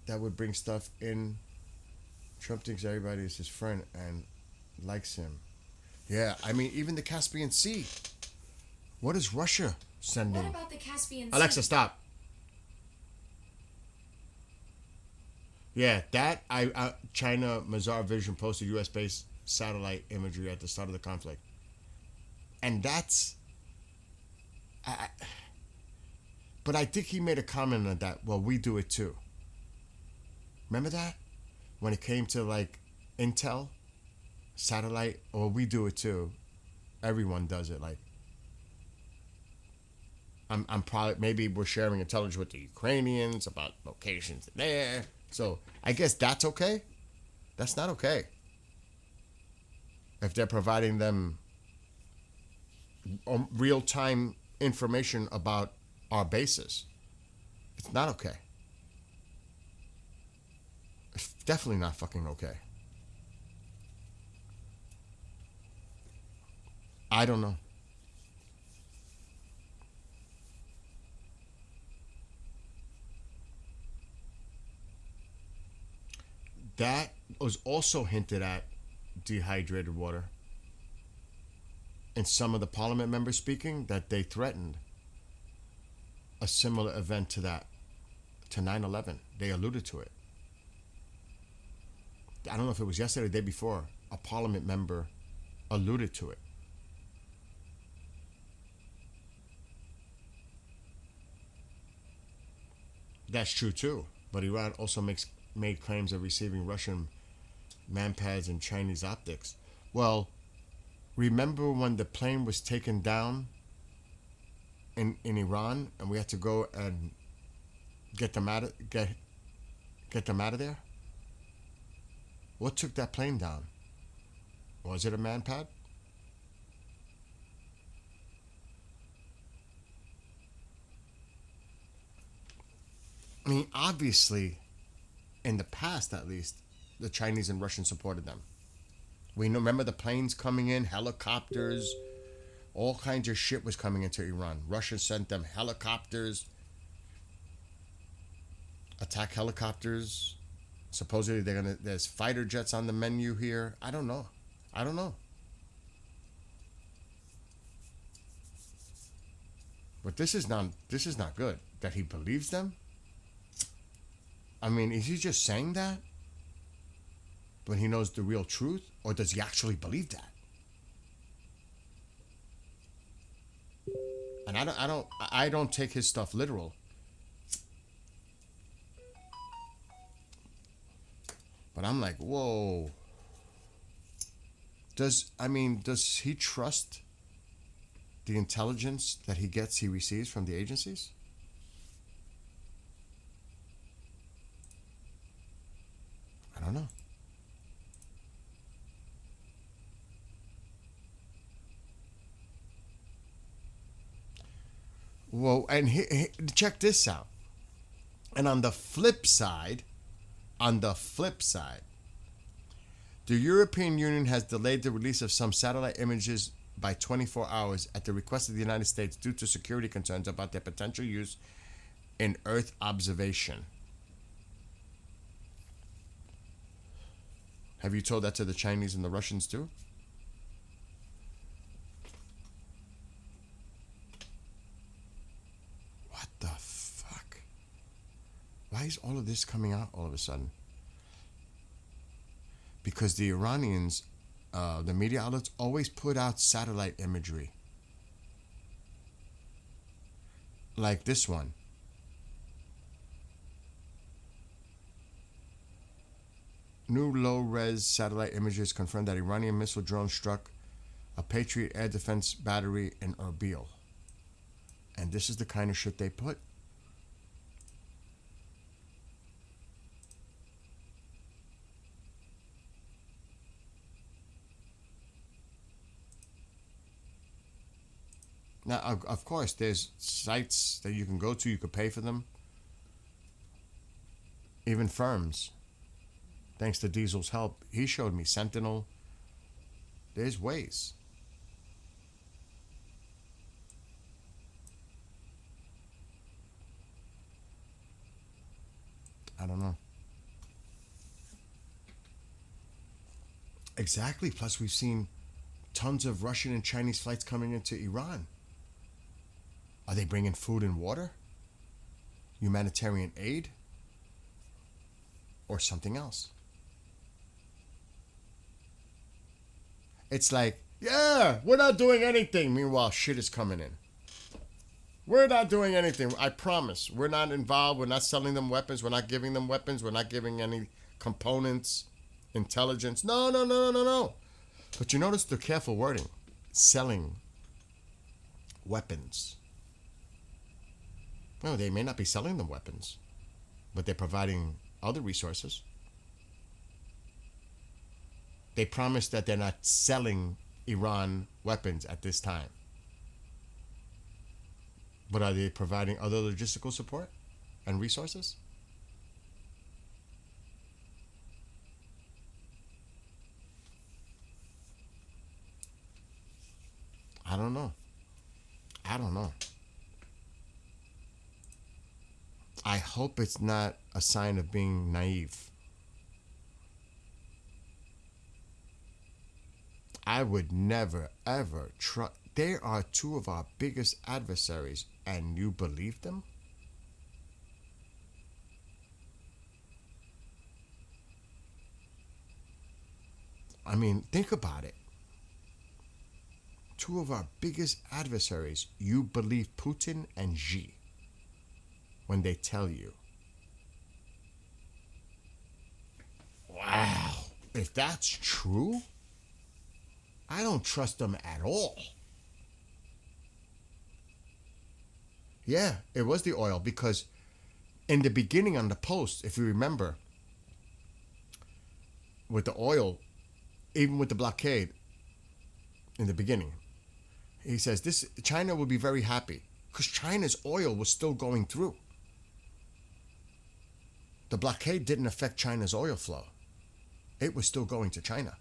that would bring stuff in. Trump thinks everybody is his friend and likes him. Yeah, I mean, even the Caspian Sea. What is Russia sending? What about the Caspian Sea? Alexa, stop. Yeah, that China Mazar Vision posted U.S.-based satellite imagery at the start of the conflict, and that's. But I think he made a comment on that. Well, we do it too. Remember that when it came to like Intel, satellite. Well, we do it too. Everyone does it. Like, I'm probably maybe we're sharing intelligence with the Ukrainians about locations there. So I guess that's okay. That's not okay. If they're providing them real-time information about our bases, it's not okay. It's definitely not fucking okay. I don't know. That was also hinted at, dehydrated water. And some of the parliament members speaking, that they threatened a similar event to that, to 9/11. They alluded to it. I don't know if it was yesterday or the day before. A parliament member alluded to it. That's true too. But Iran also made claims of receiving Russian manpads and Chinese optics. Well, remember when the plane was taken down in Iran and we had to go and get them out of there? What took that plane down? Was it a manpad? I mean, obviously, in the past at least, the Chinese and Russians supported them. We know, remember the planes coming in, helicopters, all kinds of shit was coming into Iran. Russia sent them helicopters, attack helicopters. Supposedly there's fighter jets on the menu here. I don't know. But this is not good. That he believes them? I mean, is he just saying that when he knows the real truth, or does he actually believe that? And I don't take his stuff literal. But I'm like, whoa. Does he trust the intelligence that he receives from the agencies? I don't know. Well, and check this out. And on the flip side, the European Union has delayed the release of some satellite images by 24 hours at the request of the United States due to security concerns about their potential use in Earth observation. Have you told that to the Chinese and the Russians too? What the fuck? Why is all of this coming out all of a sudden? Because the Iranians, the media outlets, always put out satellite imagery. Like this one. New low-res satellite images confirm that Iranian missile drone struck a Patriot air defense battery in Erbil. And this is the kind of shit they put. Now, of course, there's sites that you can go to. You could pay for them. Even firms. Thanks to Diesel's help, he showed me Sentinel. There's ways. I don't know. Exactly. Plus, we've seen tons of Russian and Chinese flights coming into Iran. Are they bringing food and water? Humanitarian aid? Or something else? It's like, yeah, we're not doing anything. Meanwhile, shit is coming in. We're not doing anything. I promise. We're not involved. We're not selling them weapons. We're not giving them weapons. We're not giving any components, intelligence. No. But you notice the careful wording. Selling weapons. No, they may not be selling them weapons, but they're providing other resources. They promise that they're not selling Iran weapons at this time. But are they providing other logistical support and resources? I don't know. I hope it's not a sign of being naive. I would never, ever trust. They are two of our biggest adversaries, and you believe them? I mean, think about it. Two of our biggest adversaries, you believe Putin and Xi when they tell you. Wow. If that's true, I don't trust them at all. Yeah, it was the oil, because in the beginning on the post, if you remember, with the oil, even with the blockade in the beginning, he says this China will be very happy because China's oil was still going through. The blockade didn't affect China's oil flow. It was still going to China.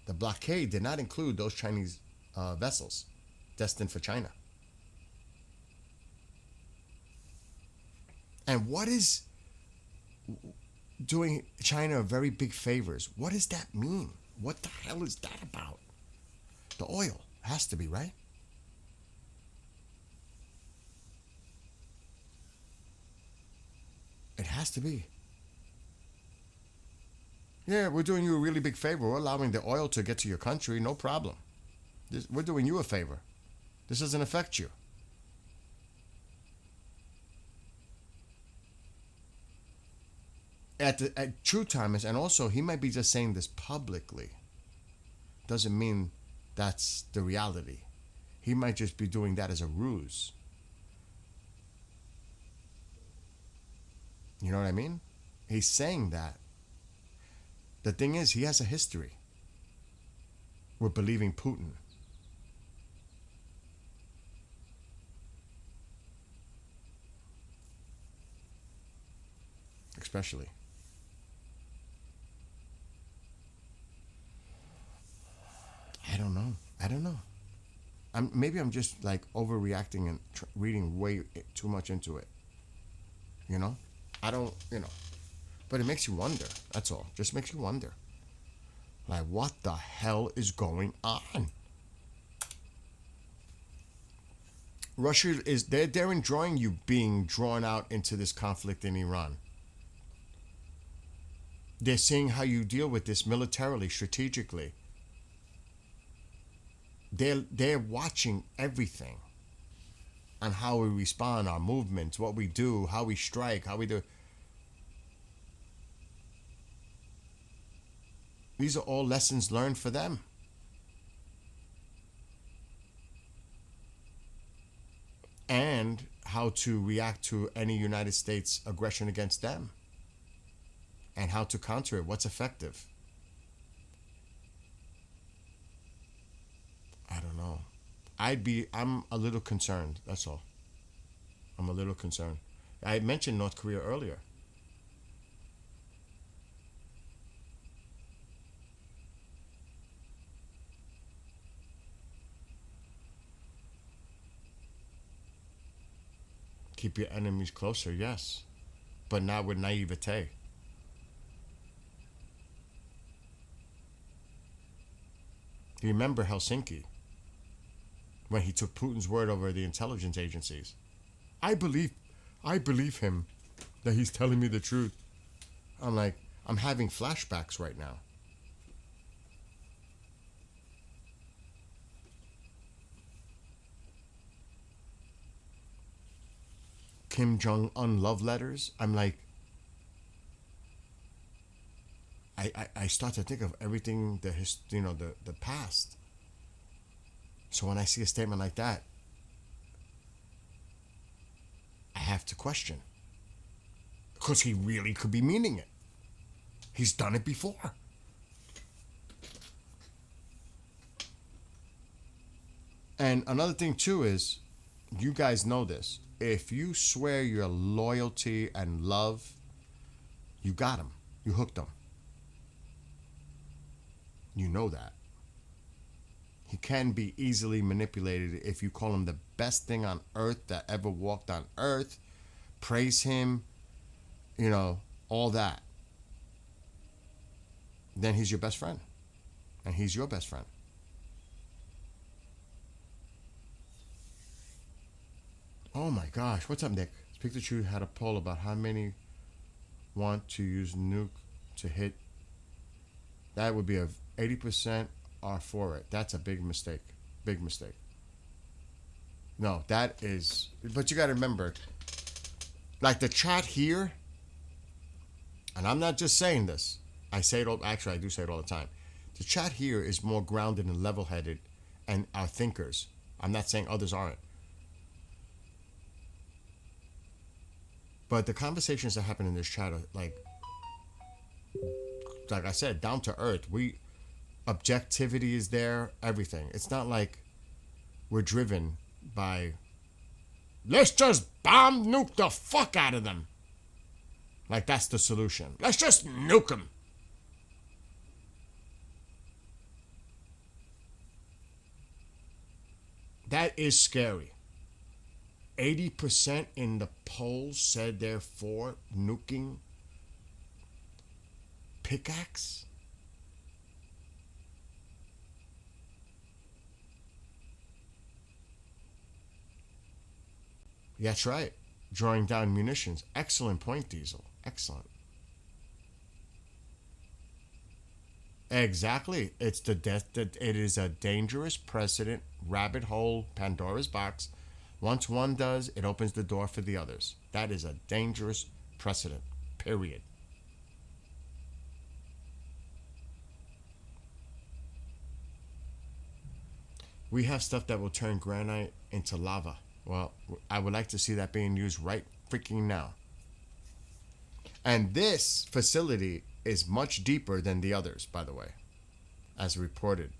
The blockade did not include those Chinese vessels destined for China. And what is doing China very big favors? What does that mean? What the hell is that about? The oil has to be, right? It has to be. Yeah, we're doing you a really big favor. We're allowing the oil to get to your country, no problem. We're doing you a favor. This doesn't affect you. At True Timers, and also he might be just saying this publicly. Doesn't mean that's the reality. He might just be doing that as a ruse. You know what I mean? He's saying that. The thing is, he has a history with believing Putin. especially. I don't know. I don't know. Maybe I'm just like overreacting and reading way too much into it. You know? I don't, But it makes you wonder. That's all. Just makes you wonder. Like, what the hell is going on? Russia they're enjoying you being drawn out into this conflict in Iran. They're seeing how you deal with this militarily, strategically. They're watching everything on how we respond, our movements, what we do, how we strike, how we do. These are all lessons learned for them. And how to react to any United States aggression against them. And how to counter it. What's effective? I don't know. I'm a little concerned. That's all. I'm a little concerned. I mentioned North Korea earlier. Keep your enemies closer, yes. But not with naivete. Do you remember Helsinki? When he took Putin's word over the intelligence agencies. I believe him that he's telling me the truth. I'm like, I'm having flashbacks right now. Kim Jong-un love letters. I'm like, I start to think of everything, the past. So when I see a statement like that, I have to question. Because he really could be meaning it. He's done it before. And another thing too is, you guys know this. If you swear your loyalty and love, you got him. You hooked him. You know that. He can be easily manipulated if you call him the best thing on earth that ever walked on earth. Praise him. All that. Then he's your best friend. And he's your best friend. Oh my gosh. What's up, Nick? Speak the Truth had a poll about how many want to use nuke to hit. That would be 80% are for it. That's a big mistake. Big mistake. No, that is... But you got to remember, like the chat here, and I'm not just saying this. I say it all... Actually, I do say it all the time. The chat here is more grounded and level-headed and are thinkers. I'm not saying others aren't. But the conversations that happen in this chat are like I said, down to earth. Objectivity is there, everything. It's not like we're driven by, let's just bomb nuke the fuck out of them. Like that's the solution. Let's just nuke them. That is scary. 80% in the polls said they're for nuking pickaxe. That's right. Drawing down munitions. Excellent point, Diesel. Excellent. Exactly. It's the death that it is a dangerous precedent, rabbit hole, Pandora's box. Once one does, it opens the door for the others. That is a dangerous precedent. Period. We have stuff that will turn granite into lava. Well, I would like to see that being used right freaking now. And this facility is much deeper than the others, by the way, as reported.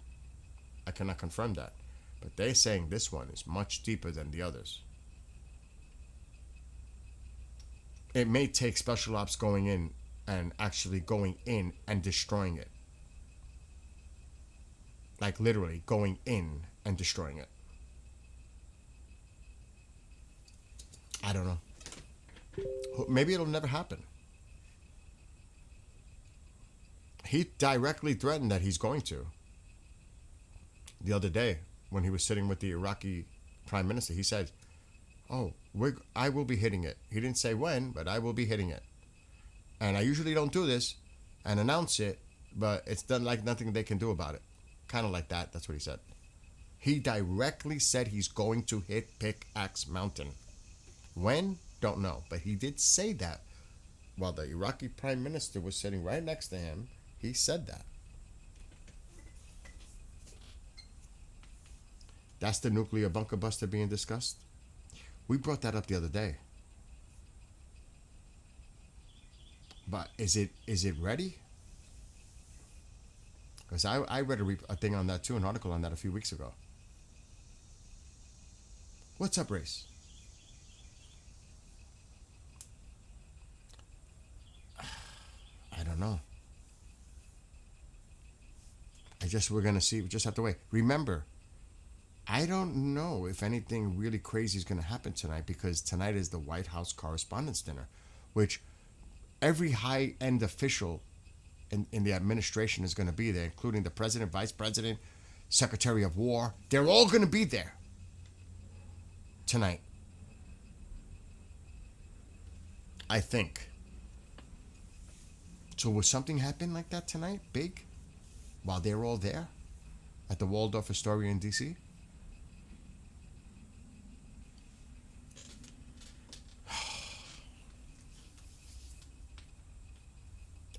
I cannot confirm that. But they're saying this one is much deeper than the others. it may take special ops going in and actually going in and destroying it. Like literally going in and destroying it. I don't know. Maybe it'll never happen. He directly threatened that he's going to. The other day, when he was sitting with the Iraqi prime minister, he said, "Oh, I will be hitting it." He didn't say when, but I will be hitting it. And I usually don't do this and announce it, but it's done like nothing they can do about it. Kind of like that. That's what he said. He directly said he's going to hit Pickaxe Mountain. When? Don't know. But he did say that while the Iraqi prime minister was sitting right next to him. He said that. That's the nuclear bunker buster being discussed. We brought that up the other day. But is it ready? Because I read a thing on that too, an article on that a few weeks ago. What's up, Race? I don't know. We're going to see. We just have to wait. Remember, I don't know if anything really crazy is going to happen tonight, because tonight is the White House Correspondents' Dinner, which every high-end official in the administration is going to be there, including the president, vice president, secretary of war. They're all going to be there tonight, I think. So will something happen like that tonight, big, while they're all there at the Waldorf Astoria in D.C.?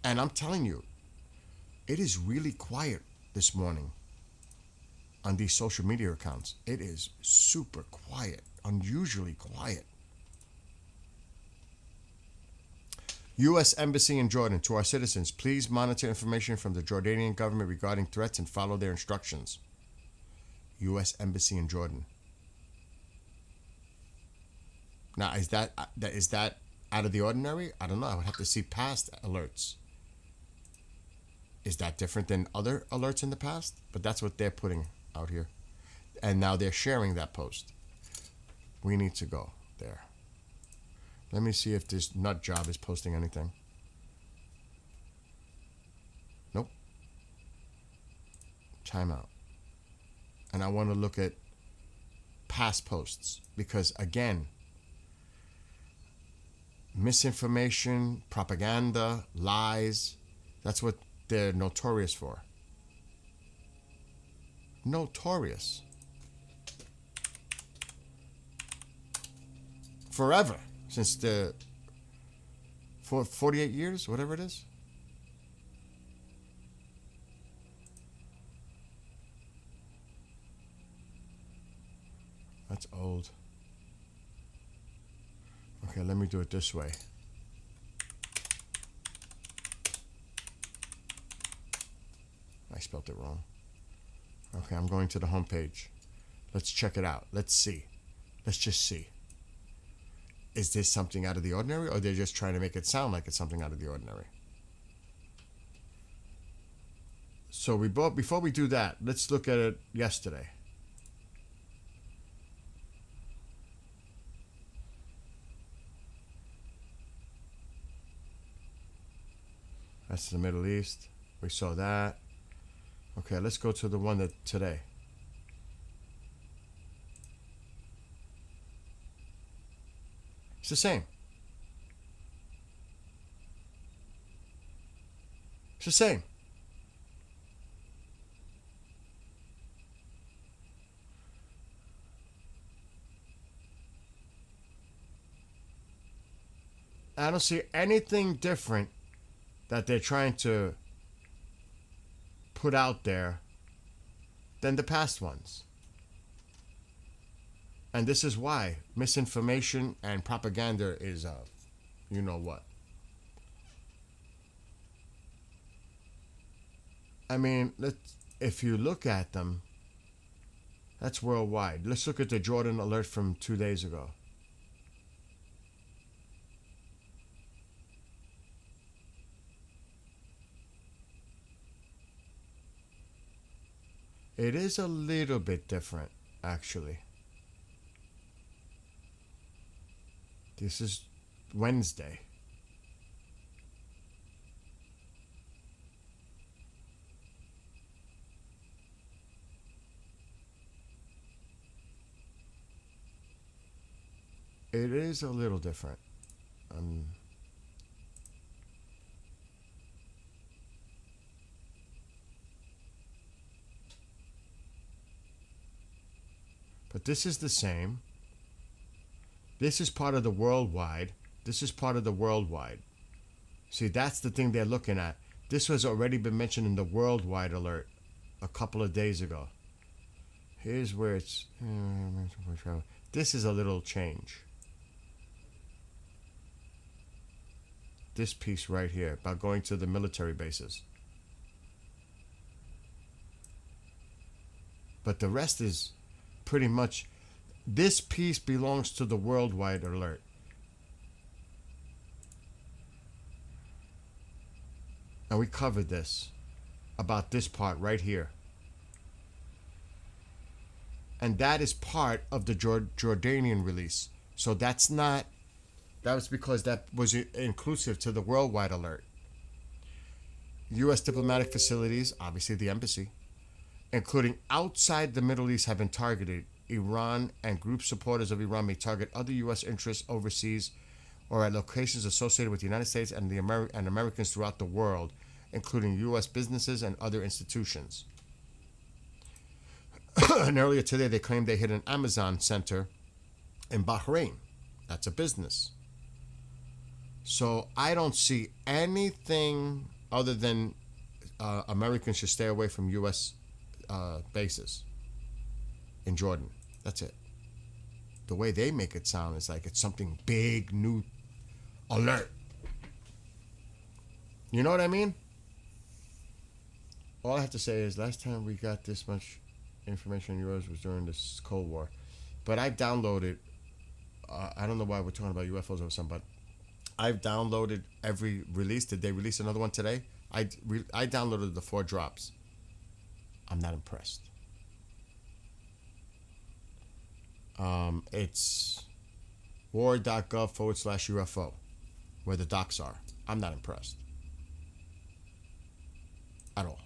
And I'm telling you, it is really quiet this morning on these social media accounts. It is super quiet, unusually quiet. U.S. Embassy in Jordan. To our citizens, please monitor information from the Jordanian government regarding threats and follow their instructions. U.S. Embassy in Jordan. Now, is that out of the ordinary? I don't know. I would have to see past alerts. Is that different than other alerts in the past? But that's what they're putting out here. And now they're sharing that post. We need to go there. Let me see if this nut job is posting anything. Nope. Timeout. And I want to look at past posts, because again, misinformation, propaganda, lies, that's what they're notorious for. Notorious. Forever. Since for 48 years, whatever it is. That's old. Okay, let me do it this way. I spelled it wrong. Okay, I'm going to the homepage. Let's check it out. Let's see. Let's just see. Is this something out of the ordinary, or they're just trying to make it sound like it's something out of the ordinary? So before we do that, let's look at it yesterday. That's the Middle East. We saw that. Okay, let's go to the one that today. It's the same. It's the same. I don't see anything different that they're trying to put out there than the past ones. And this is why misinformation and propaganda is, you know what. I mean, if you look at them, that's worldwide. Let's look at the Jordan alert from 2 days ago. It is a little bit different, actually. This is Wednesday. It is a little different. Um, but this is the same. This is part of the worldwide. This is part of the worldwide. See, that's the thing they're looking at. This has already been mentioned in the worldwide alert a couple of days ago. Here's where it's... This is a little change. This piece right here about going to the military bases. But the rest is pretty much... This piece belongs to the worldwide alert. And we covered this. About this part right here. And that is part of the Jordanian release. So that's not... That was because that was inclusive to the worldwide alert. U.S. diplomatic facilities, obviously the embassy, including outside the Middle East, have been targeted. Iran and group supporters of Iran may target other U.S. interests overseas or at locations associated with the United States and and Americans throughout the world, including U.S. businesses and other institutions. And earlier today, they claimed they hit an Amazon center in Bahrain. That's a business. So I don't see anything other than Americans should stay away from U.S. Bases in Jordan. That's it. The way they make it sound is like it's something big, new, alert. You know what I mean? All I have to say is last time we got this much information on yours was during this Cold War. But I downloaded, I don't know why we're talking about UFOs or something, but I've downloaded every release. Did they release another one today? I downloaded the 4 drops. I'm not impressed. It's war.gov/UFO, where the docs are. I'm not impressed. At all.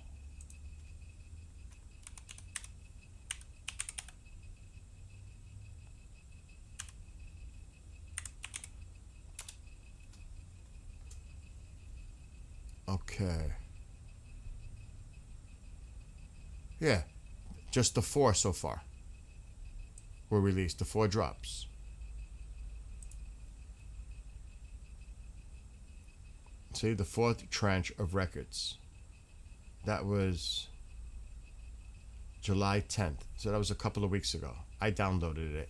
Okay. Yeah, just the 4 so far were released, the 4 drops. See, the 4th tranche of records. That was July 10th. So that was a couple of weeks ago. I downloaded it.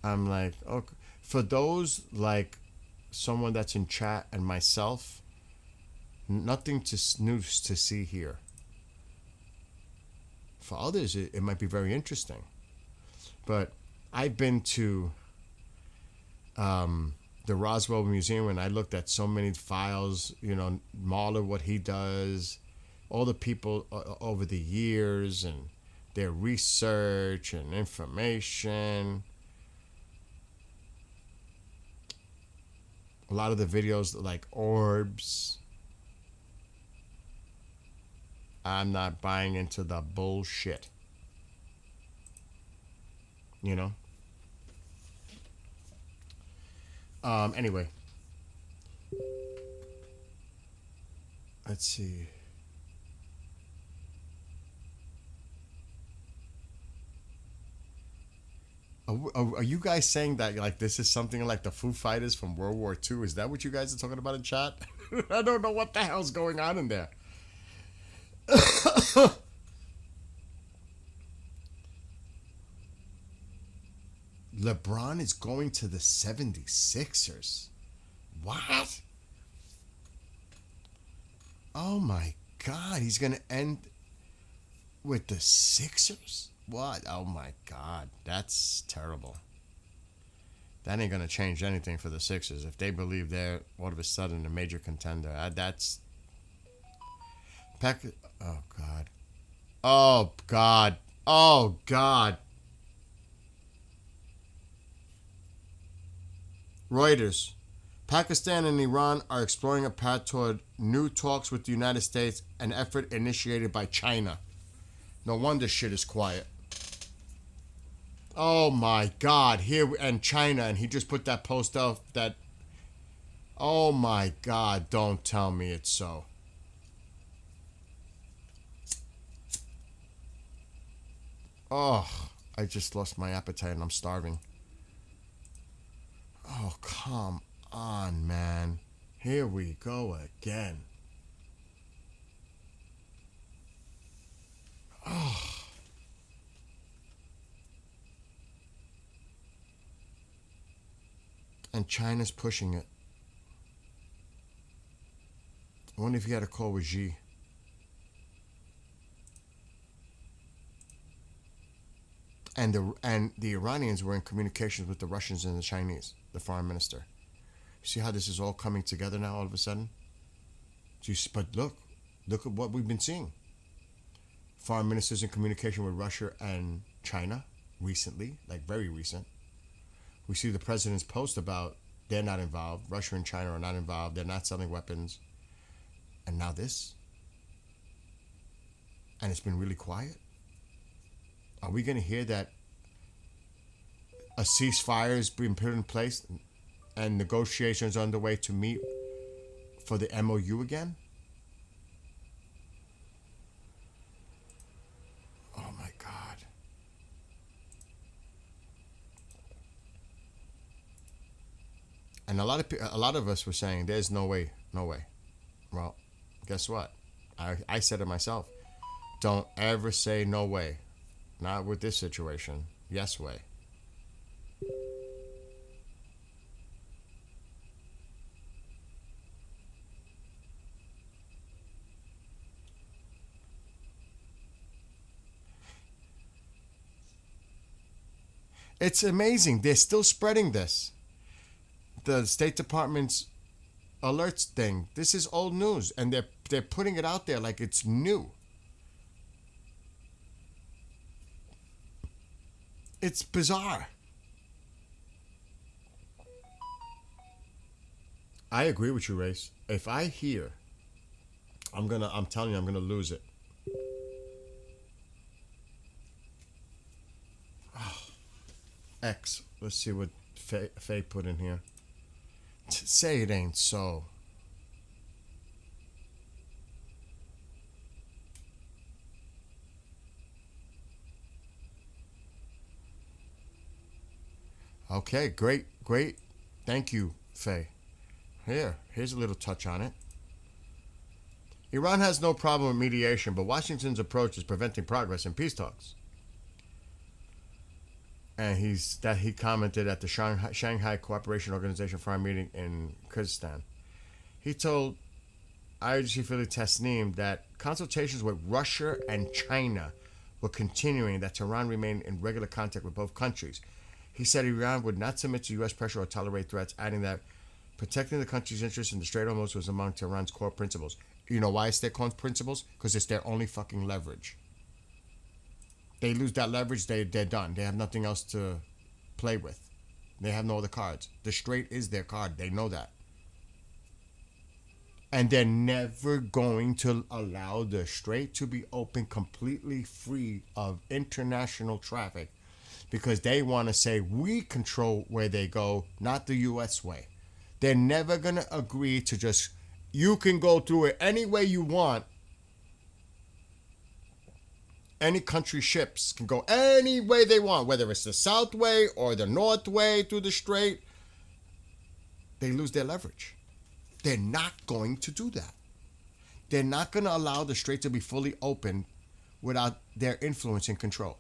I'm like, okay. For those like someone that's in chat and myself, nothing to snooze to see here. For others, it might be very interesting. But I've been to the Roswell Museum and I looked at so many files, you know, Mahler, what he does, all the people over the years and their research and information. A lot of the videos like orbs. I'm not buying into the bullshit. You know? Anyway. Let's see. Are you guys saying that like this is something like the Foo Fighters from World War II? Is that what you guys are talking about in chat? I don't know what the hell's going on in there. LeBron is going to the 76ers. What? Oh my God, he's going to end with the Sixers? What? Oh my God, that's terrible. That ain't going to change anything for the Sixers. If they believe they're all of a sudden a major contender, that's... Oh God. Oh, God. Oh, God. Reuters. Pakistan and Iran are exploring a path toward new talks with the United States, an effort initiated by China. No wonder shit is quiet. Oh my God! And China, and he just put that post up that. Oh my God! Don't tell me it's so. Oh, I just lost my appetite and I'm starving. Oh, come on, man. Here we go again. Oh. And China's pushing it. I wonder if he had a call with Xi. And the Iranians were in communications with the Russians and the Chinese, the foreign minister. You see how this is all coming together now all of a sudden? But look at what we've been seeing. Foreign ministers in communication with Russia and China recently, like very recent. We see the president's post about they're not involved. Russia and China are not involved. They're not selling weapons. And now this. And it's been really quiet. Are we going to hear that a ceasefire is being put in place and negotiations are underway to meet for the MOU again? Oh my God. And a lot of us were saying there's no way. Well, guess what? I said it myself. Don't ever say no way. Not with this situation. Yes way. It's amazing. They're still spreading this. The State Department's alerts thing. This is old news, and they're putting it out there like it's new. It's bizarre. I agree with you, Race. If I hear, I'm telling you, I'm gonna lose it. Oh, X. Let's see what Faye put in here. Say it ain't so. Okay, great. Thank you, Faye. Here's a little touch on it. Iran has no problem with mediation, but Washington's approach is preventing progress in peace talks. And he commented at the Shanghai Cooperation Organization Foreign meeting in Kyrgyzstan. He told IRGC affiliate Tasnim that consultations with Russia and China were continuing, that Tehran remained in regular contact with both countries. He said Iran would not submit to U.S. pressure or tolerate threats, adding that protecting the country's interests in the Strait of Hormuz was among Tehran's core principles. You know why it's their core principles? Because it's their only fucking leverage. They lose that leverage, they're done. They have nothing else to play with. They have no other cards. The Strait is their card. They know that. And they're never going to allow the Strait to be open completely free of international traffic, because they want to say we control where they go, not the U.S. way. They're never going to agree to just, you can go through it any way you want. Any country ships can go any way they want, whether it's the south way or the north way through the Strait. They lose their leverage. They're not going to do that. They're not going to allow the Strait to be fully open without their influence and control,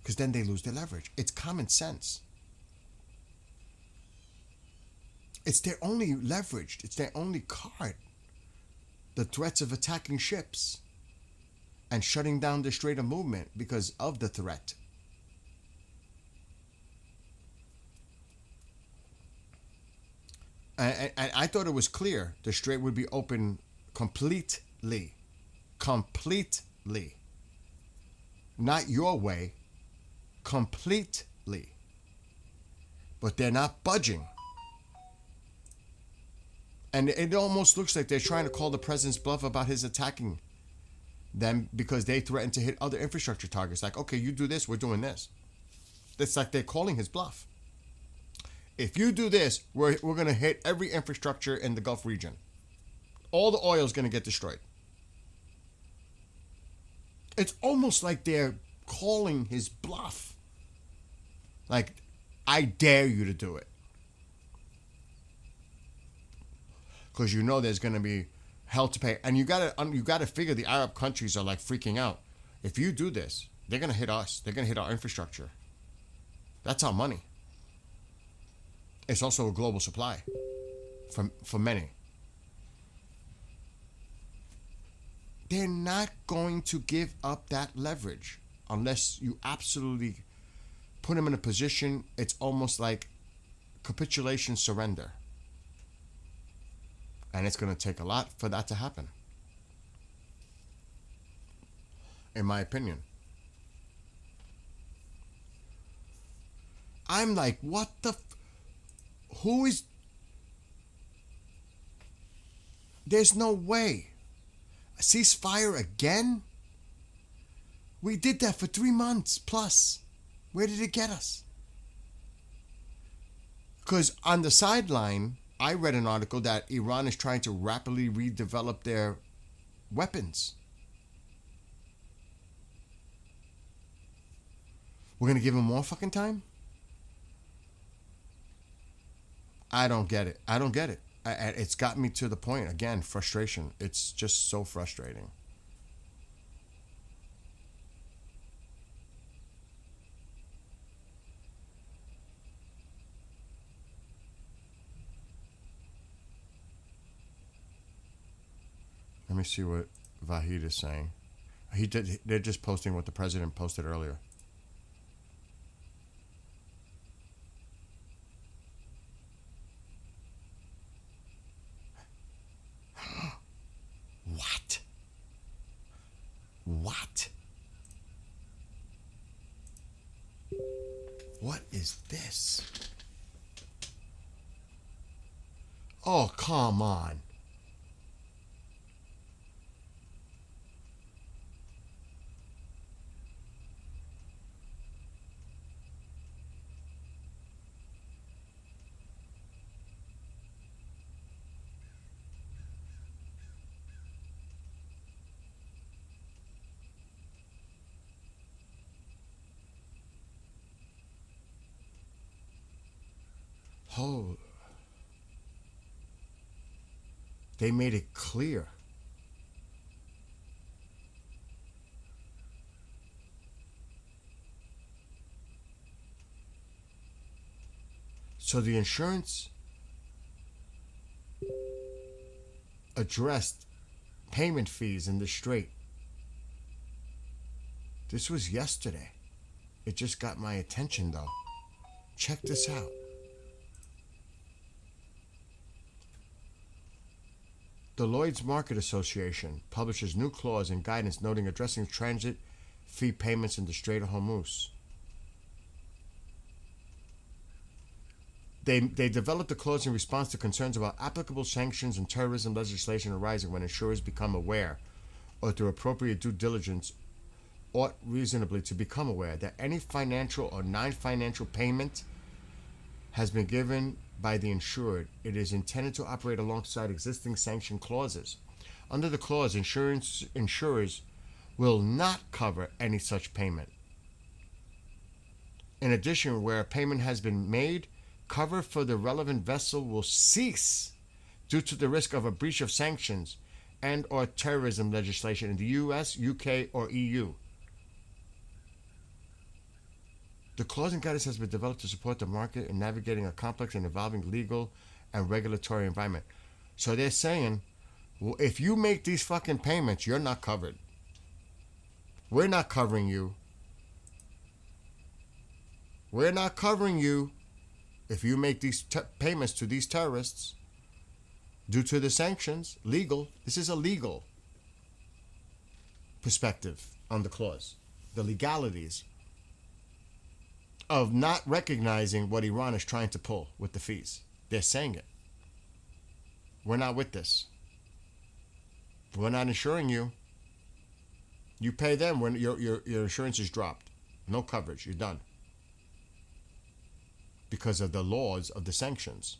because then they lose their leverage. It's common sense. It's their only leverage. It's their only card. The threats of attacking ships and shutting down the Strait of movement because of the threat. And I thought it was clear the Strait would be open completely. not your way, completely. But they're not budging. And it almost looks like they're trying to call the president's bluff about his attacking them because they threatened to hit other infrastructure targets. Like, okay, you do this, we're doing this. It's like they're calling his bluff. If you do this, we're going to hit every infrastructure in the Gulf region. All the oil is going to get destroyed. It's almost like they're calling his bluff. Like, I dare you to do it. Because you know there's going to be hell to pay. And you gotta figure the Arab countries are like freaking out. If you do this, they're going to hit us. They're going to hit our infrastructure. That's our money. It's also a global supply for many. They're not going to give up that leverage unless you absolutely put them in a position. It's almost like capitulation, surrender. And it's going to take a lot for that to happen, in my opinion. I'm like, what the... Who is... There's no way. A ceasefire again? We did that for 3 months plus. Where did it get us? Because on the sideline, I read an article that Iran is trying to rapidly redevelop their weapons. We're going to give them more fucking time? I don't get it. I don't get it. It's got me to the point, again, frustration. It's just so frustrating. Let me see what Vahid is saying. They're just posting what the president posted earlier. What? What? What is this? Oh, come on. Oh, they made it clear. So the insurance addressed payment fees in the Strait. This was yesterday. It just got my attention though. Check this out. The Lloyd's Market Association publishes new clause and guidance noting addressing transit fee payments in the Strait of Hormuz. They developed the clause in response to concerns about applicable sanctions and terrorism legislation arising when insurers become aware, or through appropriate due diligence, ought reasonably to become aware that any financial or non-financial payment has been given by the insured. It is intended to operate alongside existing sanction clauses. Under the clause, insurers will not cover any such payment. In addition, where a payment has been made, cover for the relevant vessel will cease due to the risk of a breach of sanctions and or terrorism legislation in the US, UK, or EU. The clause and guidance has been developed to support the market in navigating a complex and evolving legal and regulatory environment. So they're saying, well, if you make these fucking payments, you're not covered. We're not covering you. We're not covering you if you make these payments to these terrorists due to the sanctions. Legal. This is a legal perspective on the clause. the legalities of not recognizing what Iran is trying to pull with the fees. They're saying it. We're not with this. We're not insuring you. You pay them when your insurance is dropped. No coverage. You're done. Because of the laws of the sanctions.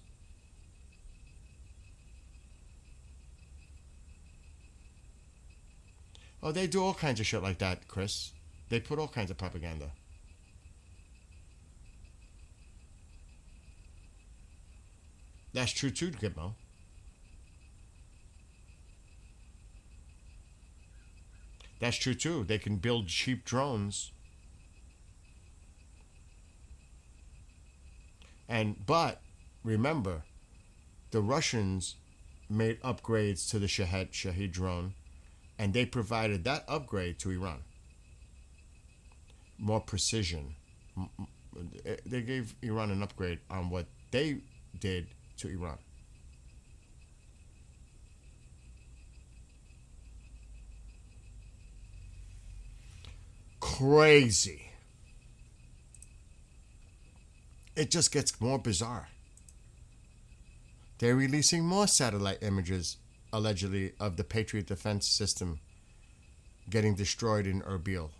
Oh, they do all kinds of shit like that, Chris. They put all kinds of propaganda. That's true too, Gitmo. That's true too. They can build cheap drones. But remember, the Russians made upgrades to the Shahed drone, and they provided that upgrade to Iran. More precision. They gave Iran an upgrade on what they did to Iran. Crazy. It just gets more bizarre. They're releasing more satellite images, allegedly, of the Patriot defense system getting destroyed in Erbil.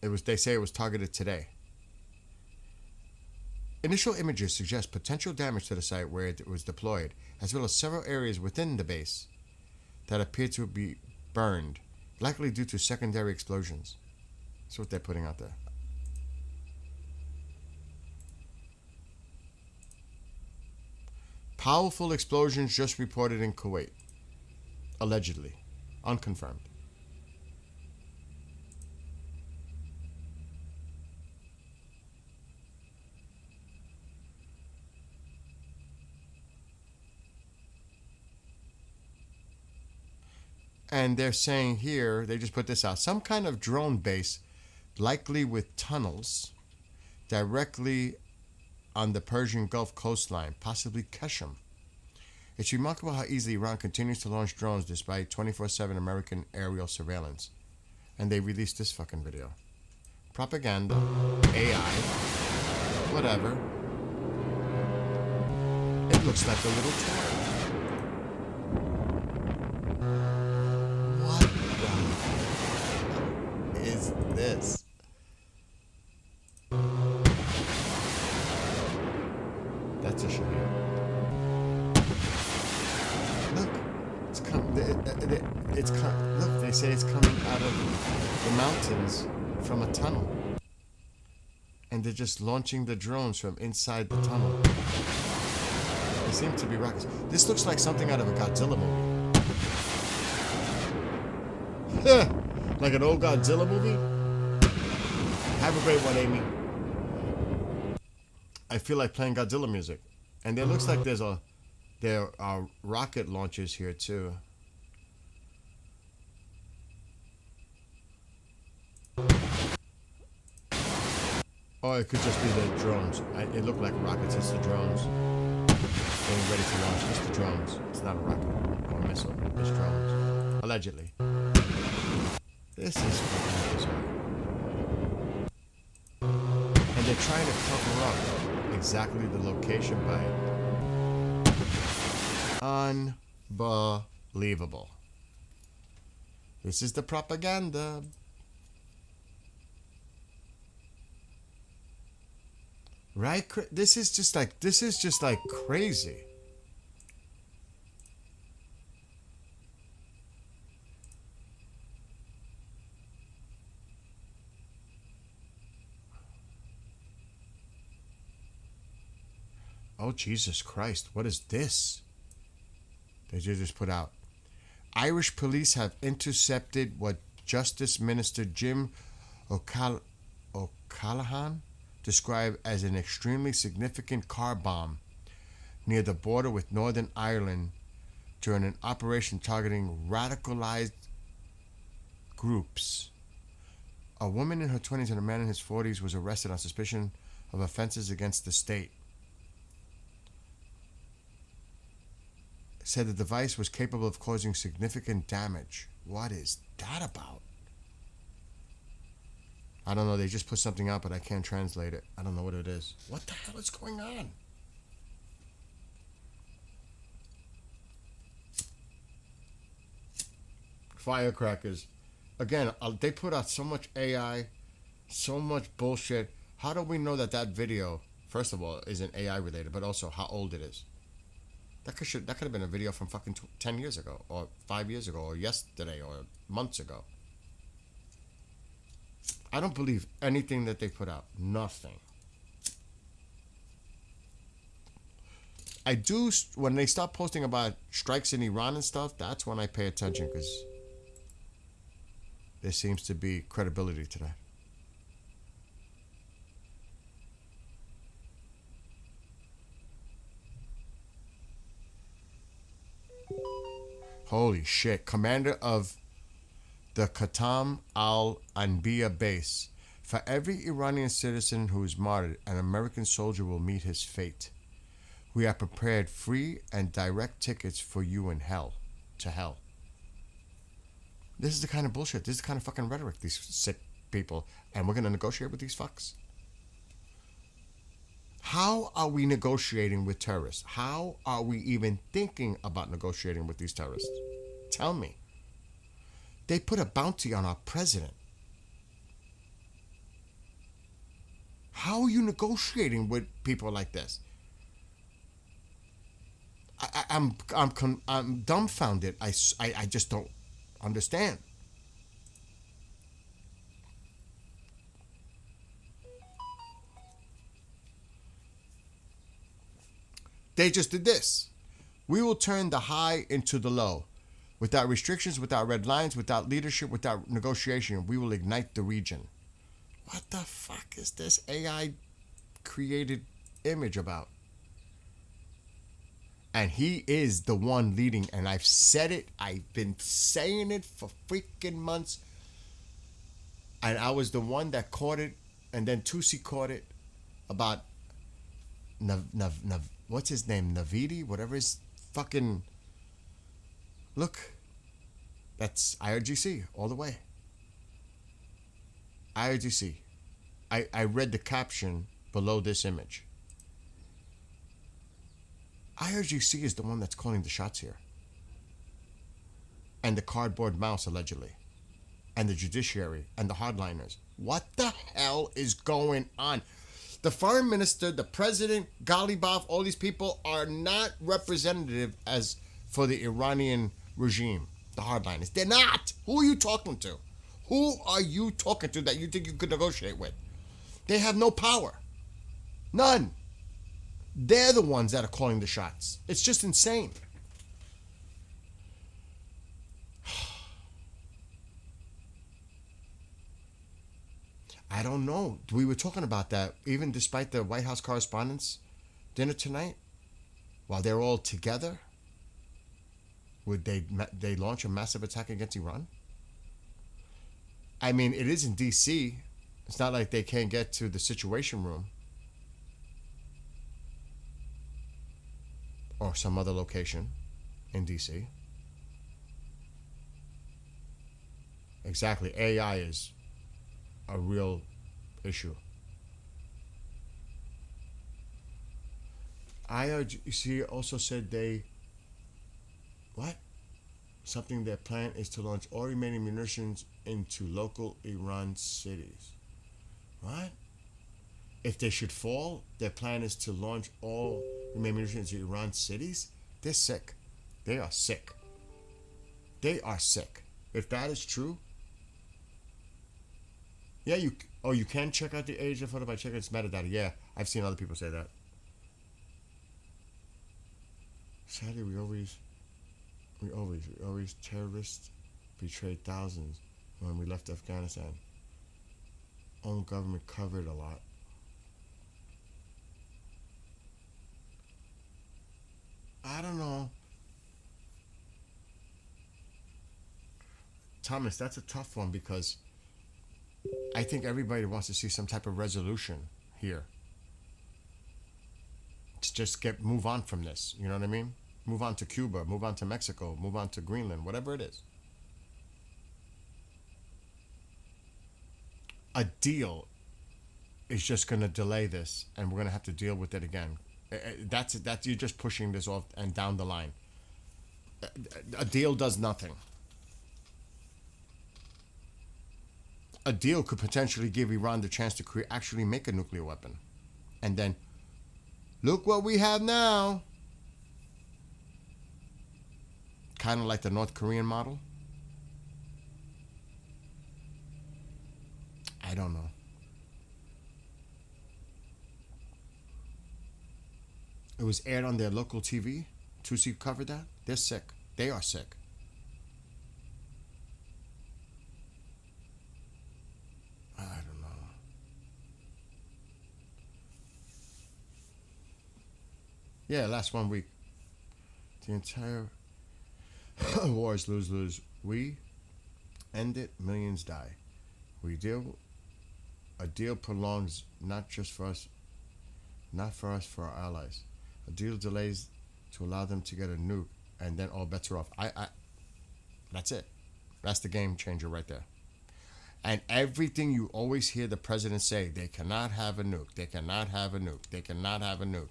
They say it was targeted today. Initial images suggest potential damage to the site where it was deployed, as well as several areas within the base that appear to be burned, likely due to secondary explosions. That's what they're putting out there. Powerful explosions just reported in Kuwait. Allegedly. Unconfirmed. And they're saying here, they just put this out, some kind of drone base, likely with tunnels, directly on the Persian Gulf coastline, possibly Keshem. It's remarkable how easily Iran continues to launch drones despite 24/7 American aerial surveillance. And they released this fucking video. Propaganda, AI, whatever. It looks like a little toy. What the hell is this? That's a Shahed. Look, look, they say it's coming out of the mountains from a tunnel. And they're just launching the drones from inside the tunnel. They seem to be rockets. This looks like something out of a Godzilla movie. Like an old Godzilla movie? Have a great one, Amy. I feel like playing Godzilla music. And there looks like there are rocket launchers here too. Or it could just be the drones. It looked like rockets. It's the drones. Getting ready to launch. It's the drones. It's not a rocket or a missile. It's drones. Allegedly. This is fucking bizarre. And they're trying to cover up exactly the location by it. Unbelievable. This is the propaganda. Right? This is just like crazy. Oh, Jesus Christ. What is this? They just put out. Irish police have intercepted what Justice Minister Jim O'Callaghan described as an extremely significant car bomb near the border with Northern Ireland during an operation targeting radicalized groups. A woman in her 20s and a man in his 40s was arrested on suspicion of offenses against the state. said the device was capable of causing significant damage. What is that about? I don't know. They just put something out, but I can't translate it. I don't know what it is. What the hell is going on? Firecrackers. Again, they put out so much AI, so much bullshit. How do we know that that video, first of all, isn't AI related, but also how old it is? That could have been a video from fucking 10 years ago, or 5 years ago, or yesterday, or months ago. I don't believe anything that they put out. Nothing. I do, when they start posting about strikes in Iran and stuff, that's when I pay attention, because there seems to be credibility to that. Holy shit. Commander of the Qatam al-Anbiya base. For every Iranian citizen who is martyred, an American soldier will meet his fate. We have prepared free and direct tickets for you in hell. To hell. This is the kind of bullshit. This is the kind of fucking rhetoric, these sick people. And we're going to negotiate with these fucks? How are we negotiating with terrorists? How are we even thinking about negotiating with these terrorists? Tell me. They put a bounty on our president. How are you negotiating with people like this? I'm dumbfounded. I just don't understand. They just did this. We will turn the high into the low. Without restrictions, without red lines, without leadership, without negotiation, we will ignite the region. What the fuck is this AI created image about? And he is the one leading, and I've said it, I've been saying it for freaking months. And I was the one that caught it, and then Tusi caught it about what's his name? Navidi? Whatever his fucking... Look, that's IRGC all the way. IRGC. I read the caption below this image. IRGC is the one that's calling the shots here. And the cardboard mouse, allegedly. And the judiciary and the hardliners. What the hell is going on? The foreign minister, the president, Ghalibaf, all these people are not representative as for the Iranian regime, the hardliners. They're not. Who are you talking to? Who are you talking to that you think you could negotiate with? They have no power. None. They're the ones that are calling the shots. It's just insane. I don't know. We were talking about that, even despite the White House Correspondents' dinner tonight, while they're all together. Would they launch a massive attack against Iran? I mean, it is in D.C. It's not like they can't get to the Situation Room or some other location in D.C. Exactly. AI is a real issue. IRGC also said they... What? Something their plan is to launch all remaining munitions into local Iran cities. What? If they should fall, their plan is to launch all remaining munitions into Iran cities? They're sick. They are sick. They are sick. If that is true... Yeah, you can check out the age of photo by checking its metadata. Yeah, I've seen other people say that. Sadly, we always terrorists betrayed thousands when we left Afghanistan. Own government covered a lot. I don't know. Thomas, that's a tough one because I think everybody wants to see some type of resolution here. To just move on from this. You know what I mean? Move on to Cuba, move on to Mexico, move on to Greenland, whatever it is. A deal is just going to delay this, and we're going to have to deal with it again. That's you're just pushing this off and down the line. A deal does nothing. A deal could potentially give Iran the chance to actually make a nuclear weapon, and then look what we have now. Kind of like the North Korean model. I don't know. It was aired on their local TV. Tusi covered that. They're sick. They are sick. I don't know. Yeah, last 1 week. The entire war is lose-lose. We end it, millions die. A deal prolongs not just for us, not for us, for our allies. A deal delays to allow them to get a nuke, and then all bets are off. That's it. That's the game changer right there. And everything you always hear the president say, they cannot have a nuke, they cannot have a nuke, they cannot have a nuke.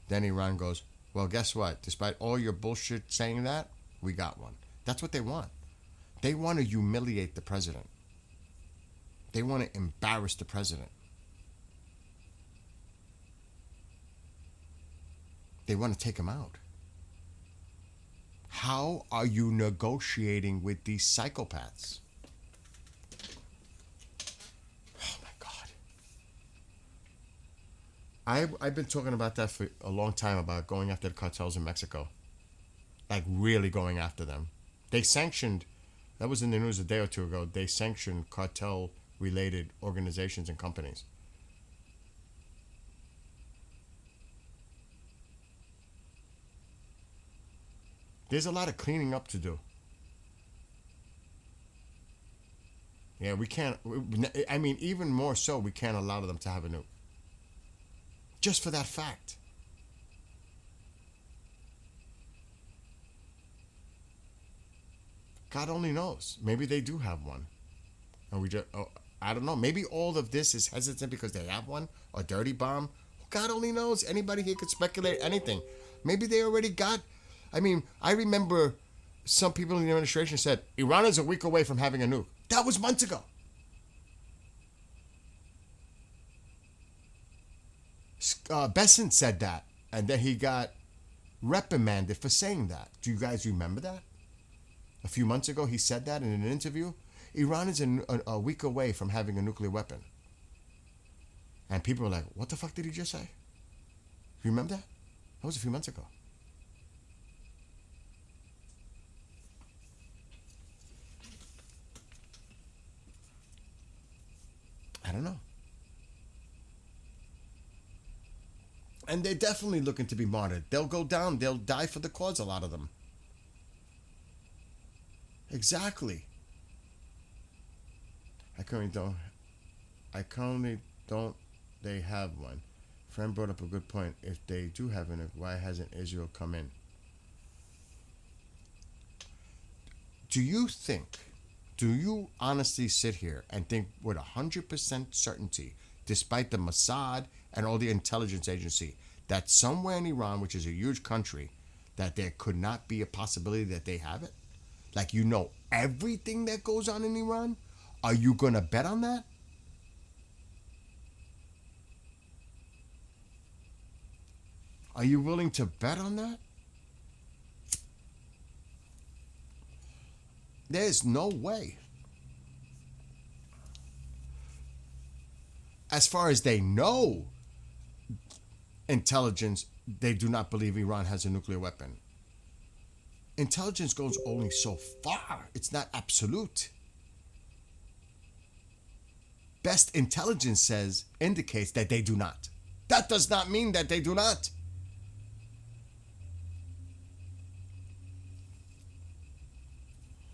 Then Iran goes, well, guess what? Despite all your bullshit saying that, we got one. That's what they want. They want to humiliate the president. They want to embarrass the president. They want to take him out. How are you negotiating with these psychopaths? Oh my God. I've been talking about that for a long time, about going after the cartels in Mexico. Like really going after them. They sanctioned, that was in the news a day or two ago, they sanctioned cartel-related organizations and companies. There's a lot of cleaning up to do. Yeah, we can't, I mean, even more so, we can't allow them to have a nuke. Just for that fact. God only knows. Maybe they do have one. And we just, I don't know. Maybe all of this is hesitant because they have one, a dirty bomb. God only knows. Anybody here could speculate anything. Maybe they already got, I mean, I remember some people in the administration said, Iran is a week away from having a nuke. That was months ago. Besant said that, and then he got reprimanded for saying that. Do you guys remember that? A few months ago, he said that in an interview. Iran is a week away from having a nuclear weapon. And people were like, what the fuck did he just say? You remember that? That was a few months ago. I don't know. And they're definitely looking to be martyred. They'll go down. They'll die for the cause, a lot of them. Exactly. I currently don't they have one. Friend brought up a good point. If they do have one, why hasn't Israel come in? Do you honestly sit here and think with 100% certainty, despite the Mossad and all the intelligence agency, that somewhere in Iran, which is a huge country, that there could not be a possibility that they have it? Like, you know everything that goes on in Iran? Are you going to bet on that? Are you willing to bet on that? There's no way. As far as they know, intelligence, they do not believe Iran has a nuclear weapon. Intelligence goes only so far. It's not absolute. Best intelligence indicates that they do not. That does not mean that they do not.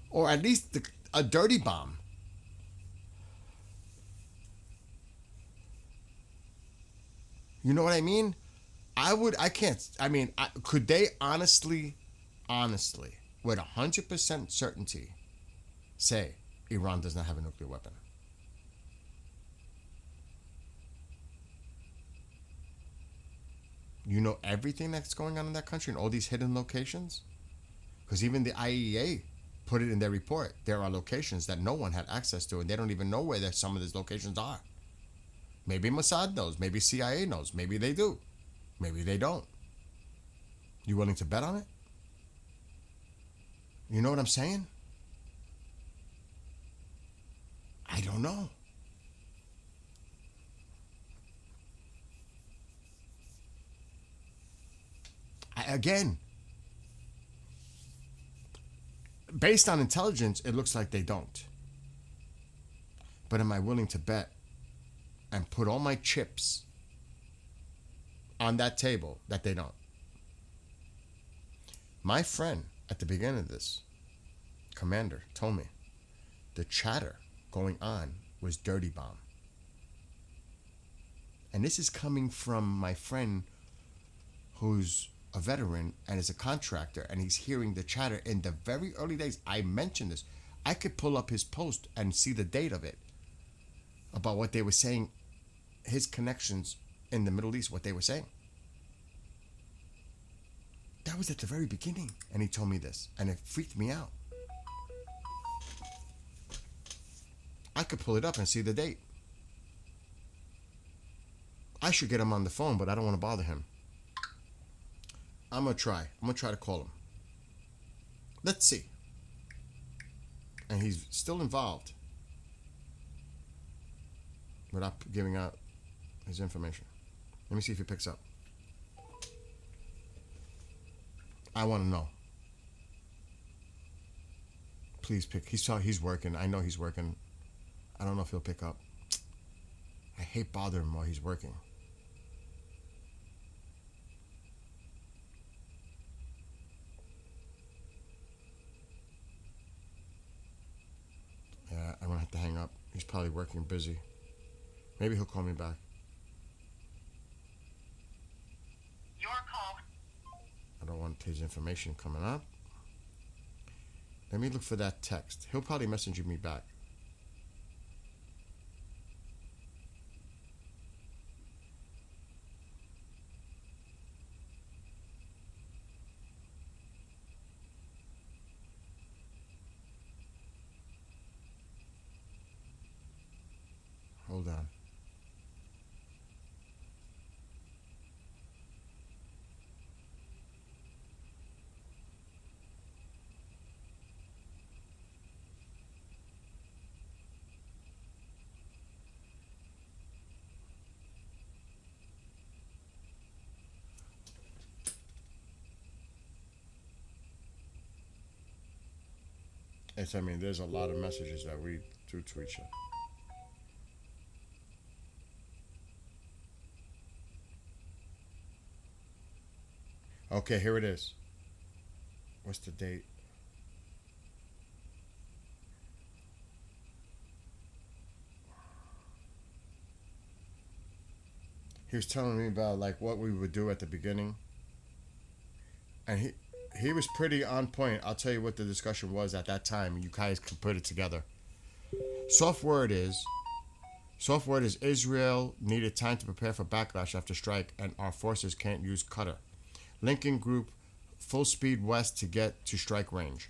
Or at least a dirty bomb. You know what I mean? I can't, I mean, could they honestly, with 100% certainty, say Iran does not have a nuclear weapon? You know everything that's going on in that country and all these hidden locations? Because even the IEA put it in their report. There are locations that no one had access to, and they don't even know where some of these locations are. Maybe Mossad knows. Maybe CIA knows. Maybe they do. Maybe they don't. You willing to bet on it? You know what I'm saying? I don't know. Again, based on intelligence, it looks like they don't. But am I willing to bet and put all my chips on that table that they don't? My friend at the beginning of this, Commander, told me the chatter going on was dirty bomb. And this is coming from my friend who's a veteran and is a contractor, and he's hearing the chatter in the very early days. I mentioned this. I could pull up his post and see the date of it about what they were saying, his connections in the Middle East, what they were saying. That was at the very beginning, and he told me this, and it freaked me out. I could pull it up and see the date. I should get him on the phone, but I don't want to bother him. I'm going to try to call him. Let's see. And he's still involved without giving out his information. Let me see if he picks up. I want to know. Please pick. He's working. I know he's working. I don't know if he'll pick up. I hate bothering him while he's working. Yeah, I'm gonna have to hang up. He's probably working busy. Maybe he'll call me back. Your call. I don't want his information coming up. Let me look for that text. He'll probably message me back. Hold on. I mean, there's a lot of messages that we do to each other. Okay, here it is. What's the date? He was telling me about like what we would do at the beginning, and he was pretty on point. I'll tell you what the discussion was at that time. You guys can put it together. Soft word is Israel needed time to prepare for backlash after strike, and our forces can't use Qatar. Lincoln Group full speed west to get to strike range.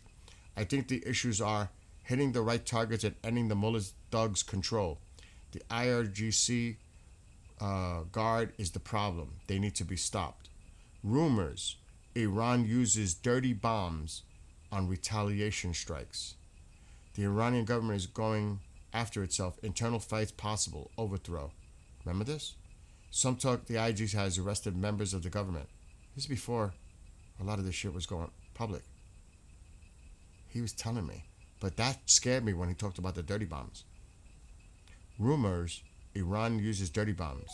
I think the issues are hitting the right targets and ending the Mullah thugs' control. The IRGC guard is the problem. They need to be stopped. Rumors: Iran uses dirty bombs on retaliation strikes. The Iranian government is going after itself. Internal fights possible. Overthrow. Remember this? Some talk the IGC has arrested members of the government. This is before a lot of this shit was going public. He was telling me. But that scared me when he talked about the dirty bombs. Rumors: Iran uses dirty bombs.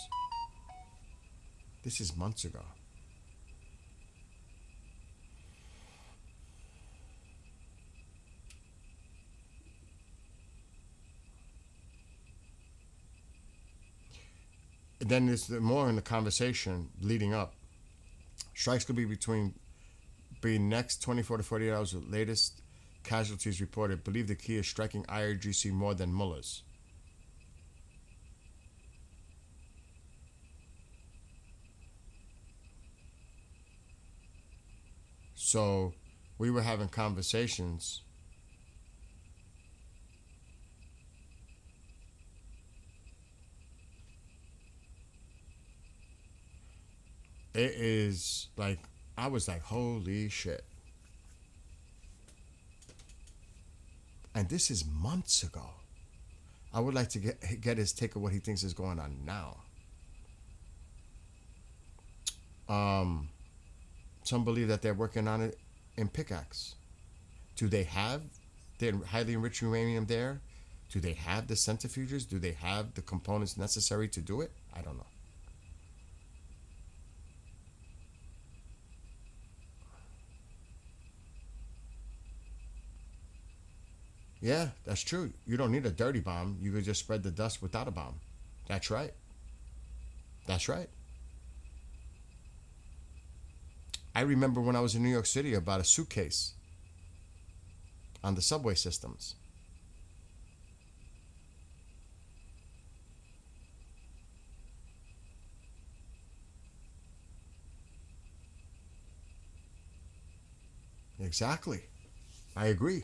This is months ago. And then there's more in the conversation leading up. Strikes could be next 24 to 48 hours with latest casualties reported. Believe the key is striking IRGC more than mullahs. So we were having conversations. It is like, I was like, holy shit. And this is months ago. I would like to get his take of what he thinks is going on now. Some believe that they're working on it in Pickaxe. Do they have the highly enriched uranium there? Do they have the centrifuges? Do they have the components necessary to do it? I don't know. Yeah, that's true. You don't need a dirty bomb. You could just spread the dust without a bomb. That's right. That's right. I remember when I was in New York City about a suitcase on the subway systems. Exactly. I agree.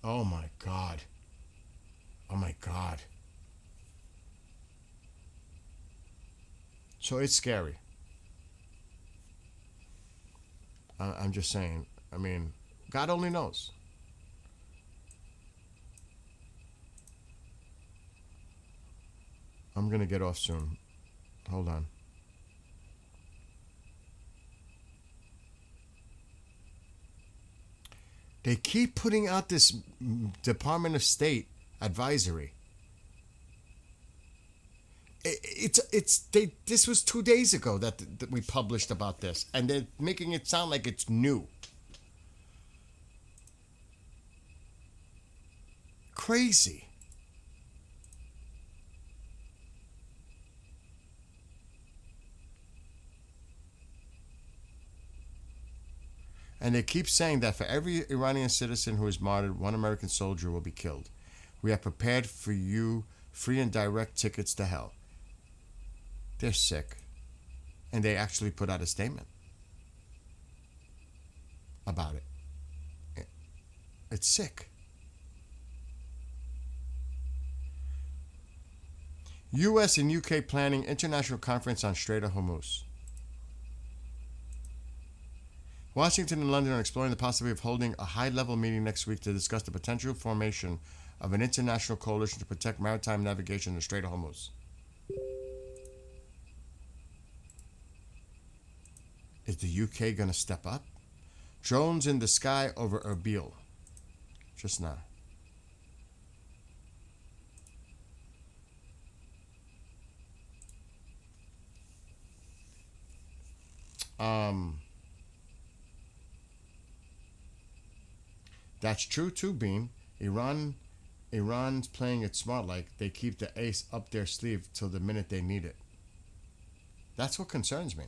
Oh my God. Oh my God. So it's scary. I'm just saying. I mean, God only knows. I'm going to get off soon. Hold on. They keep putting out this Department of State advisory. This was 2 days ago that we published about this, and they're making it sound like it's new. Crazy. And they keep saying that for every Iranian citizen who is martyred, one American soldier will be killed. We have prepared for you free and direct tickets to hell. They're sick. And they actually put out a statement about it. It's sick. U.S. and U.K. planning international conference on Strait of Hormuz. Washington and London are exploring the possibility of holding a high-level meeting next week to discuss the potential formation of an international coalition to protect maritime navigation in the Strait of Hormuz. Is the UK going to step up? Drones in the sky over Erbil. Just now. That's true too, Bean. Iran's playing it smart, like they keep the ace up their sleeve till the minute they need it. That's what concerns me.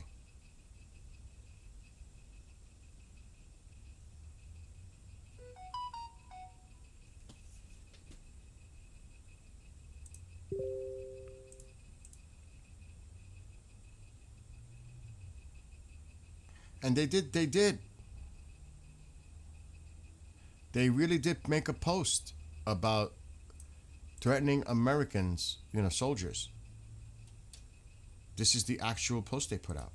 And they did. They really did make a post about threatening Americans, soldiers. This is the actual post they put out.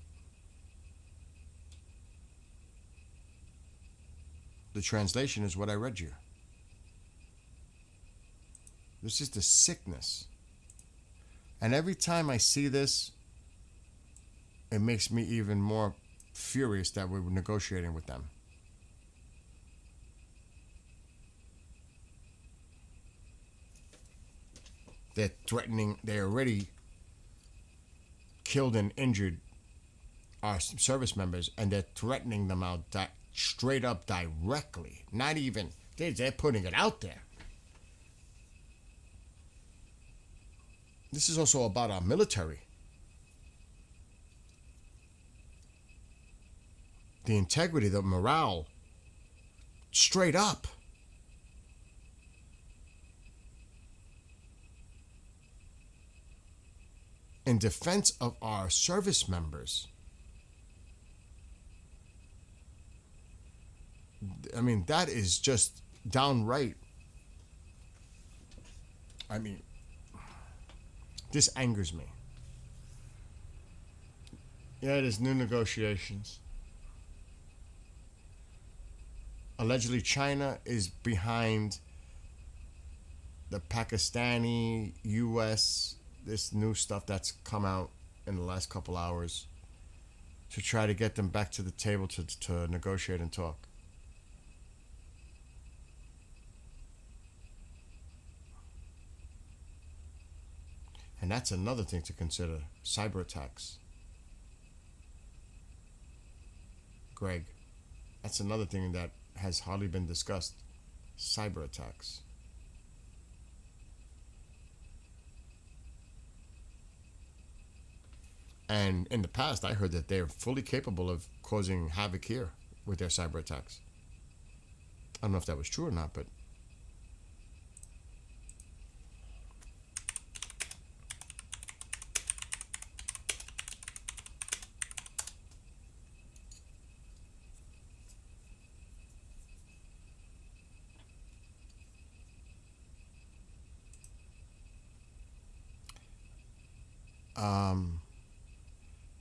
The translation is what I read you. This is the sickness. And every time I see this, it makes me even more furious that we're negotiating with them. They're threatening, they already killed and injured our service members, and they're threatening them out straight up directly. Not even, they're putting it out there. This is also about our military. the integrity, the morale, straight up. In defense of our service members. I mean, that is just downright. I mean, this angers me. Yeah, there's new negotiations. Allegedly, China is behind the Pakistani, U.S., this new stuff that's come out in the last couple hours to try to get them back to the table to negotiate and talk. And that's another thing to consider, cyber attacks. Greg, that's another thing that has hardly been discussed, cyber attacks. And in the past, I heard that they're fully capable of causing havoc here with their cyber attacks. I don't know if that was true or not, but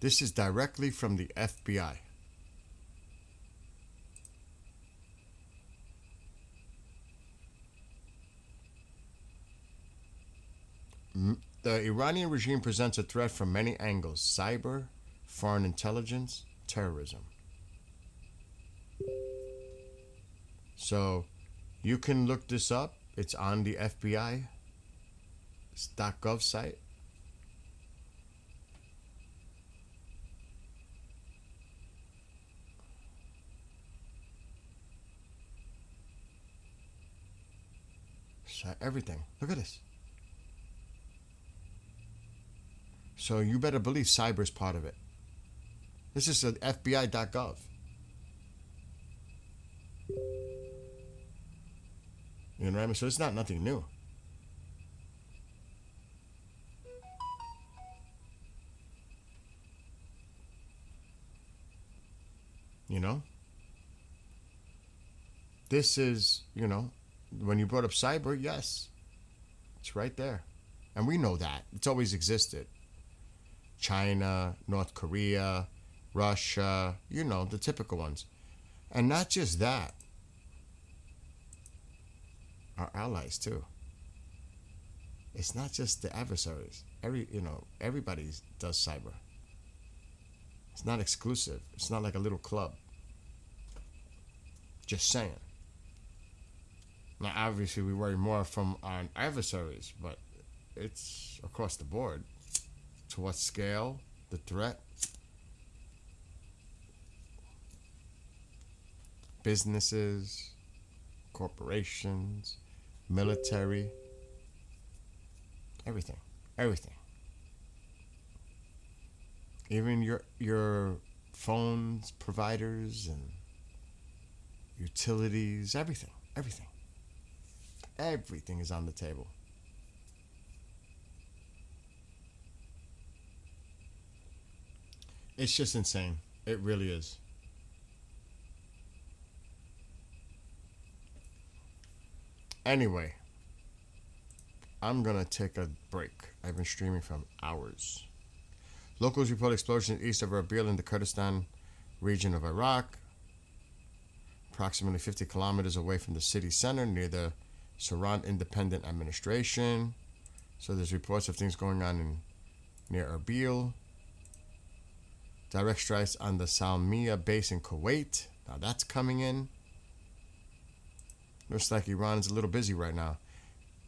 this is directly from the FBI. The Iranian regime presents a threat from many angles: cyber, foreign intelligence, terrorism. So you can look this up. It's on the FBI.gov site. Everything. Look at this. So you better believe cyber's part of it. This is at FBI.gov. You know what I mean? So it's not nothing new. You know? This is, you know, when you brought up cyber, yes, it's right there. And we know that. It's always existed. China, North Korea, Russia, you know, the typical ones. And not just that. Our allies, too. It's not just the adversaries. Everybody does cyber. It's not exclusive. It's not like a little club. Just saying. Now, obviously, we worry more from our adversaries, but it's across the board. To what scale? The threat? Businesses, corporations, military, everything. Even your phones, providers, and utilities, everything. Everything is on the table. It's just insane. It really is. Anyway, I'm going to take a break. I've been streaming for hours. Locals report explosions east of Erbil in the Kurdistan region of Iraq, approximately 50 kilometers away from the city center near the Saran Independent Administration. So there's reports of things going on near Erbil. Direct strikes on the Salmiya base in Kuwait. Now that's coming in. Looks like Iran is a little busy right now.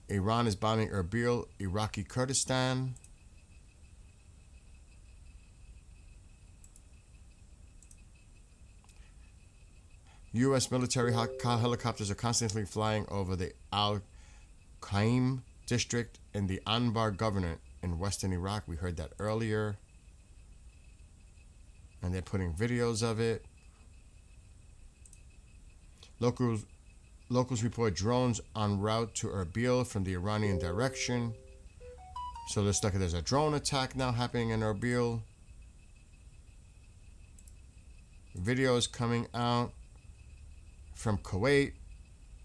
Iran is bombing Erbil, Iraqi Kurdistan. U.S. military helicopters are constantly flying over the Al-Qaim district in the Anbar Governorate in western Iraq. We heard that earlier. And they're putting videos of it. Locals report drones en route to Erbil from the Iranian direction. So there's a drone attack now happening in Erbil. Videos coming out from Kuwait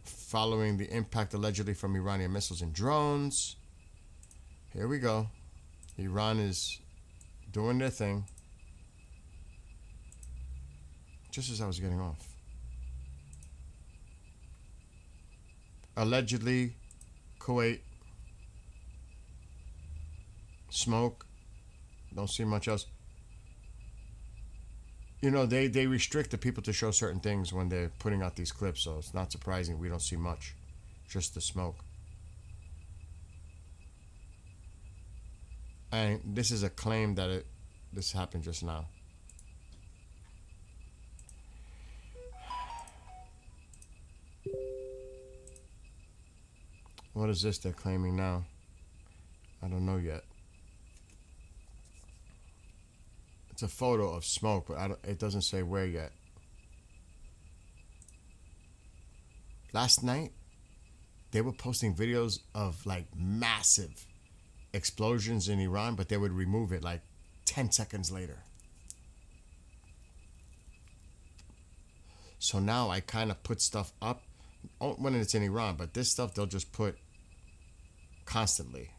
following the impact allegedly from Iranian missiles and drones. Here we go. Iran is doing their thing. Just as I was getting off. Allegedly, Kuwait. Smoke. Don't see much else. You know, they restrict the people to show certain things when they're putting out these clips, so it's not surprising we don't see much. Just the smoke. And this is a claim that this happened just now. What is this they're claiming now? I don't know yet. It's a photo of smoke, but it doesn't say where yet. Last night, they were posting videos of like massive explosions in Iran, but they would remove it like 10 seconds later. So now I kind of put stuff up when it's in Iran, but this stuff they'll just put constantly.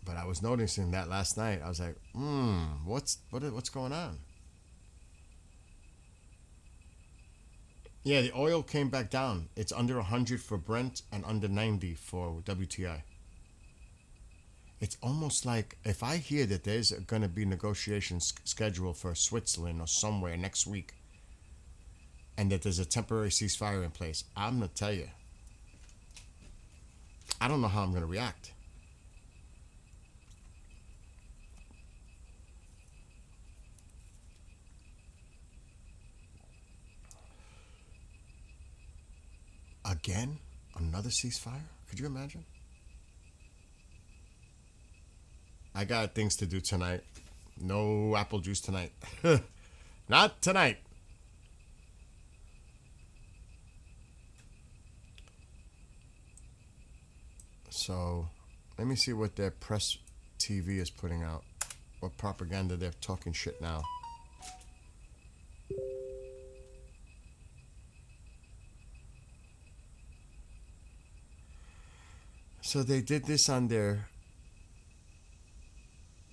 But I was noticing that last night. I was like, what's going on? Yeah, the oil came back down. It's under 100 for Brent and under 90 for WTI. It's almost like if I hear that there's going to be negotiations scheduled for Switzerland or somewhere next week, and that there's a temporary ceasefire in place, I'm going to tell you, I don't know how I'm going to react. Again? Another ceasefire? Could you imagine? I got things to do tonight. No apple juice tonight. Not tonight. So, let me see what their press TV is putting out. What propaganda they're talking shit now. So they did this on their...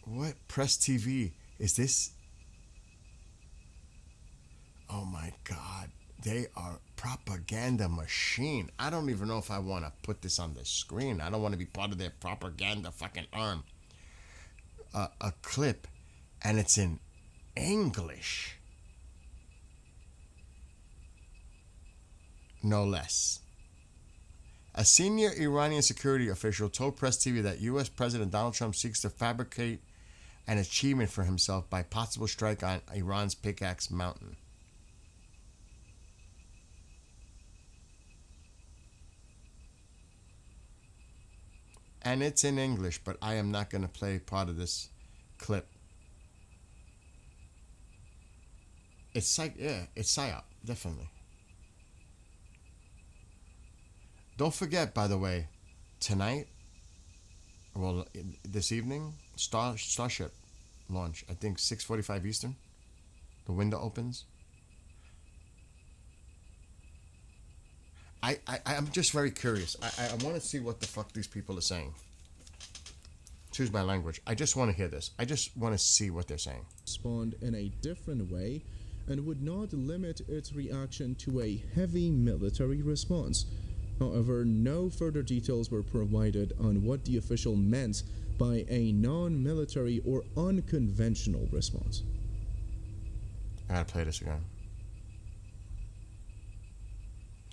What? Press TV. Is this... Oh my God. They are propaganda machine. I don't even know if I want to put this on the screen. I don't want to be part of their propaganda fucking arm. A clip. And it's in English. No less. A senior Iranian security official told Press TV that U.S. President Donald Trump seeks to fabricate an achievement for himself by possible strike on Iran's Pickaxe Mountain. And it's in English, but I am not going to play part of this clip. It's PSYOP, definitely. Don't forget, by the way, tonight, well, this evening, Starship launch. I think 6:45 Eastern. The window opens. I'm just very curious. I want to see what the fuck these people are saying. Excuse my language. I just want to hear this. I just want to see what they're saying. Respond in a different way and would not limit its reaction to a heavy military response. However, no further details were provided on what the official meant by a non-military or unconventional response. I gotta play this again.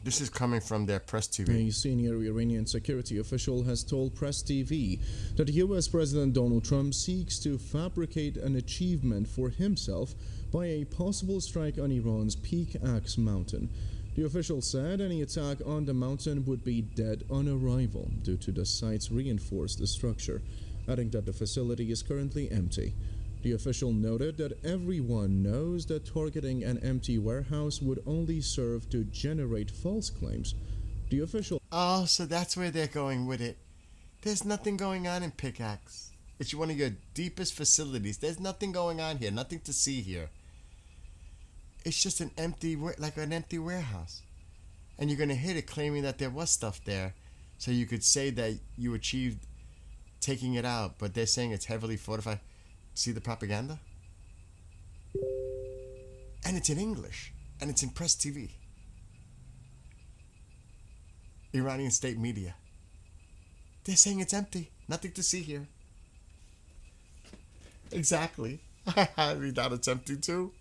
This is coming from their Press TV. A senior Iranian security official has told Press TV that U.S. President Donald Trump seeks to fabricate an achievement for himself by a possible strike on Iran's Pickaxe Mountain. The official said any attack on the mountain would be dead on arrival due to the site's reinforced structure, adding that the facility is currently empty. The official noted that everyone knows that targeting an empty warehouse would only serve to generate false claims. The official Oh, so that's where they're going with it. There's nothing going on in Pickaxe. It's one of your deepest facilities. There's nothing going on here. Nothing to see here. It's just an empty warehouse. And you're going to hit it claiming that there was stuff there. So you could say that you achieved taking it out. But they're saying it's heavily fortified. See the propaganda? And it's in English. And it's in Press TV. Iranian state media. They're saying it's empty. Nothing to see here. Exactly. We thought it's empty too.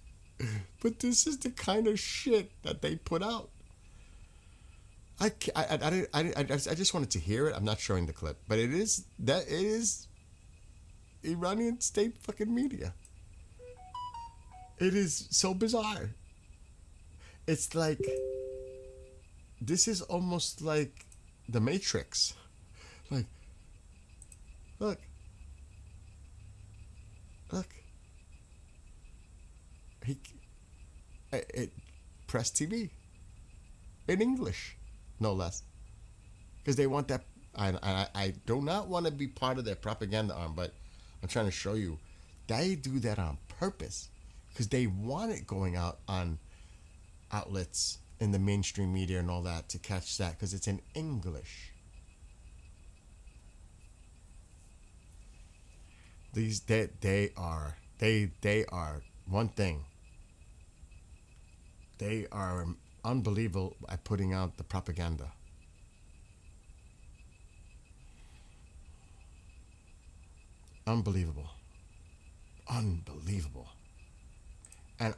But this is the kind of shit that they put out. I just wanted to hear it. I'm not showing the clip, but it is Iranian state fucking media. It is so bizarre. It's like, this is almost like the Matrix. Like, look. Press TV in English, no less, because they want that. I do not want to be part of their propaganda arm, but I'm trying to show you they do that on purpose because they want it going out on outlets in the mainstream media and all that to catch that because it's in English. These they are one thing. They are unbelievable at putting out the propaganda. Unbelievable. And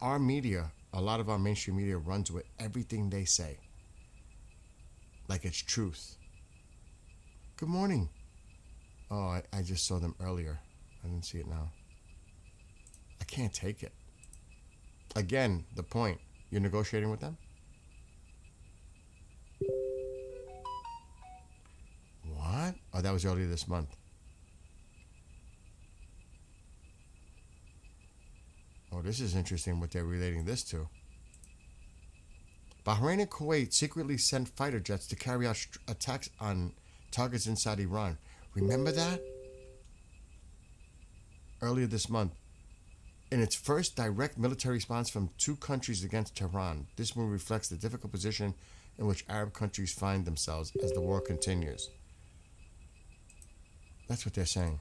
our media, a lot of our mainstream media runs with everything they say. Like it's truth. Good morning. Oh, I just saw them earlier. I didn't see it now. I can't take it. Again, the point. You're negotiating with them? What? Oh, that was earlier this month. Oh, this is interesting what they're relating this to. Bahrain and Kuwait secretly sent fighter jets to carry out attacks on targets inside Iran. Remember that? Earlier this month. In its first direct military response from two countries against Tehran, this move reflects the difficult position in which Arab countries find themselves as the war continues. That's what they're saying.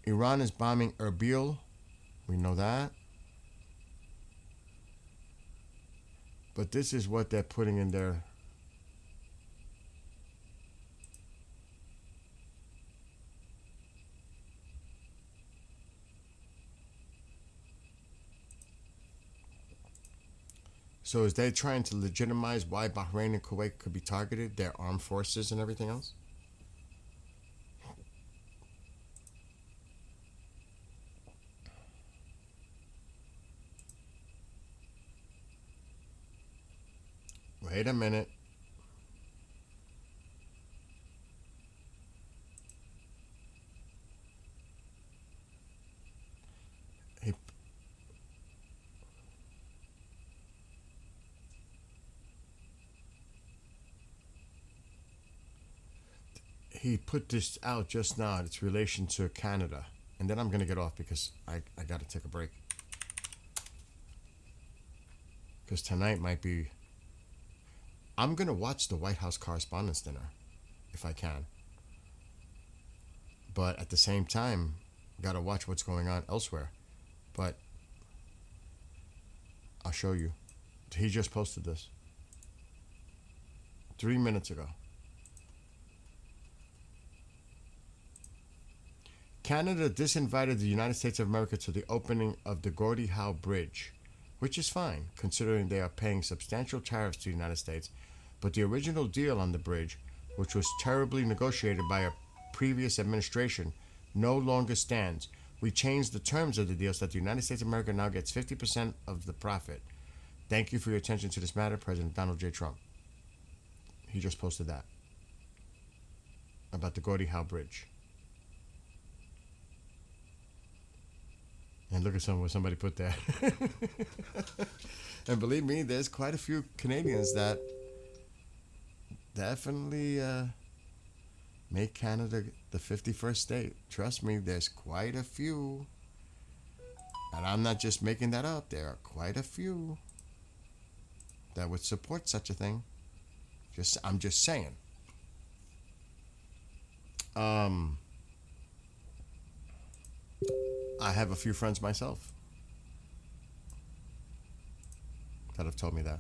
Iran is bombing Erbil. We know that. But this is what they're putting in their... So is they trying to legitimize why Bahrain and Kuwait could be targeted, their armed forces and everything else? Wait a minute. He put this out just now. It's relation to Canada. And then I'm going to get off because I got to take a break. Because tonight might be... I'm going to watch the White House Correspondents' Dinner, if I can. But at the same time, got to watch what's going on elsewhere. But I'll show you. He just posted this 3 minutes ago. Canada disinvited the United States of America to the opening of the Gordie Howe Bridge, which is fine, considering they are paying substantial tariffs to the United States, but the original deal on the bridge, which was terribly negotiated by a previous administration, no longer stands. We changed the terms of the deal so that the United States of America now gets 50% of the profit. Thank you for your attention to this matter, President Donald J. Trump. He just posted that about the Gordie Howe Bridge. And look at what somebody put there. And believe me, there's quite a few Canadians that definitely make Canada the 51st state. Trust me, there's quite a few. And I'm not just making that up. There are quite a few that would support such a thing. I'm just saying. I have a few friends myself that have told me that.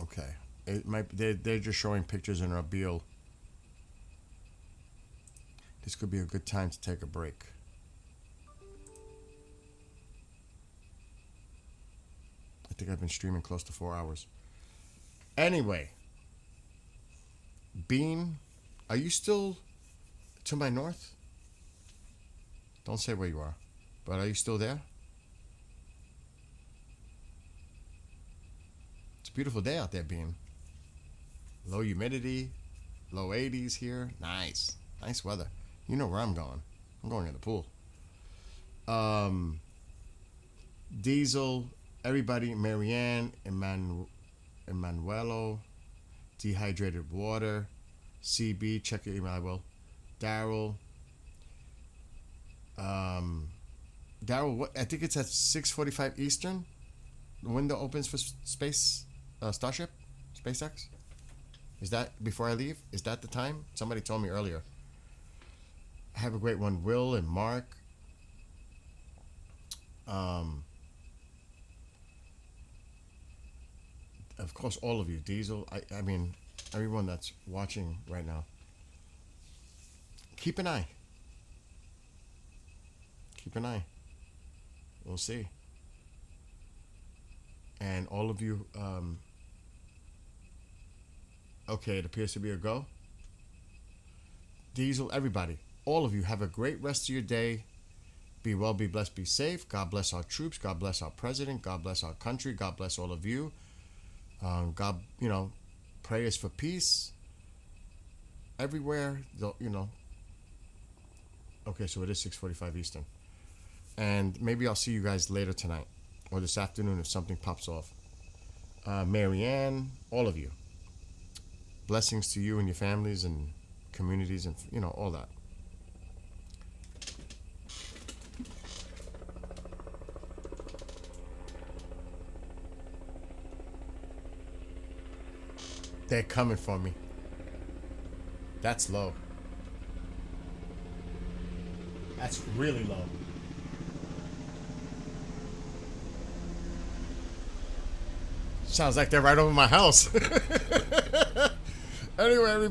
Okay. It might they're just showing pictures in Rabil. This could be a good time to take a break. I think I've been streaming close to 4 hours. Anyway, Bean, are you still to my north? Don't say where you are, but are you still there? It's a beautiful day out there, Bean. Low humidity, low 80s here. Nice. Nice weather. You know where I'm going. I'm going in the pool. Diesel, everybody, Marianne, Emanuelo, Dehydrated Water, CB, check your email, I will. Daryl. Daryl, what? I think it's at 6:45 Eastern. The window opens for Starship, SpaceX. Is that before I leave? Is that the time? Somebody told me earlier. Have a great one, Will and Mark. Of course, all of you, Diesel. I mean, everyone that's watching right now. Keep an eye. Keep an eye. We'll see. And all of you, okay, it appears to be a go. Diesel, everybody, all of you, have a great rest of your day. Be well, be blessed, be safe. God bless our troops. God bless our president. God bless our country. God bless all of you. God, prayers for peace everywhere. Okay, so it is 6:45 Eastern. And maybe I'll see you guys later tonight or this afternoon if something pops off. Marianne, all of you. Blessings to you and your families and communities and, all that. They're coming for me. That's low. That's really low. Sounds like they're right over my house. Anyway, everybody.